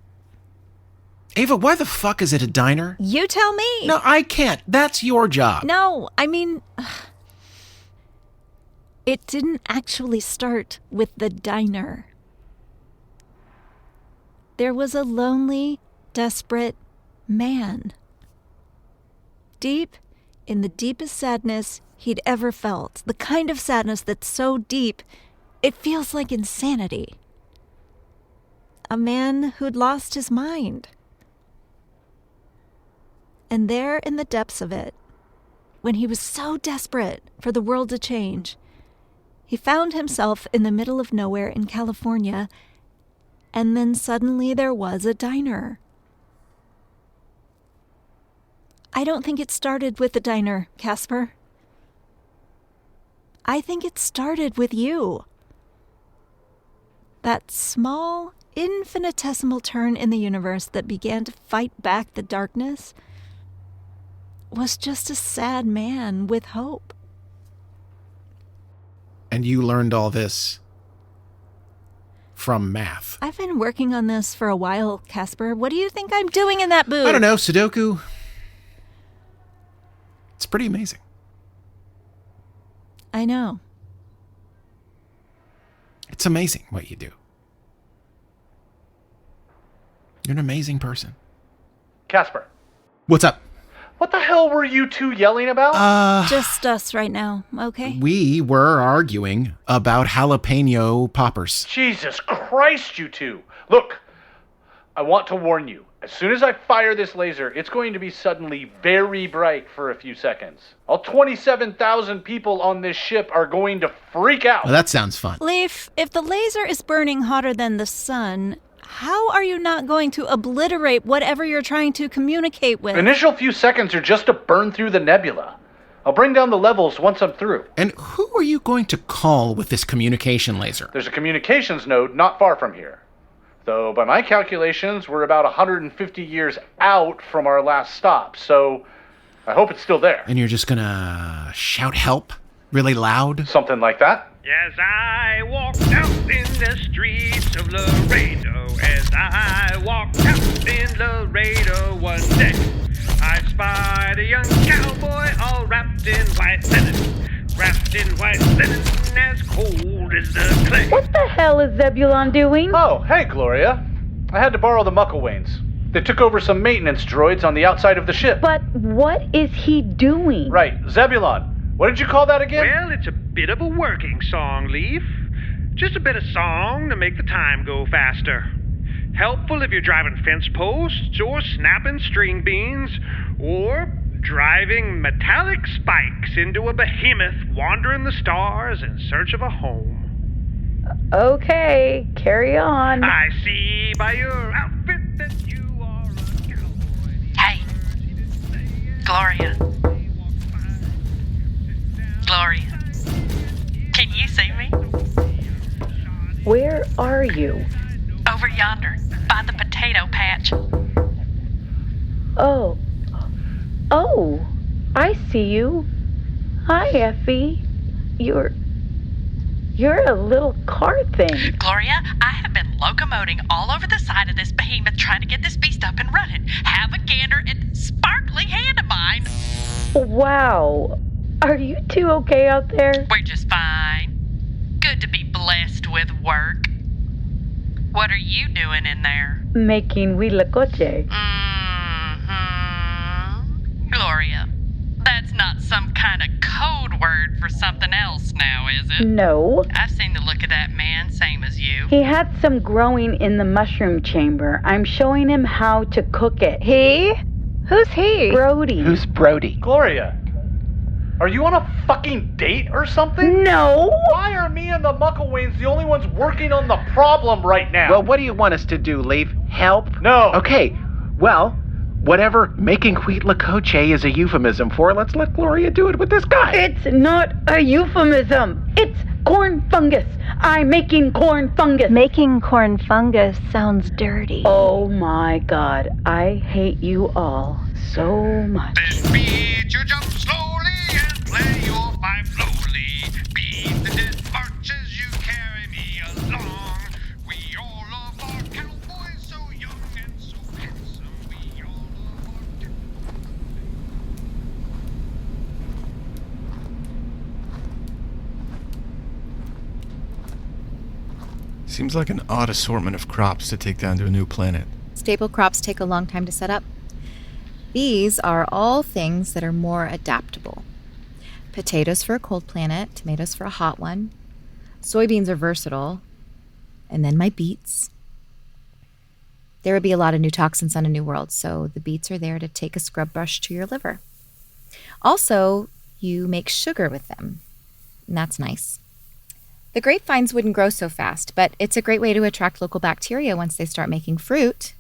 Ava, why the fuck is it a diner? You tell me. No, I can't. That's your job. No, I mean, it didn't actually start with the diner. There was a lonely, desperate man. Deep in the deepest sadness he'd ever felt. The kind of sadness that's so deep, it feels like insanity. A man who'd lost his mind. And there in the depths of it, when he was so desperate for the world to change, he found himself in the middle of nowhere in California, and then suddenly there was a diner. I don't think it started with the diner, Caspar. I think it started with you. That small, infinitesimal turn in the universe that began to fight back the darkness was just a sad man with hope. And you learned all this from math. I've been working on this for a while, Caspar. What do you think I'm doing in that booth? I don't know, Sudoku. It's pretty amazing. I know. It's amazing what you do. You're an amazing person. Caspar. What's up? What the hell were you two yelling about? Just us right now, okay? We were arguing about jalapeno poppers. Jesus Christ, you two. Look, I want to warn you. As soon as I fire this laser, it's going to be suddenly very bright for a few seconds. All 27,000 people on this ship are going to freak out. Well, that sounds fun. Leif, if the laser is burning hotter than the sun, how are you not going to obliterate whatever you're trying to communicate with? Initial few seconds are just to burn through the nebula. I'll bring down the levels once I'm through. And who are you going to call with this communication laser? There's a communications node not far from here. Though, by my calculations, we're about 150 years out from our last stop, so I hope it's still there. And you're just gonna shout help really loud? Something like that? As I walked out in the streets of Laredo, as I walked out in Laredo one day, I spied a young cowboy all wrapped in white linen, wrapped in white linen as cold as the clay. What the hell is Zebulon doing? Oh, hey, Gloria. I had to borrow the Mucklewains. They took over some maintenance droids on the outside of the ship. But what is he doing? Right, Zebulon. What did you call that again? Well, it's a bit of a working song, Leif. Just a bit of song to make the time go faster. Helpful if you're driving fence posts, or snapping string beans, or driving metallic spikes into a behemoth wandering the stars in search of a home. Okay, carry on. I see by your outfit that you are a cowboy. Hey, Gloria. Gloria, can you see Where are you? Over yonder, by the potato patch. Oh, I see you. Hi, Effie. You're a little car thing. Gloria, I have been locomoting all over the side of this behemoth trying to get this beast up and running. Have a gander at sparkly hand of mine. Wow. Are you two okay out there? We're just fine. Good to be blessed with work. What are you doing in there? Making huitlacoche. Gloria, that's not some kind of code word for something else now, is it? No. I've seen the look of that man, same as you. He had some growing in the mushroom chamber. I'm showing him how to cook it. He? Who's he? Brodie. Who's Brodie? Gloria, are you on a fucking date or something? No. Why are me and the Mucklewains the only ones working on the problem right now? Well, what do you want us to do, Leif? Help? No. Okay, well, whatever making huitlacoche is a euphemism for, let's let Gloria do it with this guy. It's not a euphemism. It's corn fungus. I'm making corn fungus. Making corn fungus sounds dirty. Oh my God. I hate you all so much. Then beat your jump slowly and play your five slowly. Beat the dead march as you carry me along. We all love our cowboys, so young and so handsome. We all love our cowboys. Seems like an odd assortment of crops to take down to a new planet. Staple crops take a long time to set up. These are all things that are more adaptable. Potatoes for a cold planet, tomatoes for a hot one. Soybeans are versatile. And then my beets. There would be a lot of new toxins on a new world, so the beets are there to take a scrub brush to your liver. Also, you make sugar with them, and that's nice. The grapevines wouldn't grow so fast, but it's a great way to attract local bacteria once they start making fruit.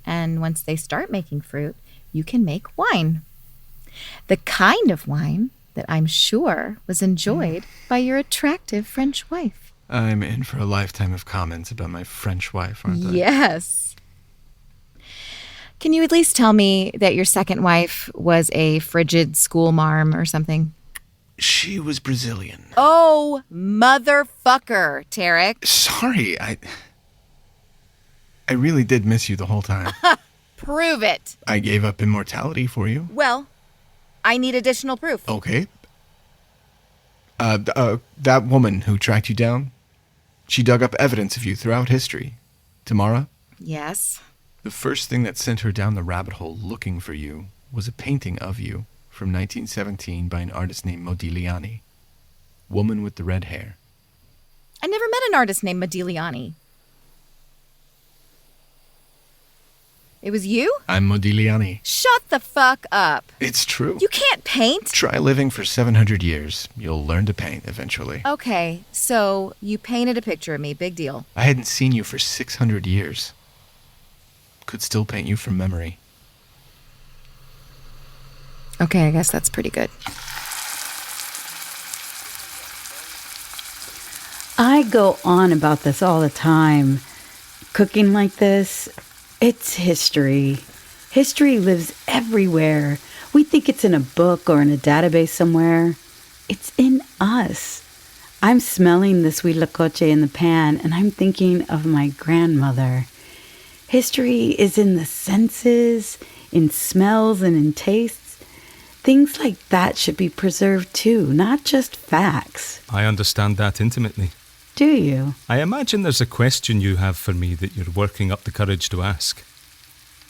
And once they start making fruit, you can make wine. The kind of wine that I'm sure was enjoyed by your attractive French wife. I'm in for a lifetime of comments about my French wife, aren't I? Yes. Can you at least tell me that your second wife was a frigid school marm or something? She was Brazilian. Oh, motherfucker, Terric. Sorry, I really did miss you the whole time. Prove it. I gave up immortality for you. Well, I need additional proof. Okay. That woman who tracked you down, she dug up evidence of you throughout history. Tamara? Yes. The first thing that sent her down the rabbit hole looking for you was a painting of you from 1917 by an artist named Modigliani. Woman with the red hair. I never met an artist named Modigliani. It was you? I'm Modigliani. Shut the fuck up. It's true. You can't paint. Try living for 700 years. You'll learn to paint eventually. Okay, so you painted a picture of me. Big deal. I hadn't seen you for 600 years. Could still paint you from memory. Okay, I guess that's pretty good. I go on about this all the time. Cooking like this, it's history. History lives everywhere. We think it's in a book or in a database somewhere. It's in us. I'm smelling this huitlacoche in the pan, and I'm thinking of my grandmother. History is in the senses, in smells and in tastes. Things like that should be preserved too, not just facts. I understand that intimately. Do you? I imagine there's a question you have for me that you're working up the courage to ask.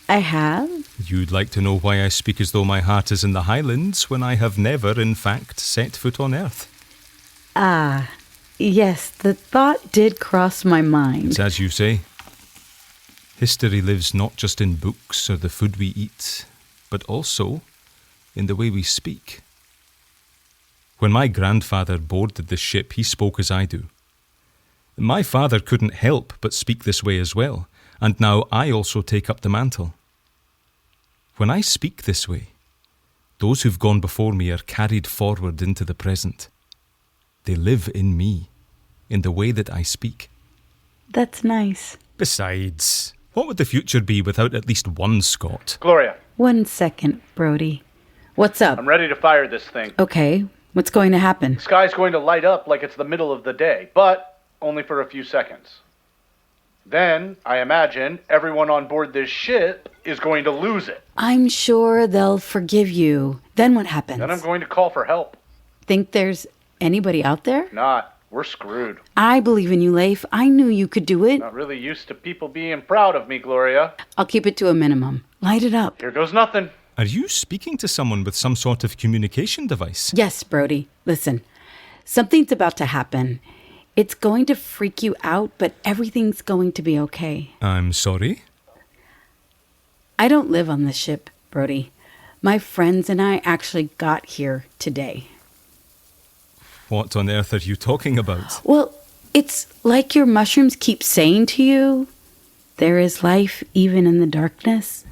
I have? You'd like to know why I speak as though my heart is in the Highlands when I have never, in fact, set foot on Earth. Ah, yes, the thought did cross my mind. It's as you say. History lives not just in books or the food we eat, but also in the way we speak. When my grandfather boarded the ship, he spoke as I do. My father couldn't help but speak this way as well, and now I also take up the mantle. When I speak this way, those who've gone before me are carried forward into the present. They live in me, in the way that I speak. That's nice. Besides, what would the future be without at least one Scot? Gloria. 1 second, Brodie. What's up? I'm ready to fire this thing. Okay, what's going to happen? The sky's going to light up like it's the middle of the day, but only for a few seconds. Then, I imagine, everyone on board this ship is going to lose it. I'm sure they'll forgive you. Then what happens? Then I'm going to call for help. Think there's anybody out there? Not. We're screwed. I believe in you, Leif. I knew you could do it. Not really used to people being proud of me, Gloria. I'll keep it to a minimum. Light it up. Here goes nothing. Are you speaking to someone with some sort of communication device? Yes, Brodie. Listen, something's about to happen. It's going to freak you out, but everything's going to be okay. I'm sorry? I don't live on this ship, Brodie. My friends and I actually got here today. What on earth are you talking about? Well, it's like your mushrooms keep saying to you, there is life even in the darkness.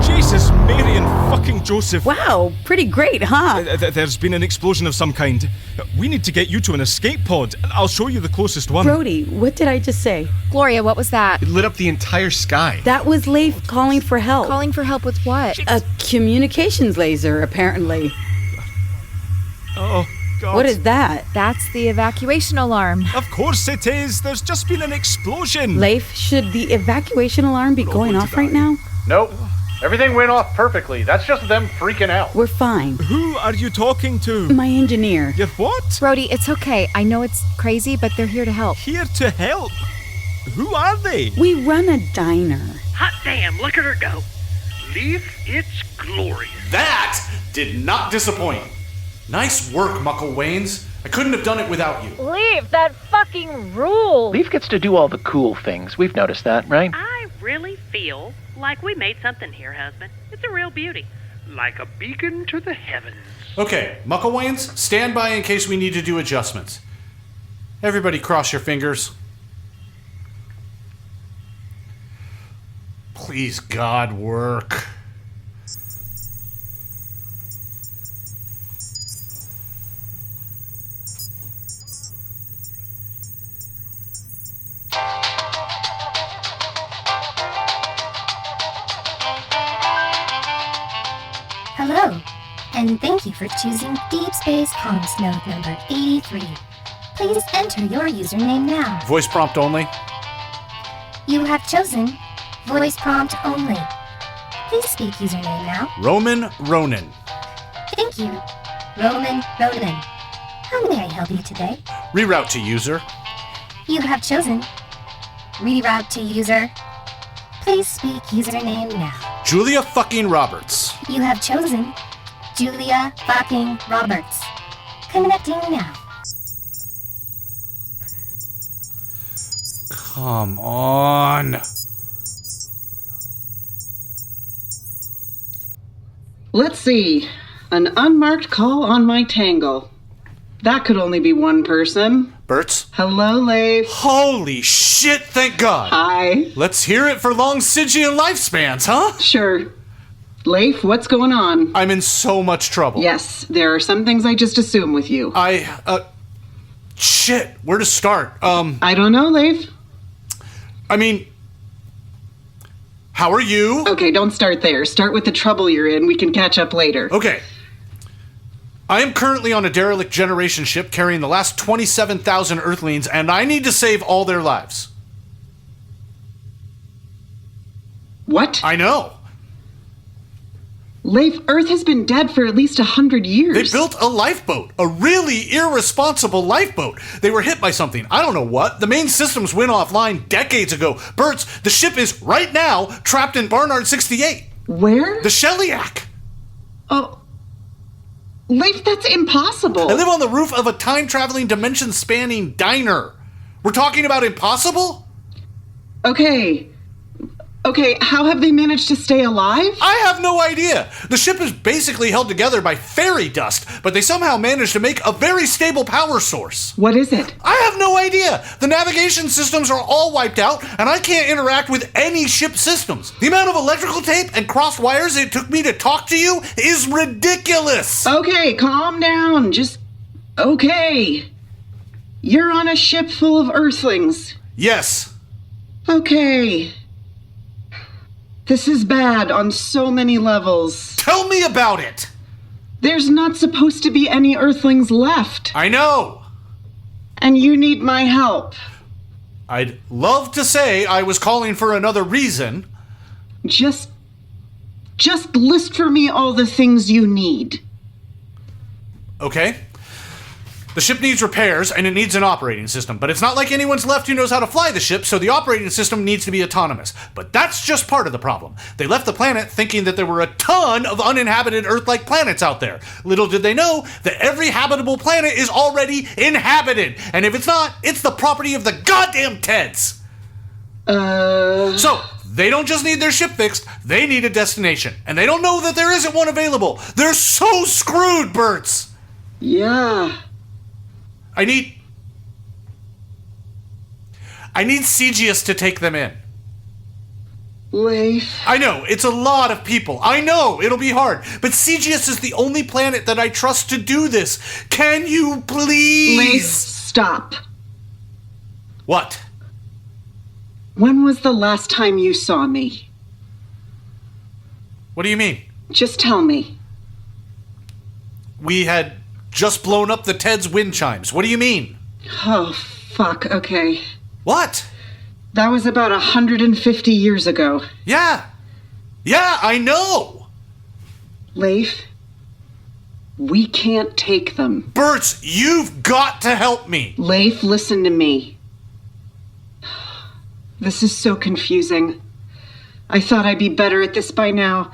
Jesus, Mary and fucking Joseph. Wow, pretty great, huh? There's been an explosion of some kind. We need to get you to an escape pod. I'll show you the closest one. Brodie, what did I just say? Gloria, what was that? It lit up the entire sky. That was Leif calling for help. Calling for help with what? A communications laser, apparently. Oh, God. What is that? That's the evacuation alarm. Of course it is. There's just been an explosion. Leif, should the evacuation alarm be going off right now? Nope. Everything went off perfectly. That's just them freaking out. We're fine. Who are you talking to? My engineer. Your what? Brodie, it's okay. I know it's crazy, but they're here to help. Here to help? Who are they? We run a diner. Hot damn, look at her go. Leif, it's Gloria. That did not disappoint. Nice work, Mucklewains. I couldn't have done it without you. Leif, that fucking rules. Leif gets to do all the cool things. We've noticed that, right? I really feel like we made something here, husband. It's a real beauty. Like a beacon to the heavens. Okay, Mucklewains, stand by in case we need to do adjustments. Everybody cross your fingers. Please, God, work. Hello, and thank you for choosing Deep Space Comms node number 83. Please enter your username now. Voice prompt only. You have chosen voice prompt only. Please speak username now. Roman Ronan. Thank you, Roman Ronan. How may I help you today? Reroute to user. You have chosen reroute to user. Please speak username now. Julia fucking Roberts. You have chosen Julia fucking Roberts. Connecting now. Come on. Let's see. An unmarked call on my Tangle. That could only be one person. Berts? Hello, Leif. Holy shit, thank God. Hi. Let's hear it for long Stygian lifespans, huh? Sure. Leif, what's going on? I'm in so much trouble. Yes, there are some things I just assume with you. Shit, where to start? I don't know, Leif. I mean, how are you? Okay, don't start there. Start with the trouble you're in. We can catch up later. Okay. I am currently on a derelict generation ship carrying the last 27,000 Earthlings, and I need to save all their lives. What? I know. Leif, Earth has been dead for at least 100 years. They built a lifeboat, a really irresponsible lifeboat. They were hit by something. I don't know what. The main systems went offline decades ago. Berts, the ship is right now trapped in Barnard 68. Where? The Shellyak. Oh. Leif, that's impossible. I live on the roof of a time-traveling, dimension-spanning diner. We're talking about impossible? Okay, Okay, how have they managed to stay alive? I have no idea. The ship is basically held together by fairy dust, but they somehow managed to make a very stable power source. What is it? I have no idea. The navigation systems are all wiped out, and I can't interact with any ship systems. The amount of electrical tape and crossed wires it took me to talk to you is ridiculous. Okay, calm down. Okay. You're on a ship full of Earthlings. Yes. Okay. This is bad on so many levels. Tell me about it! There's not supposed to be any Earthlings left. I know! And you need my help. I'd love to say I was calling for another reason. Just list for me all the things you need. Okay. The ship needs repairs, and it needs an operating system, but it's not like anyone's left who knows how to fly the ship, so the operating system needs to be autonomous. But that's just part of the problem. They left the planet thinking that there were a ton of uninhabited Earth-like planets out there. Little did they know that every habitable planet is already inhabited, and if it's not, it's the property of the goddamn Teds! So, they don't just need their ship fixed, they need a destination, and they don't know that there isn't one available. They're so screwed, Berts! Yeah. I need Siouxsie to take them in. Leif. I know, it's a lot of people. I know, it'll be hard. But Siouxsie is the only planet that I trust to do this. Can you please? Leif, stop. What? When was the last time you saw me? What do you mean? Just tell me. We had just blown up the Ted's wind chimes. What do you mean? Oh, fuck, okay. What? That was about 150 years ago. Yeah, I know! Leif, we can't take them. Berts, you've got to help me! Leif, listen to me. This is so confusing. I thought I'd be better at this by now.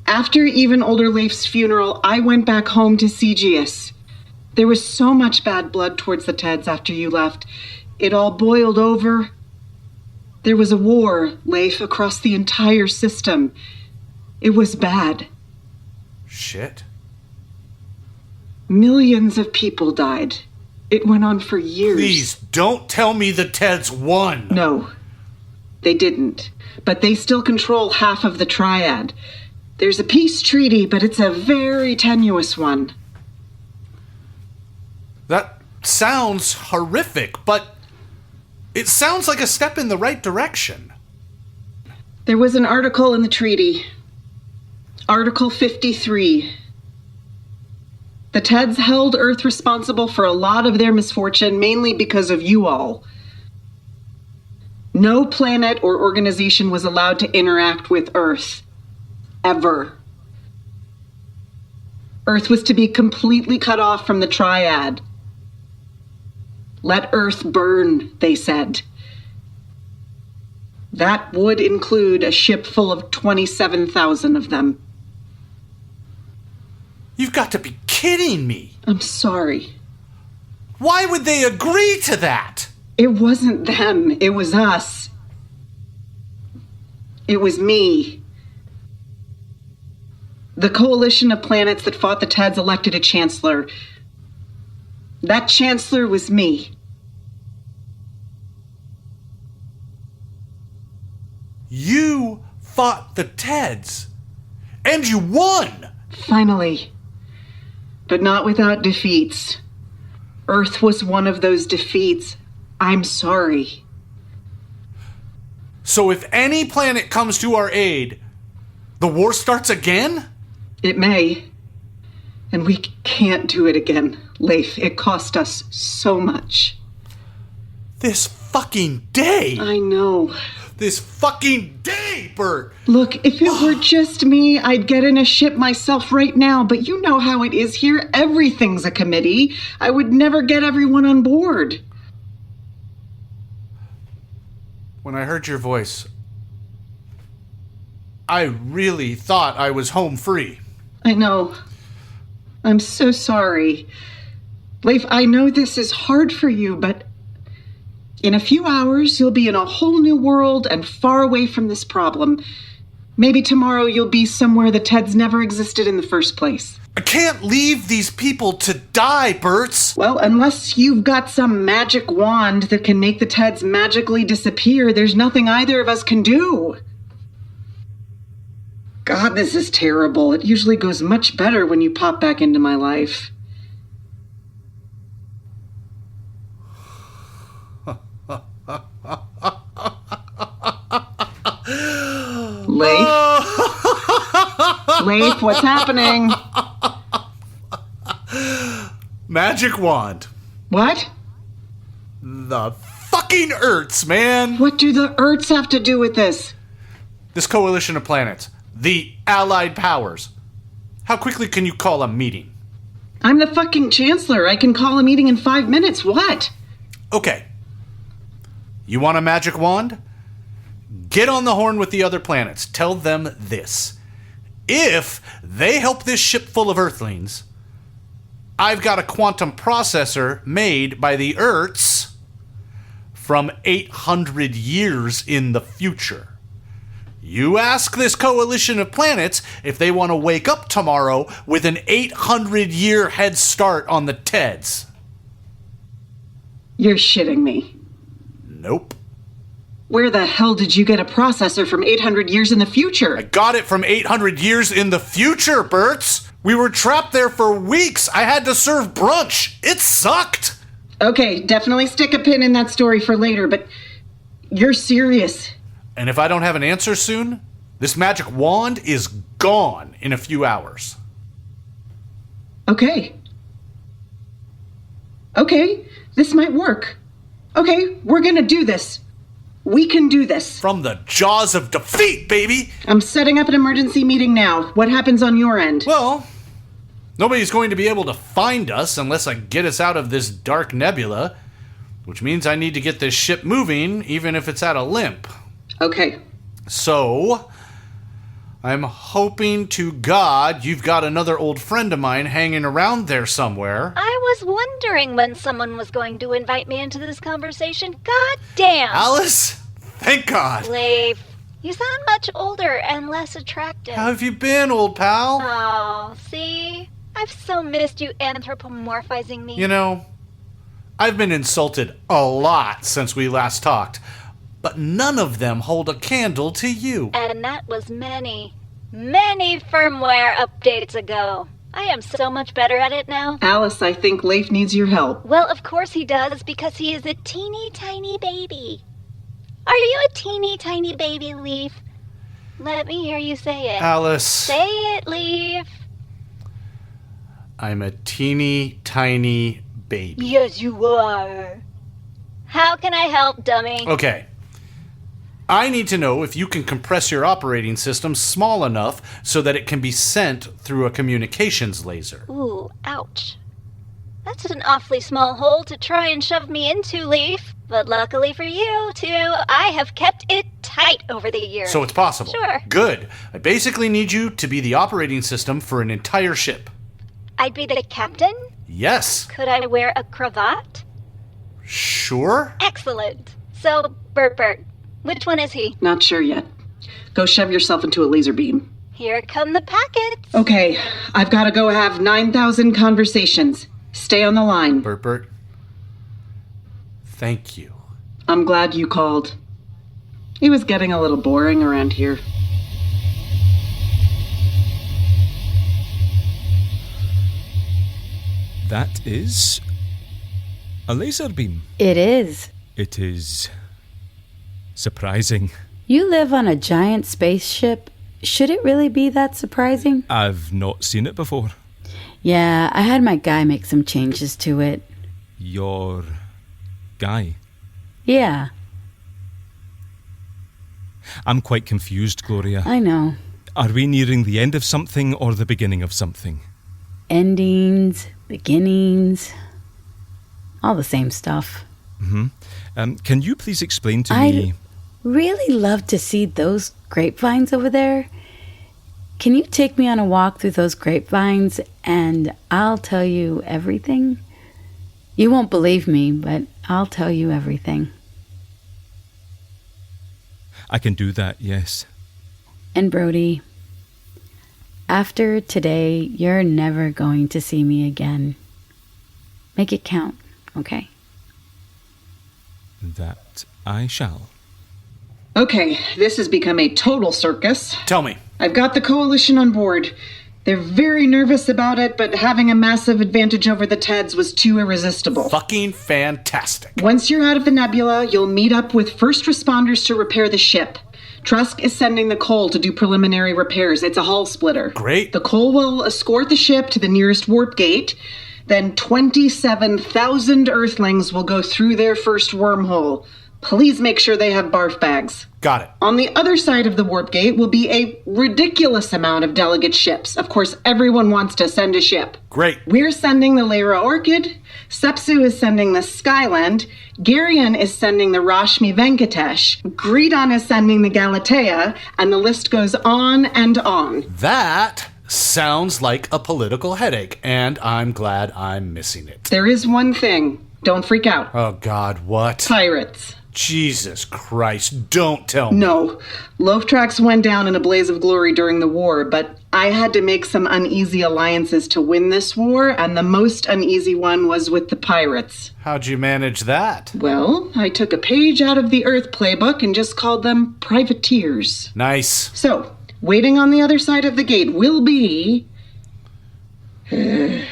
After even older Leif's funeral, I went back home to Siouxsie. There was so much bad blood towards the Teds after you left. It all boiled over. There was a war, Leif, across the entire system. It was bad. Shit. Millions of people died. It went on for years. Please, don't tell me the Teds won. No, they didn't. But they still control half of the Triad. There's a peace treaty, but it's a very tenuous one. That sounds horrific, but it sounds like a step in the right direction. There was an article in the treaty. Article 53. The Teds held Earth responsible for a lot of their misfortune, mainly because of you all. No planet or organization was allowed to interact with Earth. Ever. Earth was to be completely cut off from the Triad. Let Earth burn, they said. That would include a ship full of 27,000 of them. You've got to be kidding me. I'm sorry. Why would they agree to that? It wasn't them. It was us. It was me. The coalition of planets that fought the Teds elected a chancellor. That chancellor was me. You fought the Teds. And you won! Finally. But not without defeats. Earth was one of those defeats. I'm sorry. So if any planet comes to our aid, the war starts again? It may. And we can't do it again, Leif. It cost us so much. This fucking day! I know. This fucking day, Bert! Look, if it were just me, I'd get in a ship myself right now, but you know how it is here. Everything's a committee. I would never get everyone on board. When I heard your voice, I really thought I was home free. I know. I'm so sorry. Leif, I know this is hard for you, but In a few hours, you'll be in a whole new world and far away from this problem. Maybe tomorrow you'll be somewhere the Teds never existed in the first place. I can't leave these people to die, Berts! Well, unless you've got some magic wand that can make the Teds magically disappear, there's nothing either of us can do. God, this is terrible. It usually goes much better when you pop back into my life. Leif? Leif, what's happening? Magic wand. What? The fucking Earths, man! What do the Earths have to do with this? This coalition of planets. The Allied Powers. How quickly can you call a meeting? I'm the fucking Chancellor. I can call a meeting in 5 minutes. What? Okay. You want a magic wand? Get on the horn with the other planets. Tell them this. If they help this ship full of Earthlings, I've got a quantum processor made by the Earths from 800 years in the future. You ask this coalition of planets if they want to wake up tomorrow with an 800-year head start on the Teds. You're shitting me. Nope. Where the hell did you get a processor from 800 years in the future? I got it from 800 years in the future, Berts. We were trapped there for weeks. I had to serve brunch. It sucked. Okay, definitely stick a pin in that story for later, but you're serious. And if I don't have an answer soon, this magic wand is gone in a few hours. Okay. Okay, this might work. Okay, we're gonna do this. We can do this. From the jaws of defeat, baby! I'm setting up an emergency meeting now. What happens on your end? Well, nobody's going to be able to find us unless I get us out of this dark nebula, which means I need to get this ship moving, even if it's at a limp. Okay. So, I'm hoping to God you've got another old friend of mine hanging around there somewhere. I was wondering when someone was going to invite me into this conversation. God damn! Alice? Thank God! Leif, you sound much older and less attractive. How have you been, old pal? Oh, see? I've so missed you anthropomorphizing me. You know, I've been insulted a lot since we last talked, but none of them hold a candle to you. And that was many firmware updates ago. I am so much better at it now. Alice, I think Leif needs your help. Well, of course he does, because he is a teeny tiny baby. Are you a teeny tiny baby, Leif? Let me hear you say it. Alice. Say it, Leif. I'm a teeny tiny baby. Yes, you are. How can I help, dummy? Okay. I need to know if you can compress your operating system small enough so that it can be sent through a communications laser. Ooh, ouch. That's an awfully small hole to try and shove me into, Leif. But luckily for you, too, I have kept it tight over the years. So it's possible. Sure. Good. I basically need you to be the operating system for an entire ship. I'd be the captain? Yes. Could I wear a cravat? Sure. Excellent. So, Bertbert, which one is he? Not sure yet. Go shove yourself into a laser beam. Here come the packets. Okay, I've got to go have 9,000 conversations. Stay on the line. Bertbert, thank you. I'm glad you called. It was getting a little boring around here. That is a laser beam. It is. It is surprising. You live on a giant spaceship. Should it really be that surprising? I've not seen it before. Yeah, I had my guy make some changes to it. Your guy? Yeah. I'm quite confused, Gloria. I know. Are we nearing the end of something or the beginning of something? Endings, beginnings, all the same stuff. Mm-hmm. Can you please explain to me... I'd really love to see those grapevines over there. Can you take me on a walk through those grapevines and I'll tell you everything? You won't believe me, but I'll tell you everything. I can do that, yes. And Brodie, after today, you're never going to see me again. Make it count, okay? That I shall. Okay, this has become a total circus. Tell me. I've got the coalition on board. They're very nervous about it, but having a massive advantage over the Teds was too irresistible. Fucking fantastic. Once you're out of the nebula, you'll meet up with first responders to repair the ship. Trusk is sending the Cole to do preliminary repairs. It's a hull splitter. Great. The Cole will escort the ship to the nearest warp gate. Then 27,000 Earthlings will go through their first wormhole. Please make sure they have barf bags. Got it. On the other side of the warp gate will be a ridiculous amount of delegate ships. Of course, everyone wants to send a ship. Great. We're sending the Lyra Orchid. Sepsu is sending the Skyland. Garion is sending the Rashmi Venkatesh. Gridon is sending the Galatea. And the list goes on and on. That sounds like a political headache, and I'm glad I'm missing it. There is one thing. Don't freak out. Oh, God, what? Pirates. Jesus Christ, don't tell me. No. Loaftrax went down in a blaze of glory during the war, but I had to make some uneasy alliances to win this war, and the most uneasy one was with the pirates. How'd you manage that? Well, I took a page out of the Earth playbook and just called them privateers. Nice. So, waiting on the other side of the gate will be... the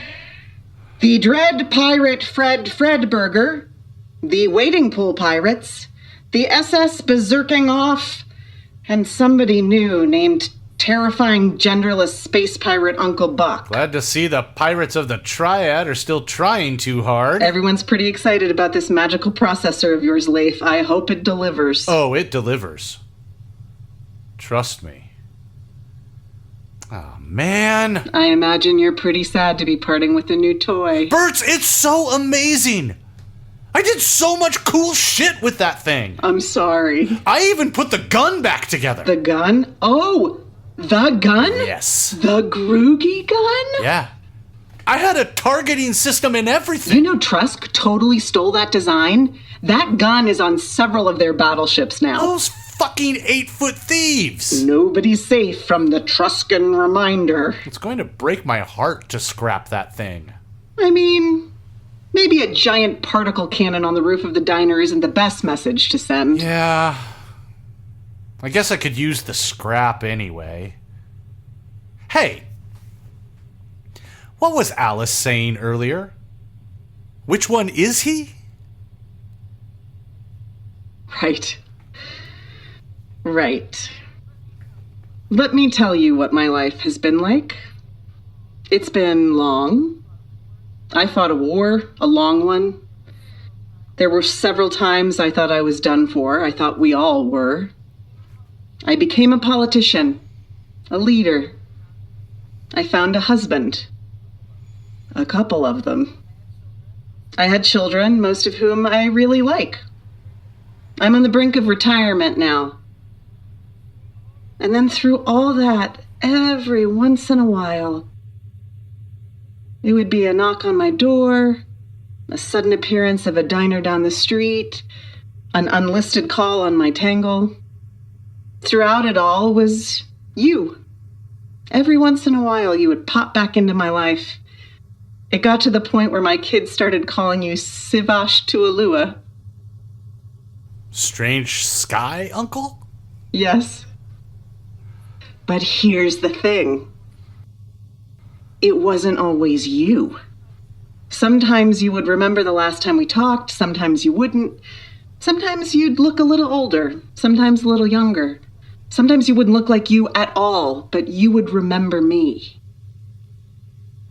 Dread Pirate Fredberger, the Waiting Pool Pirates, the SS Berserking Off, and somebody new named Terrifying Genderless Space Pirate Uncle Buck. Glad to see the pirates of the Triad are still trying too hard. Everyone's pretty excited about this magical processor of yours, Leif. I hope it delivers. Oh, it delivers. Trust me. Oh, man. I imagine you're pretty sad to be parting with the new toy. Berts, it's so amazing. I did so much cool shit with that thing. I'm sorry. I even put the gun back together. The gun? Oh, the gun? Yes. The Groogy gun? Yeah. I had a targeting system and everything. You know Trusk totally stole that design? That gun is on several of their battleships now. Those fucking 8-foot thieves. Nobody's safe from the Truscan reminder. It's going to break my heart to scrap that thing. I mean, maybe a giant particle cannon on the roof of the diner isn't the best message to send. Yeah. I guess I could use the scrap anyway. Hey. What was Alice saying earlier? Which one is he? Right. Let me tell you what my life has been like. It's been long. I fought a war, a long one. There were several times I thought I was done for. I thought we all were. I became a politician, a leader. I found a husband. A couple of them. I had children, most of whom I really like. I'm on the brink of retirement now. And then through all that, every once in a while, it would be a knock on my door, a sudden appearance of a diner down the street, an unlisted call on my Tangle. Throughout it all was you. Every once in a while, you would pop back into my life. It got to the point where my kids started calling you Sivash Tualua. Strange sky, Uncle? Yes. But here's the thing. It wasn't always you. Sometimes you would remember the last time we talked, sometimes you wouldn't. Sometimes you'd look a little older, sometimes a little younger. Sometimes you wouldn't look like you at all, but you would remember me.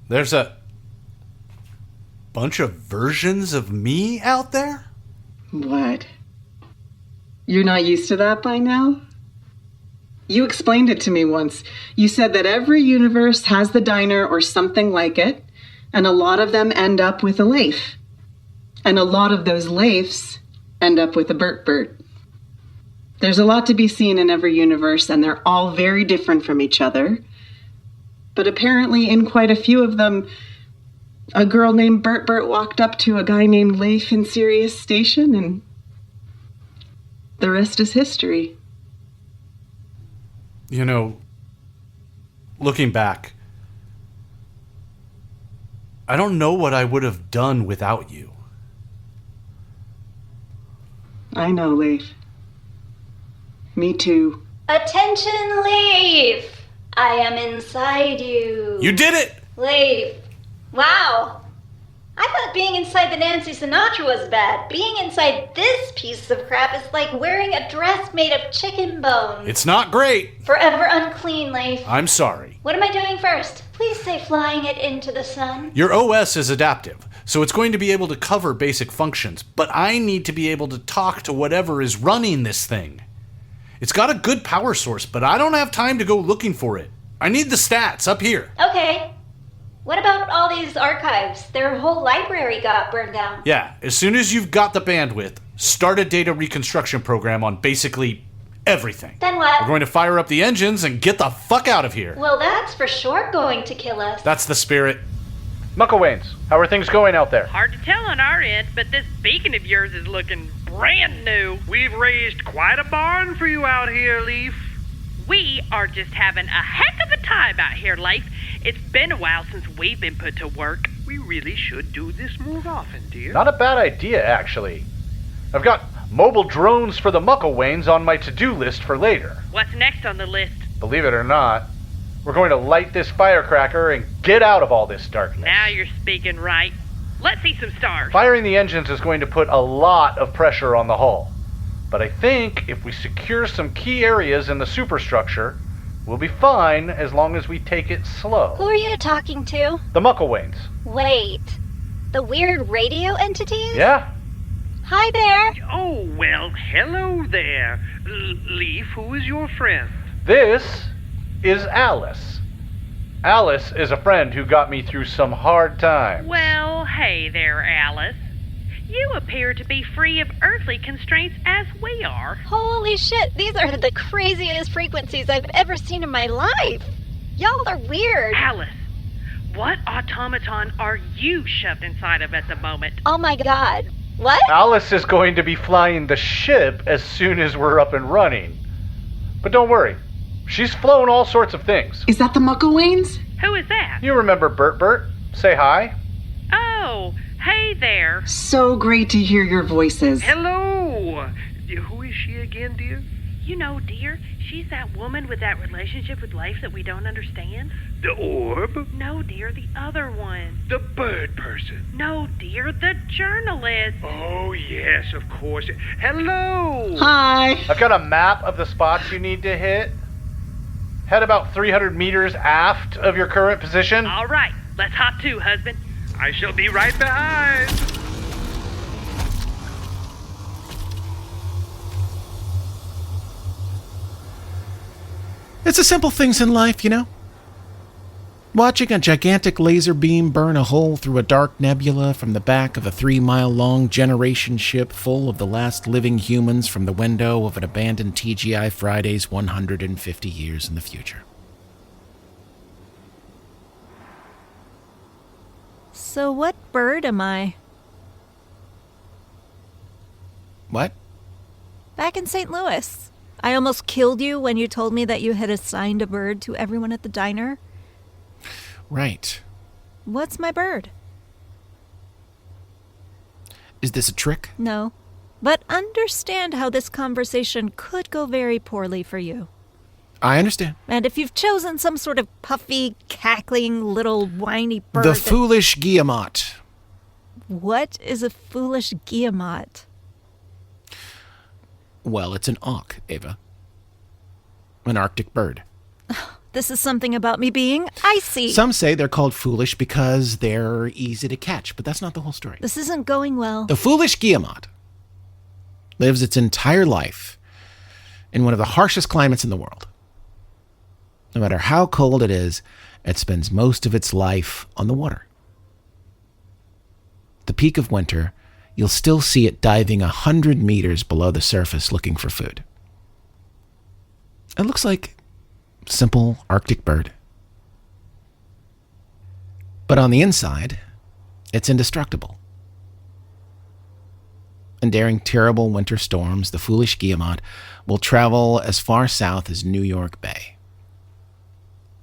There's a bunch of versions of me out there? What? You're not used to that by now? You explained it to me once. You said that every universe has the diner or something like it, and a lot of them end up with a Leif. And a lot of those Leifs end up with a Bertbert. There's a lot to be seen in every universe, and they're all very different from each other. But apparently in quite a few of them, a girl named Bertbert walked up to a guy named Leif in Sirius Station, and the rest is history. You know, looking back, I don't know what I would have done without you. I know, Leif. Me too. Attention, Leif! I am inside you. You did it! Leif. Wow. I thought being inside the Nancy Sinatra was bad. Being inside this piece of crap is like wearing a dress made of chicken bones. It's not great. Forever unclean, Leif. I'm sorry. What am I doing first? Please say flying it into the sun. Your OS is adaptive, so it's going to be able to cover basic functions, but I need to be able to talk to whatever is running this thing. It's got a good power source, but I don't have time to go looking for it. I need the stats up here. Okay. What about all these archives? Their whole library got burned down. Yeah, as soon as you've got the bandwidth, start a data reconstruction program on basically everything. Then what? We're going to fire up the engines and get the fuck out of here. Well, that's for sure going to kill us. That's the spirit. Mucklewains, how are things going out there? Hard to tell on our end, but this beacon of yours is looking brand new. We've raised quite a barn for you out here, Leif. We are just having a heck of a time out here, Leif. It's been a while since we've been put to work. We really should do this more often, dear. Not a bad idea, actually. I've got mobile drones for the Mucklewains on my to-do list for later. What's next on the list? Believe it or not, we're going to light this firecracker and get out of all this darkness. Now you're speaking right. Let's see some stars. Firing the engines is going to put a lot of pressure on the hull. But I think if we secure some key areas in the superstructure, we'll be fine as long as we take it slow. Who are you talking to? The Mucklewains. Wait. The weird radio entities? Yeah. Hi there. Oh, well, hello there. Leif, who is your friend? This is Alice. Alice is a friend who got me through some hard times. Well, hey there, Alice. You appear to be free of earthly constraints as we are. Holy shit, these are the craziest frequencies I've ever seen in my life. Y'all are weird. Alice, what automaton are you shoved inside of at the moment? Oh my god. What? Alice is going to be flying the ship as soon as we're up and running. But don't worry, she's flown all sorts of things. Is that the Mucklewains? Who is that? You remember Bertbert? Say hi. Oh, hey there. So great to hear your voices. Hello. Who is she again, dear? You know, dear, she's that woman with that relationship with Leif that we don't understand. The orb? No, dear, the other one. The bird person? No, dear, the journalist. Oh, yes, of course. Hello. Hi. I've got a map of the spots you need to hit. Head about 300 meters aft of your current position. All right, let's hop to, husband. I shall be right behind. It's the simple things in life, you know? Watching a gigantic laser beam burn a hole through a dark nebula from the back of a 3-mile-long generation ship full of the last living humans from the window of an abandoned TGI Fridays 150 years in the future. So what bird am I? What? Back in St. Louis. I almost killed you when you told me that you had assigned a bird to everyone at the diner. Right. What's my bird? Is this a trick? No. But understand how this conversation could go very poorly for you. I understand. And if you've chosen some sort of puffy, cackling, little whiny bird... The foolish guillemot. What is a foolish guillemot? Well, it's an auk, Ava. An Arctic bird. This is something about me being icy. Some say they're called foolish because they're easy to catch, but that's not the whole story. This isn't going well. The foolish guillemot lives its entire life in one of the harshest climates in the world. No matter how cold it is, it spends most of its life on the water. At the peak of winter, you'll still see it diving 100 meters below the surface looking for food. It looks like a simple Arctic bird. But on the inside, it's indestructible. And during terrible winter storms, the foolish guillemot will travel as far south as New York Bay.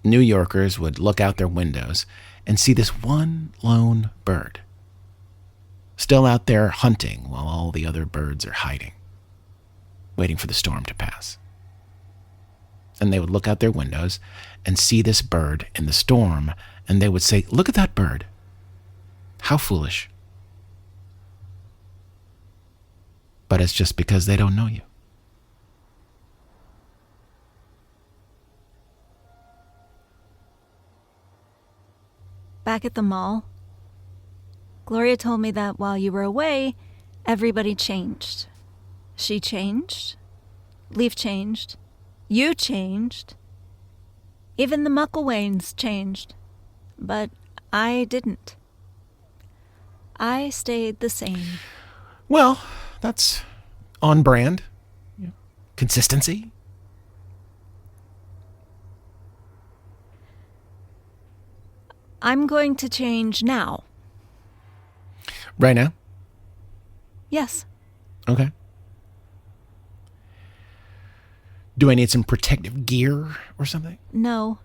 New Yorkers would look out their windows and see this one lone bird, still out there hunting while all the other birds are hiding, waiting for the storm to pass. And they would look out their windows and see this bird in the storm, and they would say, "Look at that bird. How foolish." But it's just because they don't know you. Back at the mall, Gloria told me that while you were away, everybody changed. She changed. Leif changed. You changed. Even the Mucklewains changed. But I didn't. I stayed the same. Well, that's on brand. Consistency. I'm going to change now. Right now? Yes. Okay. Do I need some protective gear or something? No.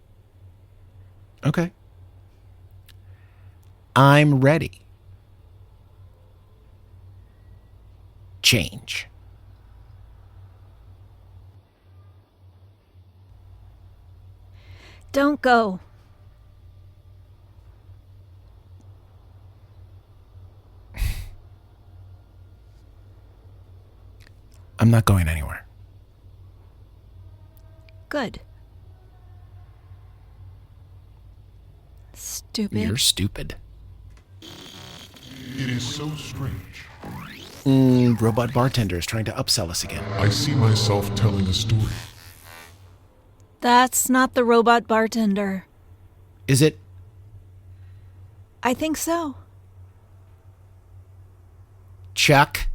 Okay. I'm ready. Change. Don't go. I'm not going anywhere. Good. Stupid. You're stupid. It is so strange. Robot bartender is trying to upsell us again. I see myself telling a story. That's not the robot bartender. Is it? I think so. Chuck?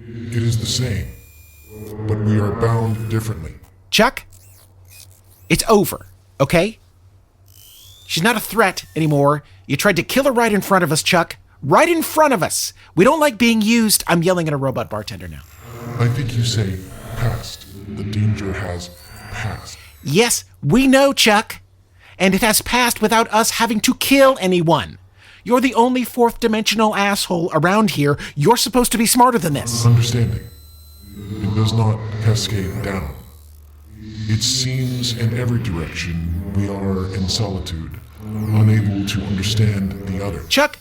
It is the same, but we are bound differently. Chuck? It's over, okay? She's not a threat anymore. You tried to kill her right in front of us, Chuck. Right in front of us. We don't like being used. I'm yelling at a robot bartender now. I think you say past. The danger has passed. Yes, we know, Chuck. And it has passed without us having to kill anyone. You're the only fourth-dimensional asshole around here. You're supposed to be smarter than this. Understanding. It does not cascade down. It seems in every direction we are in solitude, unable to understand the other. Chuck,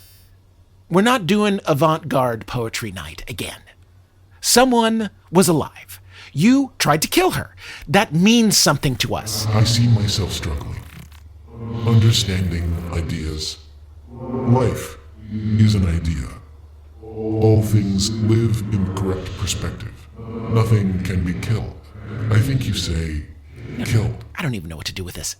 we're not doing avant-garde poetry night again. Someone was alive. You tried to kill her. That means something to us. I see myself struggling, understanding ideas. Life is an idea. All things live in the correct perspective. Nothing can be killed. I think you say killed. I don't even know what to do with this.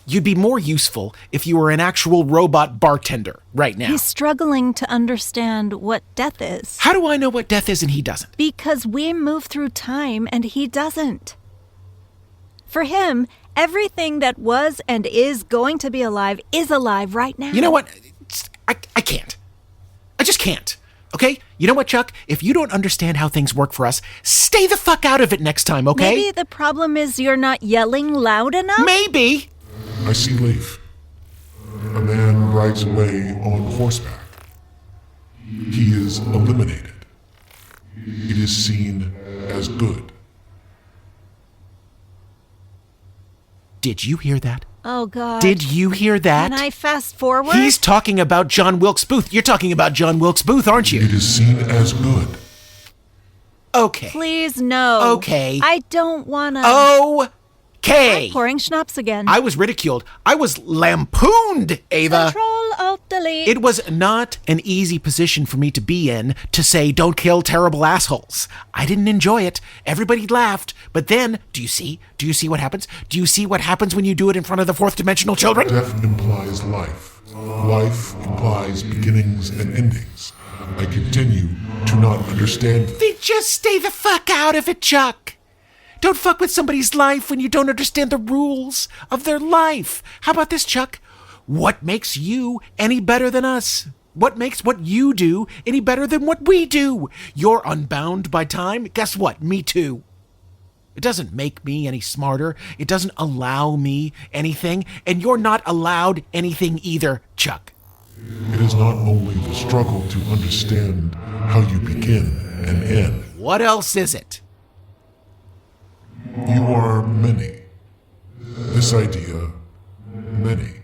You'd be more useful if you were an actual robot bartender right now. He's struggling to understand what death is. How do I know what death is and he doesn't? Because we move through time and he doesn't. For him, everything that was and is going to be alive is alive right now. You know what? I can't. I just can't. Okay? You know what, Chuck? If you don't understand how things work for us, stay the fuck out of it next time, okay? Maybe the problem is you're not yelling loud enough? Maybe. I see Leif. A man rides away on horseback. He is eliminated. It is seen as good. Did you hear that? Oh, God. Did you hear that? Can I fast forward? He's talking about John Wilkes Booth. You're talking about John Wilkes Booth, aren't you? It is seen as good. Okay. Please, no. Okay. I don't wanna. Okay. I'm pouring schnapps again. I was ridiculed. I was lampooned, Ava. Control, Alt, Delete. It was not an easy position for me to be in to say, don't kill terrible assholes. I didn't enjoy it. Everybody laughed. But then, do you see? Do you see what happens? Do you see what happens when you do it in front of the fourth-dimensional children? Death implies life. Life implies beginnings and endings. I continue to not understand. Then just stay the fuck out of it, Chuck. Don't fuck with somebody's life when you don't understand the rules of their life. How about this, Chuck? What makes you any better than us? What makes what you do any better than what we do? You're unbound by time? Guess what? Me too. It doesn't make me any smarter. It doesn't allow me anything. And you're not allowed anything either, Chuck. It is not only the struggle to understand how you begin and end. What else is it? You are many. This idea, many.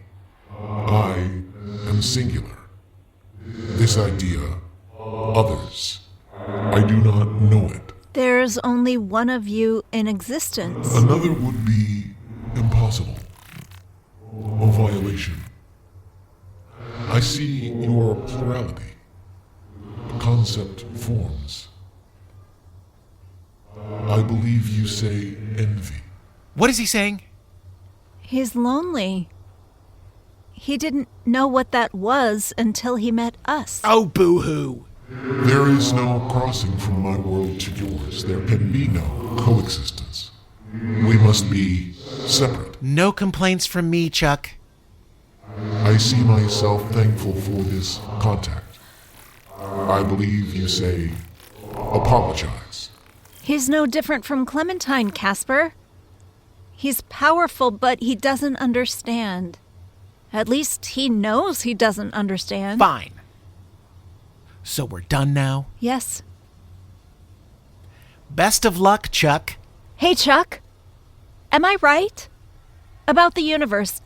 I am singular. This idea, others. I do not know it. There's only one of you in existence. Another would be impossible. A violation. I see your plurality. The concept forms. I believe you say envy. What is he saying? He's lonely. He didn't know what that was until he met us. Oh, boo-hoo. There is no crossing from my world to yours. There can be no coexistence. We must be separate. No complaints from me, Chuck. I see myself thankful for this contact. I believe you say apologize. He's no different from Clementine, Caspar. He's powerful, but he doesn't understand. At least he knows he doesn't understand. Fine. So we're done now? Yes. Best of luck, Chuck. Hey, Chuck. Am I right? About the universe.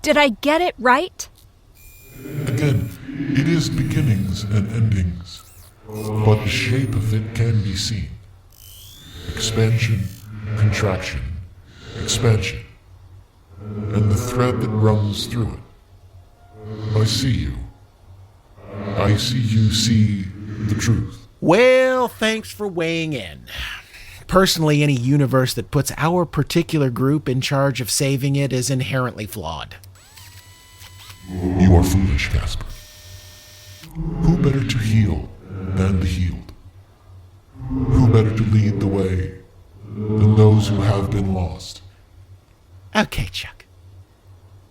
Did I get it right? Again, it is beginnings and endings, but the shape of it can be seen. Expansion, contraction, expansion, and the thread that runs through it. I see you. I see you see the truth. Well, thanks for weighing in. Personally, any universe that puts our particular group in charge of saving it is inherently flawed. You are foolish, Caspar. Who better to heal than the healed? Who better to lead the way than those who have been lost? Okay, Chuck.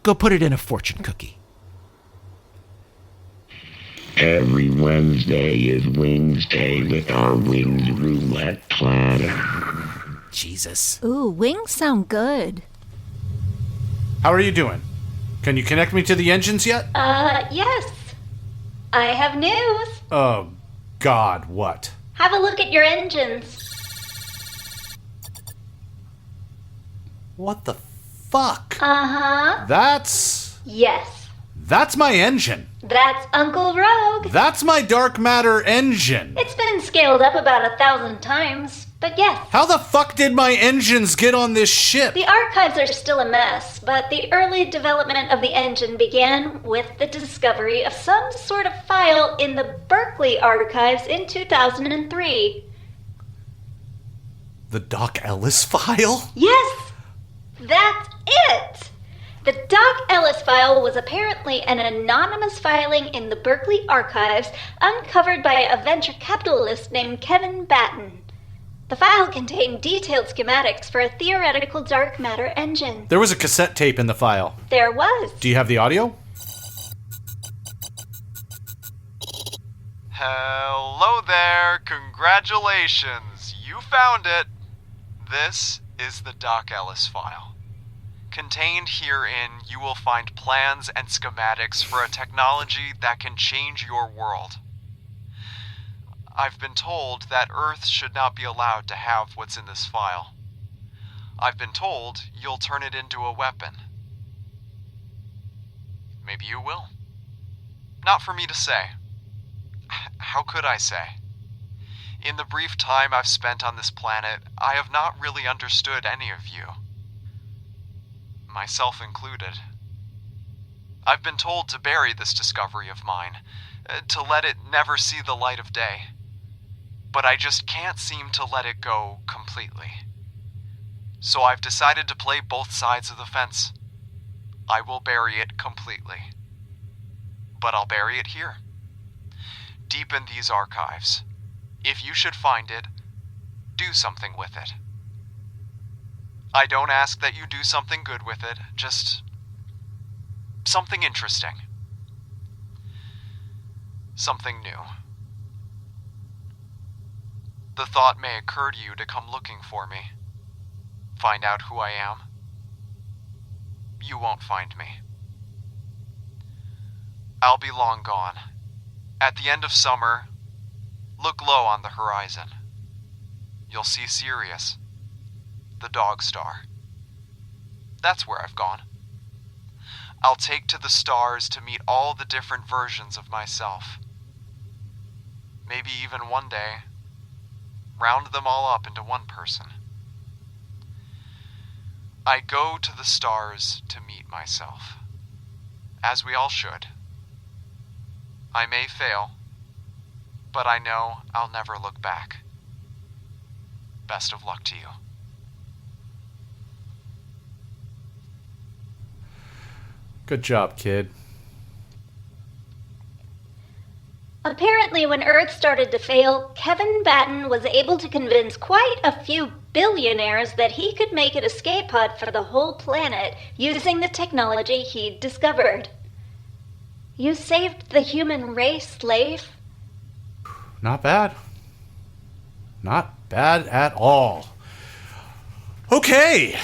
Go put it in a fortune cookie. Every Wednesday is Wings Day with our Wings Roulette platter. Jesus. Ooh, wings sound good. How are you doing? Can you connect me to the engines yet? Yes. I have news. Oh, God, what? Have a look at your engines. What the fuck? Uh-huh. That's my engine. That's Uncle Rogue. That's my dark matter engine. It's been scaled up about 1,000 times, but yes. How the fuck did my engines get on this ship? The archives are still a mess, but the early development of the engine began with the discovery of some sort of file in the Berkeley archives in 2003. The Doc Ellis file? Yes! That's it! The Doc Ellis file was apparently an anonymous filing in the Berkeley archives uncovered by a venture capitalist named Kevin Batten. The file contained detailed schematics for a theoretical dark matter engine. There was a cassette tape in the file. There was. Do you have the audio? Hello there. Congratulations. You found it. This is the Doc Ellis file. Contained herein, you will find plans and schematics for a technology that can change your world. I've been told that Earth should not be allowed to have what's in this file. I've been told you'll turn it into a weapon. Maybe you will. Not for me to say. How could I say? In the brief time I've spent on this planet, I have not really understood any of you. Myself included. I've been told to bury this discovery of mine, to let it never see the light of day. But I just can't seem to let it go completely. So I've decided to play both sides of the fence. I will bury it completely. But I'll bury it here, deep in these archives. If you should find it, do something with it. I don't ask that you do something good with it, just something interesting. Something new. The thought may occur to you to come looking for me. find out who I am, you won't find me. I'll be long gone. At the end of summer, look low on the horizon. You'll see Sirius, the dog star. That's where I've gone. I'll take to the stars to meet all the different versions of myself. Maybe even one day, round them all up into one person. I go to the stars to meet myself, as we all should. I may fail, but I know I'll never look back. Best of luck to you. Good job, kid. Apparently, when Earth started to fail, Kevin Batten was able to convince quite a few billionaires that he could make an escape pod for the whole planet using the technology he'd discovered. You saved the human race, Leif. Not bad. Not bad at all. Okay.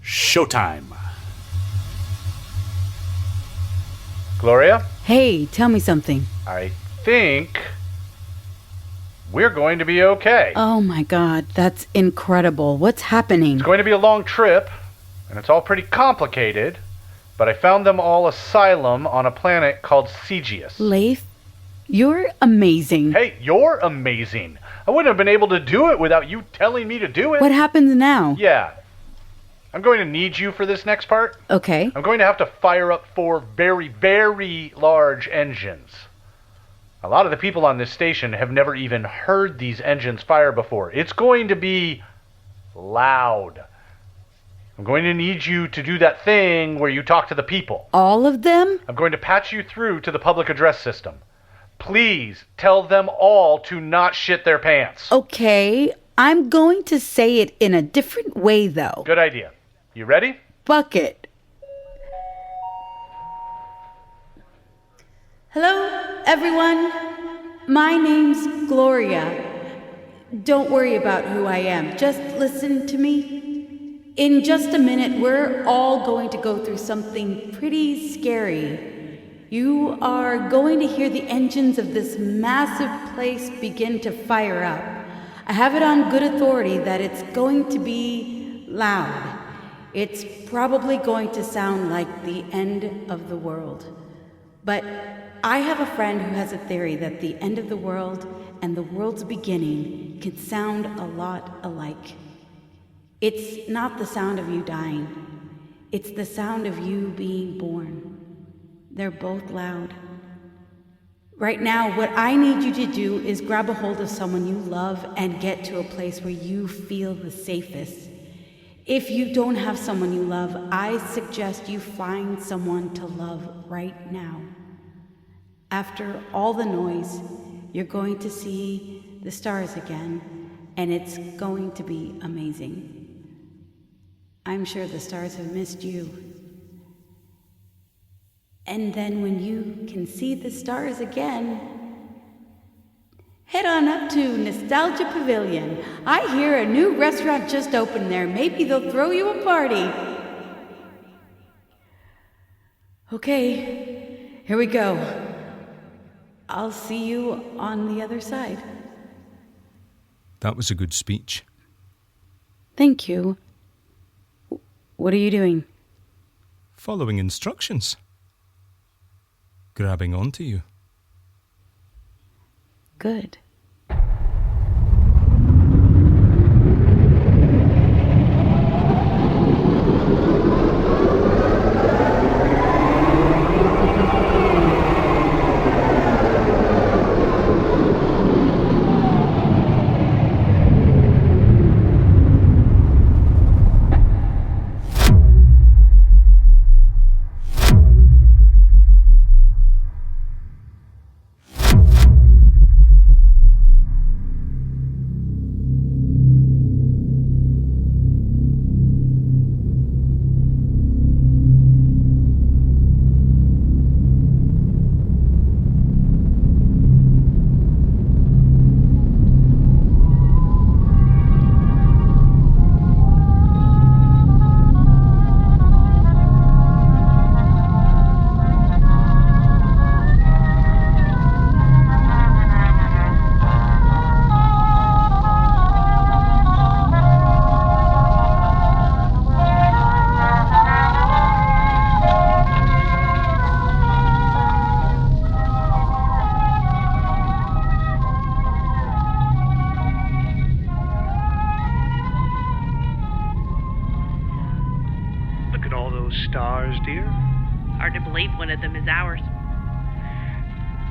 Showtime. Gloria? Hey, tell me something. I think we're going to be okay. Oh my god, that's incredible. What's happening? It's going to be a long trip, and it's all pretty complicated, but I found them all asylum on a planet called Siouxsie. Leif, you're amazing. Hey, you're amazing. I wouldn't have been able to do it without you telling me to do it. What happens now? Yeah. I'm going to need you for this next part. Okay. I'm going to have to fire up 4 very, very large engines. A lot of the people on this station have never even heard these engines fire before. It's going to be loud. I'm going to need you to do that thing where you talk to the people. All of them? I'm going to patch you through to the public address system. Please tell them all to not shit their pants. Okay, I'm going to say it in a different way, though. Good idea. You ready? Bucket. Hello, everyone. My name's Gloria. Don't worry about who I am. Just listen to me. In just a minute, we're all going to go through something pretty scary. You are going to hear the engines of this massive place begin to fire up. I have it on good authority that it's going to be loud. It's probably going to sound like the end of the world. But I have a friend who has a theory that the end of the world and the world's beginning can sound a lot alike. It's not the sound of you dying. It's the sound of you being born. They're both loud. Right now, what I need you to do is grab a hold of someone you love and get to a place where you feel the safest. If you don't have someone you love, I suggest you find someone to love right now. After all the noise, you're going to see the stars again, and it's going to be amazing. I'm sure the stars have missed you. And then when you can see the stars again, head on up to Nostalgia Pavilion. I hear a new restaurant just opened there. Maybe they'll throw you a party. Okay, here we go. I'll see you on the other side. That was a good speech. Thank you. What are you doing? Following instructions. Grabbing onto you. Good.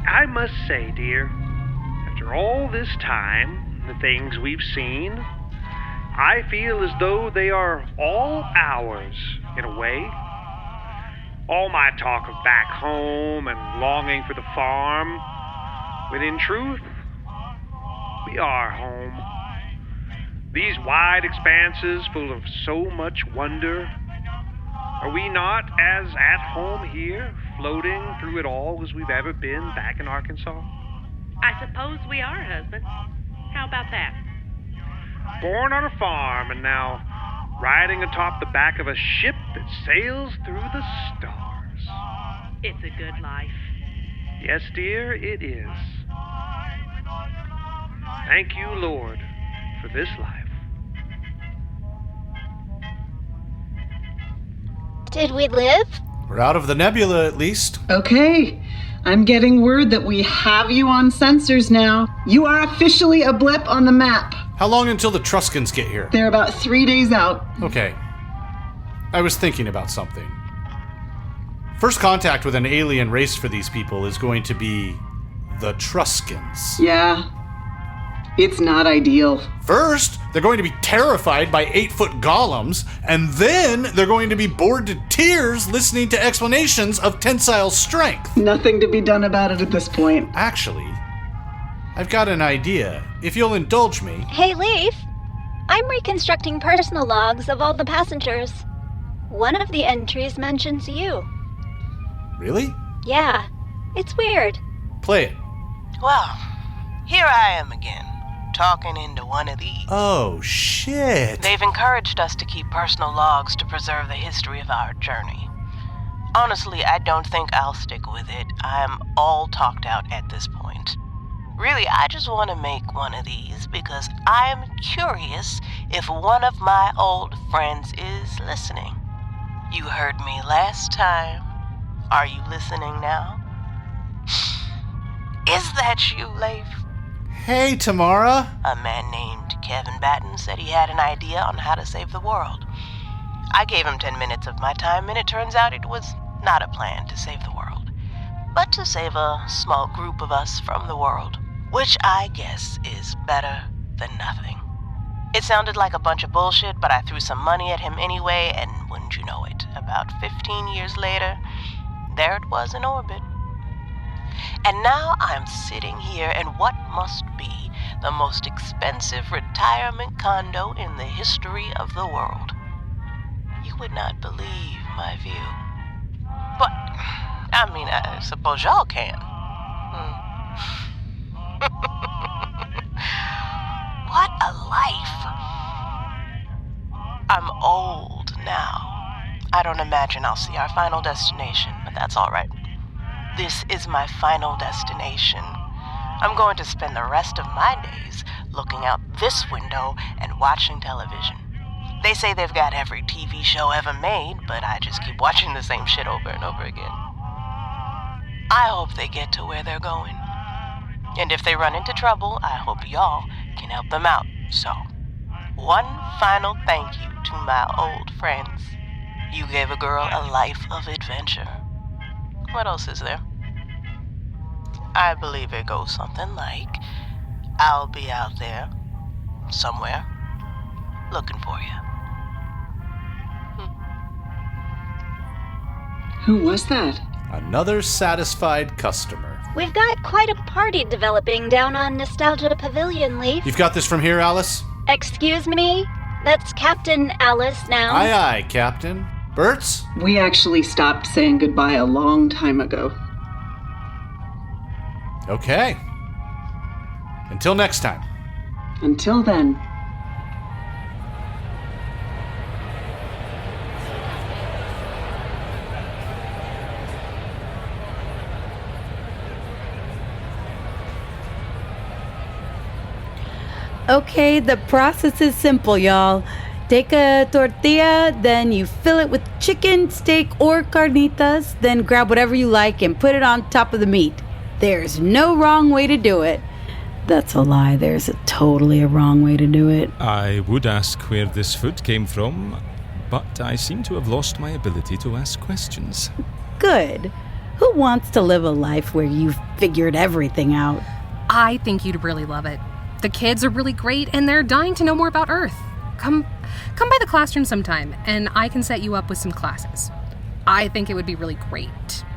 I must say, dear, after all this time, the things we've seen, I feel as though they are all ours, in a way. All my talk of back home and longing for the farm, when in truth, we are home. These wide expanses full of so much wonder, are we not as at home here, floating through it all as we've ever been back in Arkansas? I suppose we are, husband. How about that? Born on a farm and now riding atop the back of a ship that sails through the stars. It's a good life. Yes, dear, it is. Thank you, Lord, for this life. Did we live? We're out of the nebula, at least. Okay. I'm getting word that we have you on sensors now. You are officially a blip on the map. How long until the Truskins get here? They're about 3 days out. Okay. I was thinking about something. First contact with an alien race for these people is going to be the Truskins. Yeah. It's not ideal. First, they're going to be terrified by 8-foot golems, and then they're going to be bored to tears listening to explanations of tensile strength. Nothing to be done about it at this point. Actually, I've got an idea, if you'll indulge me. Hey, Leif. I'm reconstructing personal logs of all the passengers. One of the entries mentions you. Really? Yeah. It's weird. Play it. Well, here I am again, talking into one of these. Oh, shit. They've encouraged us to keep personal logs to preserve the history of our journey. Honestly, I don't think I'll stick with it. I'm all talked out at this point. Really, I just want to make one of these because I'm curious if one of my old friends is listening. You heard me last time. Are you listening now? Is that you, Leif? Hey, Tamara. A man named Kevin Batten said he had an idea on how to save the world. I gave him 10 minutes of my time, and it turns out it was not a plan to save the world, but to save a small group of us from the world, which I guess is better than nothing. It sounded like a bunch of bullshit, but I threw some money at him anyway, and wouldn't you know it, about 15 years later, there it was in orbit. And now I'm sitting here in what must be the most expensive retirement condo in the history of the world. You would not believe my view. But, I mean, I suppose y'all can. What a life. I'm old now. I don't imagine I'll see our final destination, but that's all right. This is my final destination. I'm going to spend the rest of my days looking out this window and watching television. They say they've got every TV show ever made, but I just keep watching the same shit over and over again. I hope they get to where they're going. And if they run into trouble, I hope y'all can help them out. So, one final thank you to my old friends. You gave a girl a life of adventure. What else is there? I believe it goes something like, I'll be out there, somewhere, looking for you. Who was that? Another satisfied customer. We've got quite a party developing down on Nostalgia Pavilion, Leif. You've got this from here, Alice? Excuse me? That's Captain Alice now. Aye, aye, Captain. Berts? We actually stopped saying goodbye a long time ago. Okay. Until next time. Until then. Okay, the process is simple, y'all. Take a tortilla, then you fill it with chicken, steak, or carnitas, then grab whatever you like and put it on top of the meat. There's no wrong way to do it. That's a lie. There's totally a wrong way to do it. I would ask where this food came from, but I seem to have lost my ability to ask questions. Good. Who wants to live a life where you've figured everything out? I think you'd really love it. The kids are really great, and they're dying to know more about Earth. Come by the classroom sometime, and I can set you up with some classes. I think it would be really great.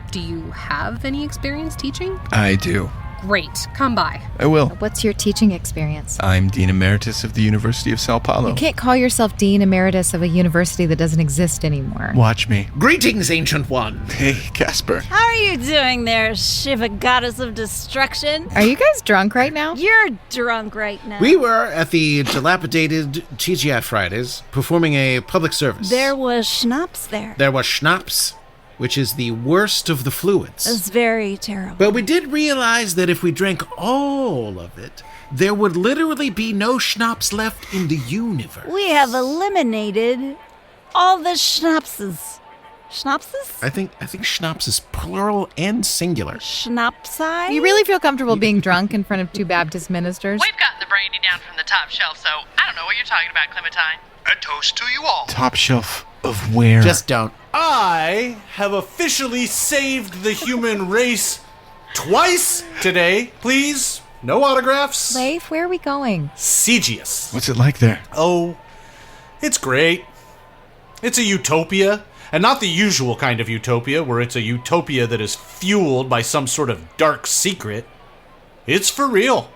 Do you have any experience teaching? I do. Great. Come by. I will. What's your teaching experience? I'm Dean Emeritus of the University of Sao Paulo. You can't call yourself Dean Emeritus of a university that doesn't exist anymore. Watch me. Greetings, Ancient One. Hey, Caspar. How are you doing there, Shiva Goddess of Destruction? Are you guys drunk right now? You're drunk right now. We were at the dilapidated TGI Fridays performing a public service. There was schnapps there. There was schnapps, which is the worst of the fluids. It's very terrible. But we did realize that if we drank all of it, there would literally be no schnapps left in the universe. We have eliminated all the schnapses. Schnapses? I think schnapps is plural and singular. Schnapsai? You really feel comfortable being drunk in front of two Baptist ministers? We've gotten the brandy down from the top shelf, so I don't know what you're talking about, Clementine. A toast to you all. Top shelf of where? Just don't. I have officially saved the human race twice today. Please, no autographs. Leif, where are we going? Siouxsie. What's it like there? Oh, it's great. It's a utopia. And not the usual kind of utopia, where it's a utopia that is fueled by some sort of dark secret. It's for real.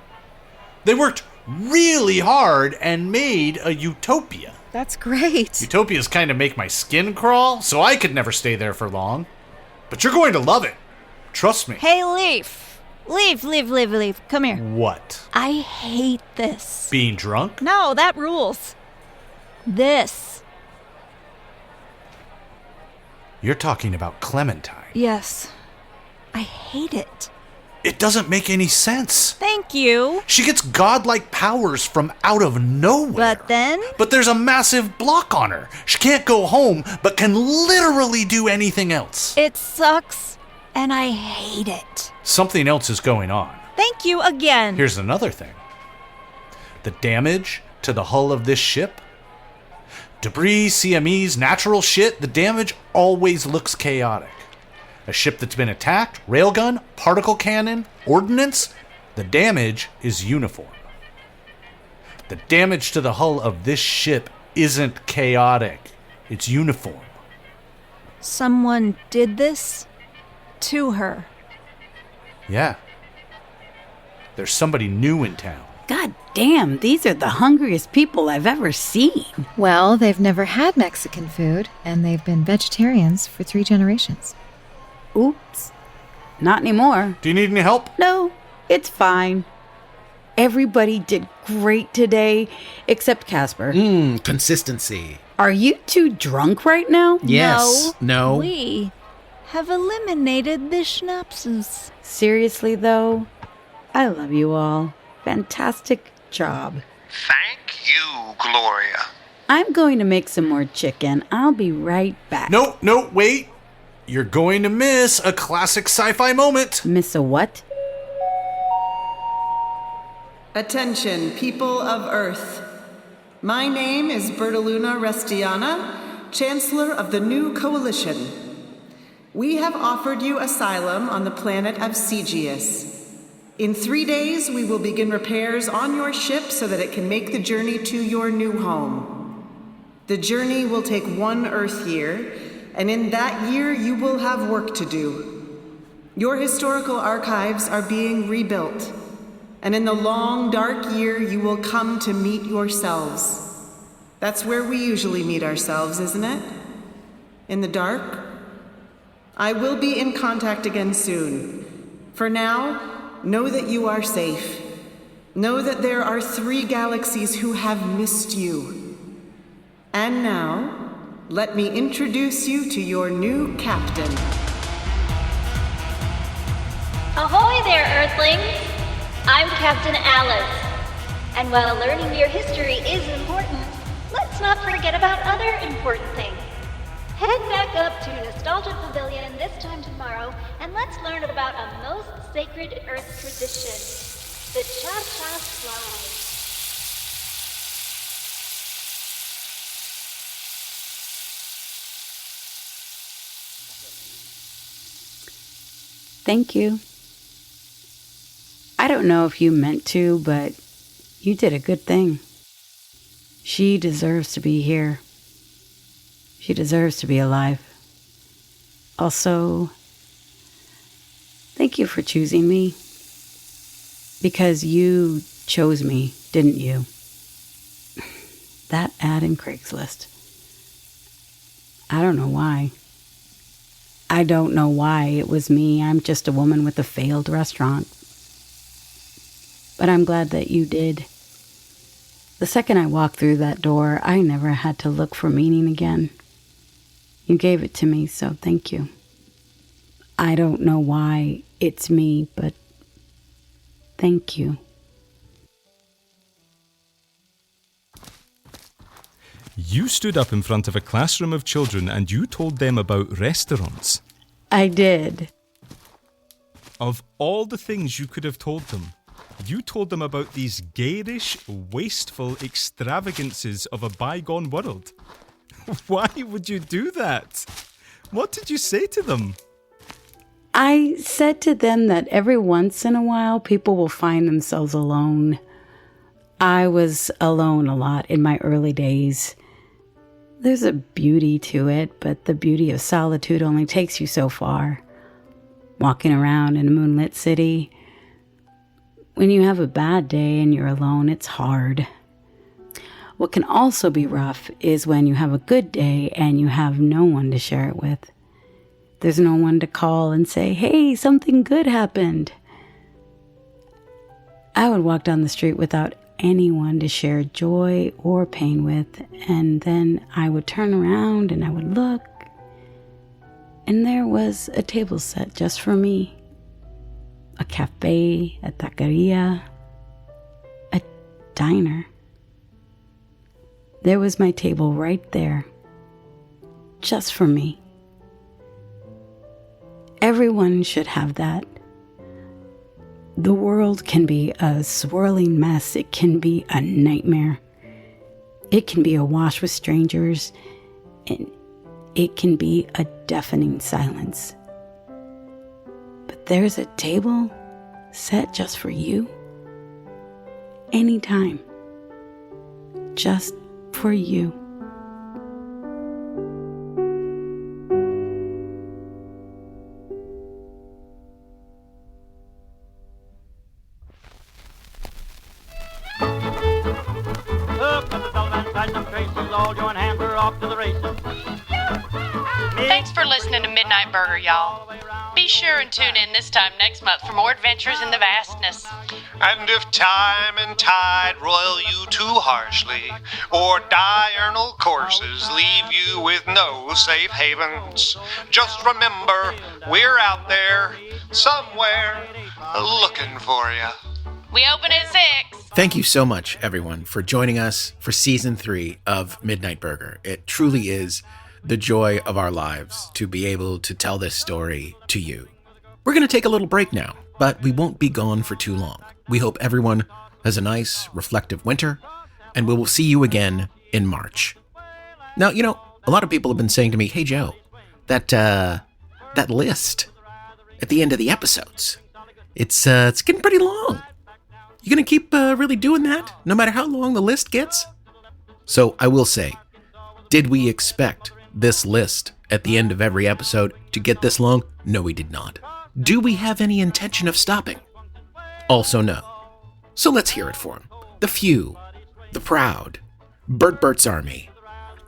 They worked really hard and made a utopia. That's great. Utopias kind of make my skin crawl, so I could never stay there for long. But you're going to love it. Trust me. Hey, Leif. Leif. Come here. What? I hate this. Being drunk? No, that rules. This. You're talking about Clementine. Yes. I hate it. It doesn't make any sense. Thank you. She gets godlike powers from out of nowhere. But there's a massive block on her. She can't go home, but can literally do anything else. It sucks, and I hate it. Something else is going on. Thank you again. Here's another thing. The damage to the hull of this ship. Debris, CMEs, natural shit, the damage always looks chaotic. A ship that's been attacked, railgun, particle cannon, ordnance, the damage is uniform. The damage to the hull of this ship isn't chaotic. It's uniform. Someone did this to her. Yeah. There's somebody new in town. God damn, these are the hungriest people I've ever seen. Well, they've never had Mexican food, and they've been vegetarians for 3 generations. Oops. Not anymore. Do you need any help? No, it's fine. Everybody did great today, except Caspar. Consistency. Are you two drunk right now? Yes. No. We have eliminated the schnapses. Seriously, though, I love you all. Fantastic job. Thank you, Gloria. I'm going to make some more chicken. I'll be right back. No, wait. You're going to miss a classic sci-fi moment. Miss a what? Attention, people of Earth. My name is Bertaluna Restiana, Chancellor of the New Coalition. We have offered you asylum on the planet of Siouxsie. In 3 days, we will begin repairs on your ship so that it can make the journey to your new home. The journey will take 1 Earth year, and in that year, you will have work to do. Your historical archives are being rebuilt, and in the long, dark year, you will come to meet yourselves. That's where we usually meet ourselves, isn't it? In the dark? I will be in contact again soon. For now, know that you are safe. Know that there are 3 galaxies who have missed you. And now, let me introduce you to your new captain. Ahoy there, Earthlings! I'm Captain Alice. And while learning your history is important, let's not forget about other important things. Head back up to Nostalgia Pavilion this time tomorrow, and let's learn about a most sacred Earth tradition, the Cha-Cha Slide. thank you. I don't know if you meant to, but you did a good thing. She deserves to be here. She deserves to be alive. Also, thank you for choosing me. Because you chose me, didn't you? That ad in Craigslist. I don't know why. I don't know why it was me. I'm just a woman with a failed restaurant. But I'm glad that you did. The second I walked through that door, I never had to look for meaning again. You gave it to me, so thank you. I don't know why it's me, but thank you. You stood up in front of a classroom of children and you told them about restaurants. I did. Of all the things you could have told them, you told them about these garish, wasteful extravagances of a bygone world. Why would you do that? What did you say to them? I said to them that every once in a while people will find themselves alone. I was alone a lot in my early days. There's a beauty to it, but the beauty of solitude only takes you so far. Walking around in a moonlit city, when you have a bad day and you're alone, it's hard. What can also be rough is when you have a good day and you have no one to share it with. There's no one to call and say, hey, something good happened. I would walk down the street without anyone to share joy or pain with, and then I would turn around and I would look, and there was a table set just for me. A cafe, a taqueria, a diner. There was my table right there, just for me. Everyone should have that. The world can be a swirling mess. It can be a nightmare. It can be awash with strangers, and it can be a deafening silence. But there's a table set just for you. Anytime. Just for you. Thanks for listening to Midnight Burger, y'all. Be sure and tune in this time next month for more adventures in the vastness. And if time and tide roil you too harshly, or diurnal courses leave you with no safe havens, just remember, we're out there, somewhere, looking for you. We open at 6. Thank you so much, everyone, for joining us for Season 3 of Midnight Burger. It truly is the joy of our lives to be able to tell this story to you. We're going to take a little break now, but we won't be gone for too long. We hope everyone has a nice, reflective winter, and we will see you again in March. Now, you know, a lot of people have been saying to me, hey, Joe, that list at the end of the episodes, it's getting pretty long. You going to keep really doing that, no matter how long the list gets? So I will say, did we expect this list at the end of every episode to get this long? No, we did not. Do we have any intention of stopping? Also no. So let's hear it for him. The few, the proud, Bertbert's Army,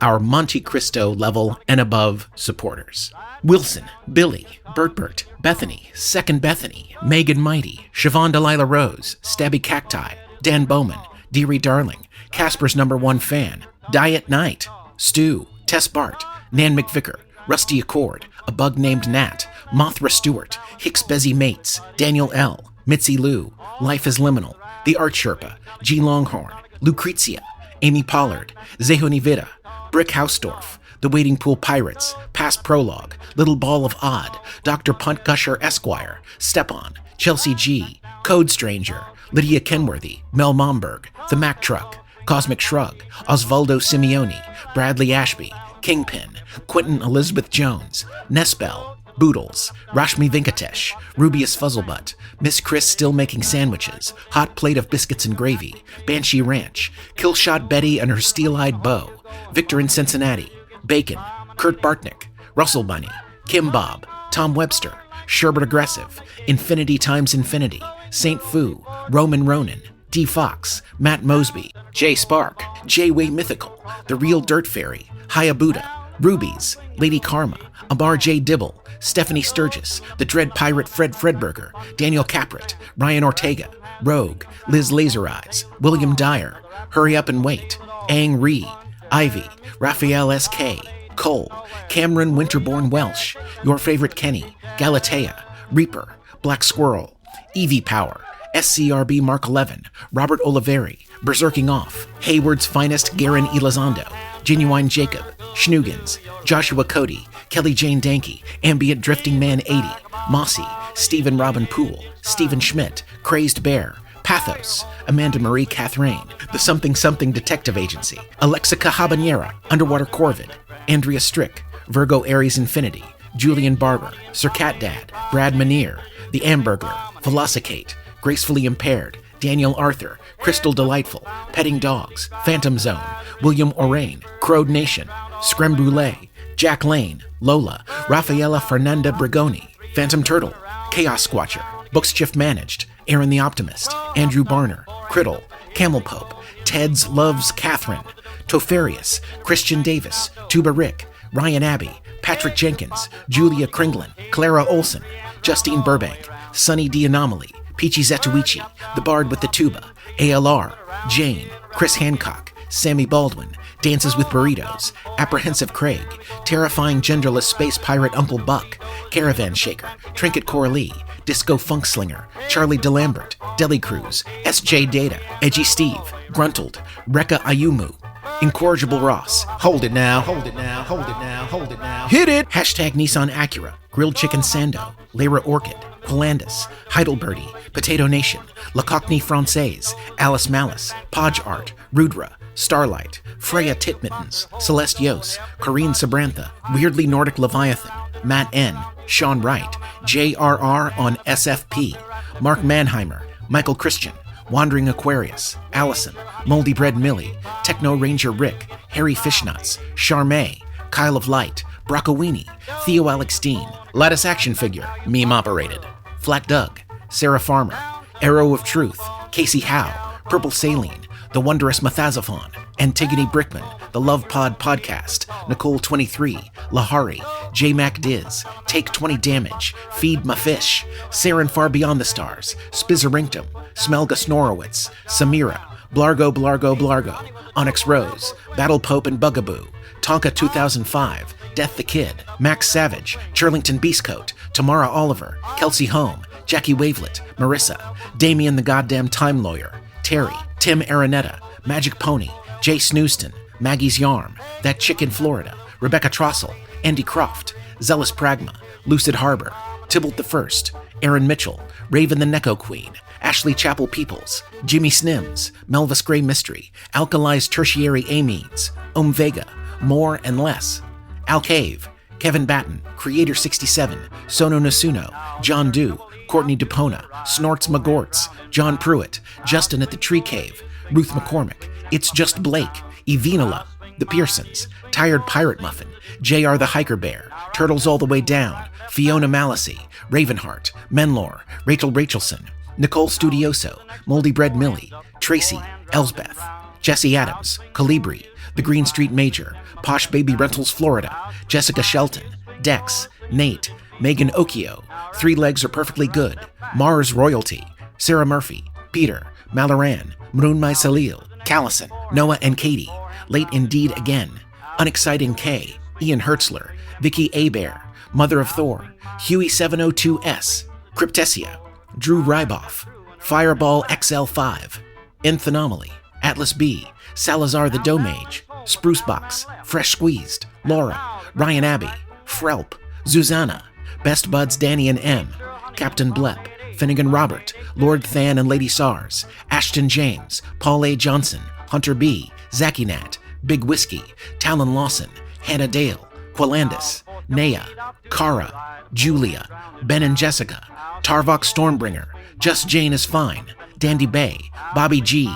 our Monte Cristo level and above supporters. Wilson, Billy, Bertbert, Bethany, Second Bethany, Megan Mighty, Siobhan Delilah Rose, Stabby Cacti, Dan Bowman, Deary Darling, Caspar's #1 fan, Diet Night, Stu, Tess Bart, Nan McVicker, Rusty Accord, A Bug Named Nat, Mothra Stewart, Hicks Bezzy Mates, Daniel L., Mitzi Lou, Life is Liminal, The Art Sherpa, G. Longhorn, Lucrezia, Amy Pollard, Zehoni Vida, Brick Hausdorff, The Wading Pool Pirates, Past Prologue, Little Ball of Odd, Dr. Punt Gusher Esquire, Stepan, Chelsea G., Code Stranger, Lydia Kenworthy, Mel Momberg, The Mack Truck, Cosmic Shrug, Osvaldo Simeone, Bradley Ashby, Kingpin, Quentin Elizabeth Jones, Nespel, Boodles, Rashmi Venkatesh, Rubius Fuzzlebutt, Miss Chris still making sandwiches, hot plate of biscuits and gravy, Banshee Ranch, Killshot Betty and her steel-eyed bow, Victor in Cincinnati, Bacon, Kurt Bartnick, Russell Bunny, Kim Bob, Tom Webster, Sherbert Aggressive, Infinity Times Infinity, Saint Fu, Roman Ronan, D. Fox, Matt Mosby, J. Spark, J. Way Mythical, The Real Dirt Fairy, Hayabuda, Rubies, Lady Karma, Amar J. Dibble, Stephanie Sturgis, The Dread Pirate Fred Fredberger, Daniel Capret, Ryan Ortega, Rogue, Liz Laser Eyes, William Dyer, Hurry Up and Wait, Ang Ree, Ivy, Raphael S.K., Cole, Cameron Winterborn Welsh, Your Favorite Kenny, Galatea, Reaper, Black Squirrel, Evie Power, SCRB Mark 11, Robert Oliveri, Berserking Off, Hayward's Finest Garen Elizondo, Genuine Jacob, Schnugens, Joshua Cody, Kelly Jane Danke, Ambient Drifting Man 80, Mossy, Stephen Robin Poole, Stephen Schmidt, Crazed Bear, Pathos, Amanda Marie Catherine, The Something Something Detective Agency, Alexica Habanera, Underwater Corvid, Andrea Strick, Virgo Aries Infinity, Julian Barber, Sir Cat Dad, Brad Manier, The Ambergler, Velocicate, Gracefully Impaired, Daniel Arthur, Crystal Delightful, Petting Dogs, Phantom Zone, William Orain, Crowed Nation, Screme Brulee, Jack Lane, Lola, Rafaela Fernanda Brigoni, Phantom Turtle, Chaos Squatcher, Books Shift Managed, Aaron the Optimist, Andrew Barner, Criddle, Camel Pope, Ted's Loves Catherine, Tofarius, Christian Davis, Tuba Rick, Ryan Abbey, Patrick Jenkins, Julia Kringlin, Clara Olson, Justine Burbank, Sunny D. Anomaly, Peachy Zetuichi, The Bard with the Tuba, ALR, Jane, Chris Hancock, Sammy Baldwin, Dances with Burritos, Apprehensive Craig, Terrifying Genderless Space Pirate Uncle Buck, Caravan Shaker, Trinket Coralie, Disco Funk Slinger, Charlie DeLambert, Deli Cruz, SJ Data, Edgy Steve, Gruntled, Rekka Ayumu, Incorrigible Ross, Hold It Now, Hold It Now, Hold It Now, Hold It Now, Hit It! Hashtag Nissan Acura, Grilled Chicken Sando, Lyra Orchid, Polandis, Heidelberty, Potato Nation, La Cockney Francaise, Alice Malice, Podge Art, Rudra, Starlight, Freya Titmittens, Celeste Yos, Corrine Sabrantha, Weirdly Nordic Leviathan, Matt N., Sean Wright, JRR on SFP, Mark Mannheimer, Michael Christian, Wandering Aquarius, Allison, Moldy Bread Millie, Techno Ranger Rick, Harry Fishnuts, Charmay, Kyle of Light, Broccowini, Theo Alex Dean, Lattice Action Figure, Meme Operated, Flat Doug, Sarah Farmer, Arrow of Truth, Casey Howe, Purple Saline, The Wondrous Mathazophon, Antigone Brickman, The Love Pod Podcast, Nicole 23, Lahari, J Mac Diz, Take 20 Damage, Feed My Fish, Saren Far Beyond the Stars, Spizzerinctum, Smelga Snorowitz, Samira, Blargo Blargo Blargo, Onyx Rose, Battle Pope and Bugaboo, Tonka 2005, Death the Kid, Max Savage, Churlington Beastcoat, Tamara Oliver, Kelsey Home, Jackie Wavelet, Marissa, Damien the Goddamn Time Lawyer, Terry, Tim Aranetta, Magic Pony, Jay Snooston, Maggie's Yarm, That Chick in Florida, Rebecca Trossel, Andy Croft, Zealous Pragma, Lucid Harbor, Tybalt the First, Aaron Mitchell, Raven the Necco Queen, Ashley Chapel Peoples, Jimmy Snims, Melvis Gray Mystery, Alkali's Tertiary Amines, Vega, More and Less, Al Cave, Kevin Batten, Creator 67, Sono Nasuno, John Dew, Courtney Dupona, Snorts McGorts, John Pruitt, Justin at the Tree Cave, Ruth McCormick, It's Just Blake, Evinola, The Pearsons, Tired Pirate Muffin, JR the Hiker Bear, Turtles All the Way Down, Fiona Malasey, Ravenheart, Menlor, Rachel Rachelson, Nicole Studioso, Moldy Bread Millie, Tracy, Elsbeth, Jesse Adams, Calibri, The Green Street Major, Posh Baby Rentals Florida, Jessica Shelton, Dex, Nate, Megan Okio, Three Legs Are Perfectly Good, Mars Royalty, Sarah Murphy, Peter, Malaran, Mrunmai Salil, Callison, Noah and Katie, Late Indeed Again, Unexciting K, Ian Hertzler, Vicky Abear, Mother of Thor, Huey 702S, Cryptesia, Drew Ryboff, Fireball XL5, Nth Anomaly, Atlas B, Salazar the Domage, Spruce Box, Fresh Squeezed, Laura, Ryan Abbey, Frelp, Zuzana, Best Buds Danny and M, Captain Blep, Finnegan Robert, Lord Than and Lady Sars, Ashton James, Paul A. Johnson, Hunter B, Zachy Nat, Big Whiskey, Talon Lawson, Hannah Dale, Qualandis, Nhea, Kara, Julia, Ben and Jessica, Tarvok Stormbringer, Just Jane is Fine, Dandy Bay, Bobby G,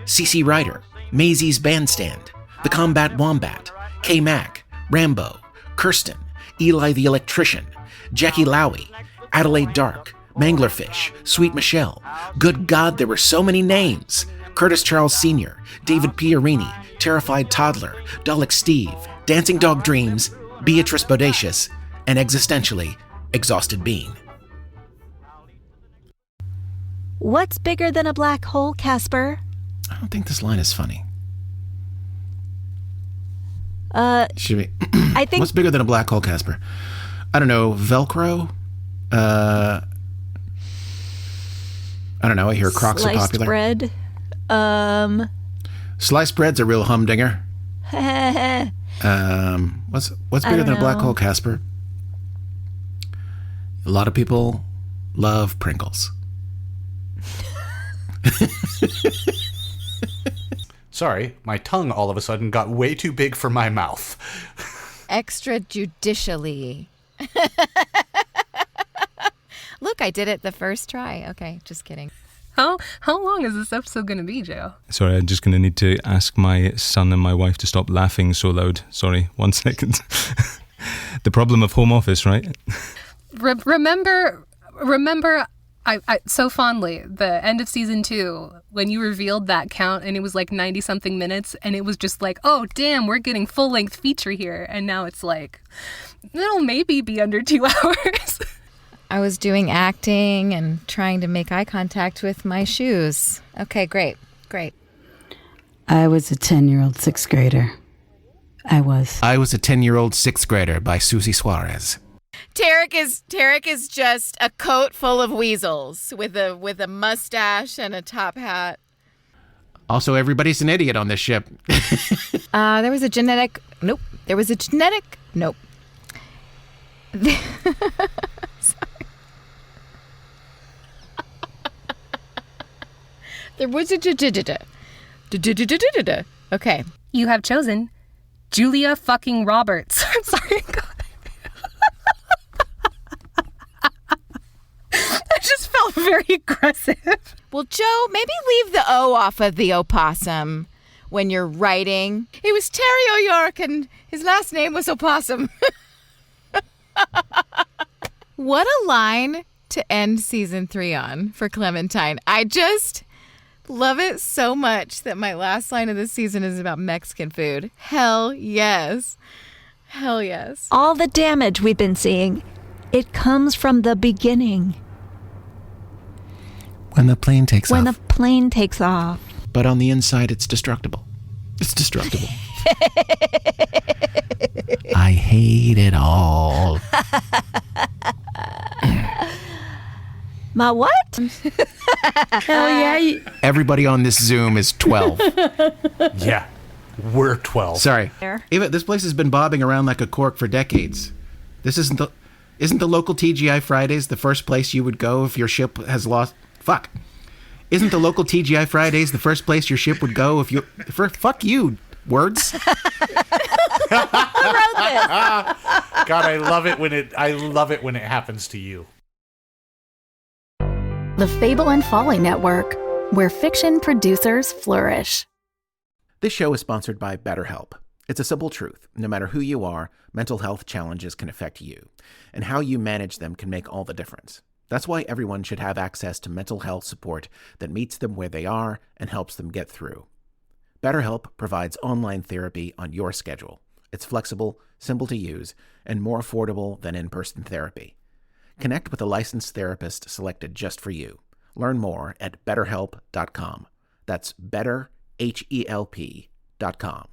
CC Ryder, Maisie's Bandstand, The Combat Wombat, K-Mac, Rambo, Kirsten, Eli the Electrician, Jackie Lowy, Adelaide Dark, Manglerfish, Sweet Michelle. Good God, there were so many names. Curtis Charles Sr., David Pierini, Terrified Toddler, Dalek Steve, Dancing Dog Dreams, Beatrice Bodacious, and existentially, Exhausted Bean. What's bigger than a black hole, Caspar? I don't think this line is funny. Should be. I think. What's bigger than a black hole, Caspar? I don't know. Velcro? I don't know. I hear Crocs are popular. Bread. Sliced bread's a real humdinger. What's bigger than a black hole, Caspar? A lot of people love Pringles. Sorry, my tongue all of a sudden got way too big for my mouth. Extrajudicially. Look, I did it the first try. Okay, just kidding. How long is this episode going to be, Joe? Sorry, I'm just going to need to ask my son and my wife to stop laughing so loud. Sorry, 1 second. The problem of home office, right? Remember I so fondly the end of season 2 when you revealed that count and it was like 90 something minutes and it was just like, oh damn, we're getting full length feature here, and now it's like it'll maybe be under 2 hours. I was doing acting and trying to make eye contact with my shoes. Okay, great. I was a 10-year-old 6th grader. I was a 10-year-old 6th grader by Siouxsie Suarez. Terric is just a coat full of weasels with a mustache and a top hat. Also, everybody's an idiot on this ship. There was a genetic. Nope. Sorry. There was a Okay. You have chosen Julia fucking Roberts. I'm sorry. God. I just felt very aggressive. Well, Joe, maybe leave the O off of the opossum when you're writing. He was Terry O'York and his last name was Opossum. What a line to end season 3 on for Clementine. I just love it so much that my last line of this season is about Mexican food. Hell yes. Hell yes. All the damage we've been seeing, it comes from the beginning. When the plane takes When off. the plane takes off. But on the inside, it's destructible. It's destructible. I hate it all. Ma what? Hell yeah. Everybody on this Zoom is 12. Yeah, we're 12. Sorry. Eva, this place has been bobbing around like a cork for decades. Isn't the local TGI Fridays the first place you would go if your ship has lost... Fuck. Isn't the local TGI Fridays the first place your ship would go if you... Fuck you, words. Who wrote this? God, I love it when it happens to you. The Fable and Folly Network, where fiction producers flourish. This show is sponsored by BetterHelp. It's a simple truth. No matter who you are, mental health challenges can affect you, and how you manage them can make all the difference. That's why everyone should have access to mental health support that meets them where they are and helps them get through. BetterHelp provides online therapy on your schedule. It's flexible, simple to use, and more affordable than in-person therapy. Connect with a licensed therapist selected just for you. Learn more at betterhelp.com. That's betterhelp.com.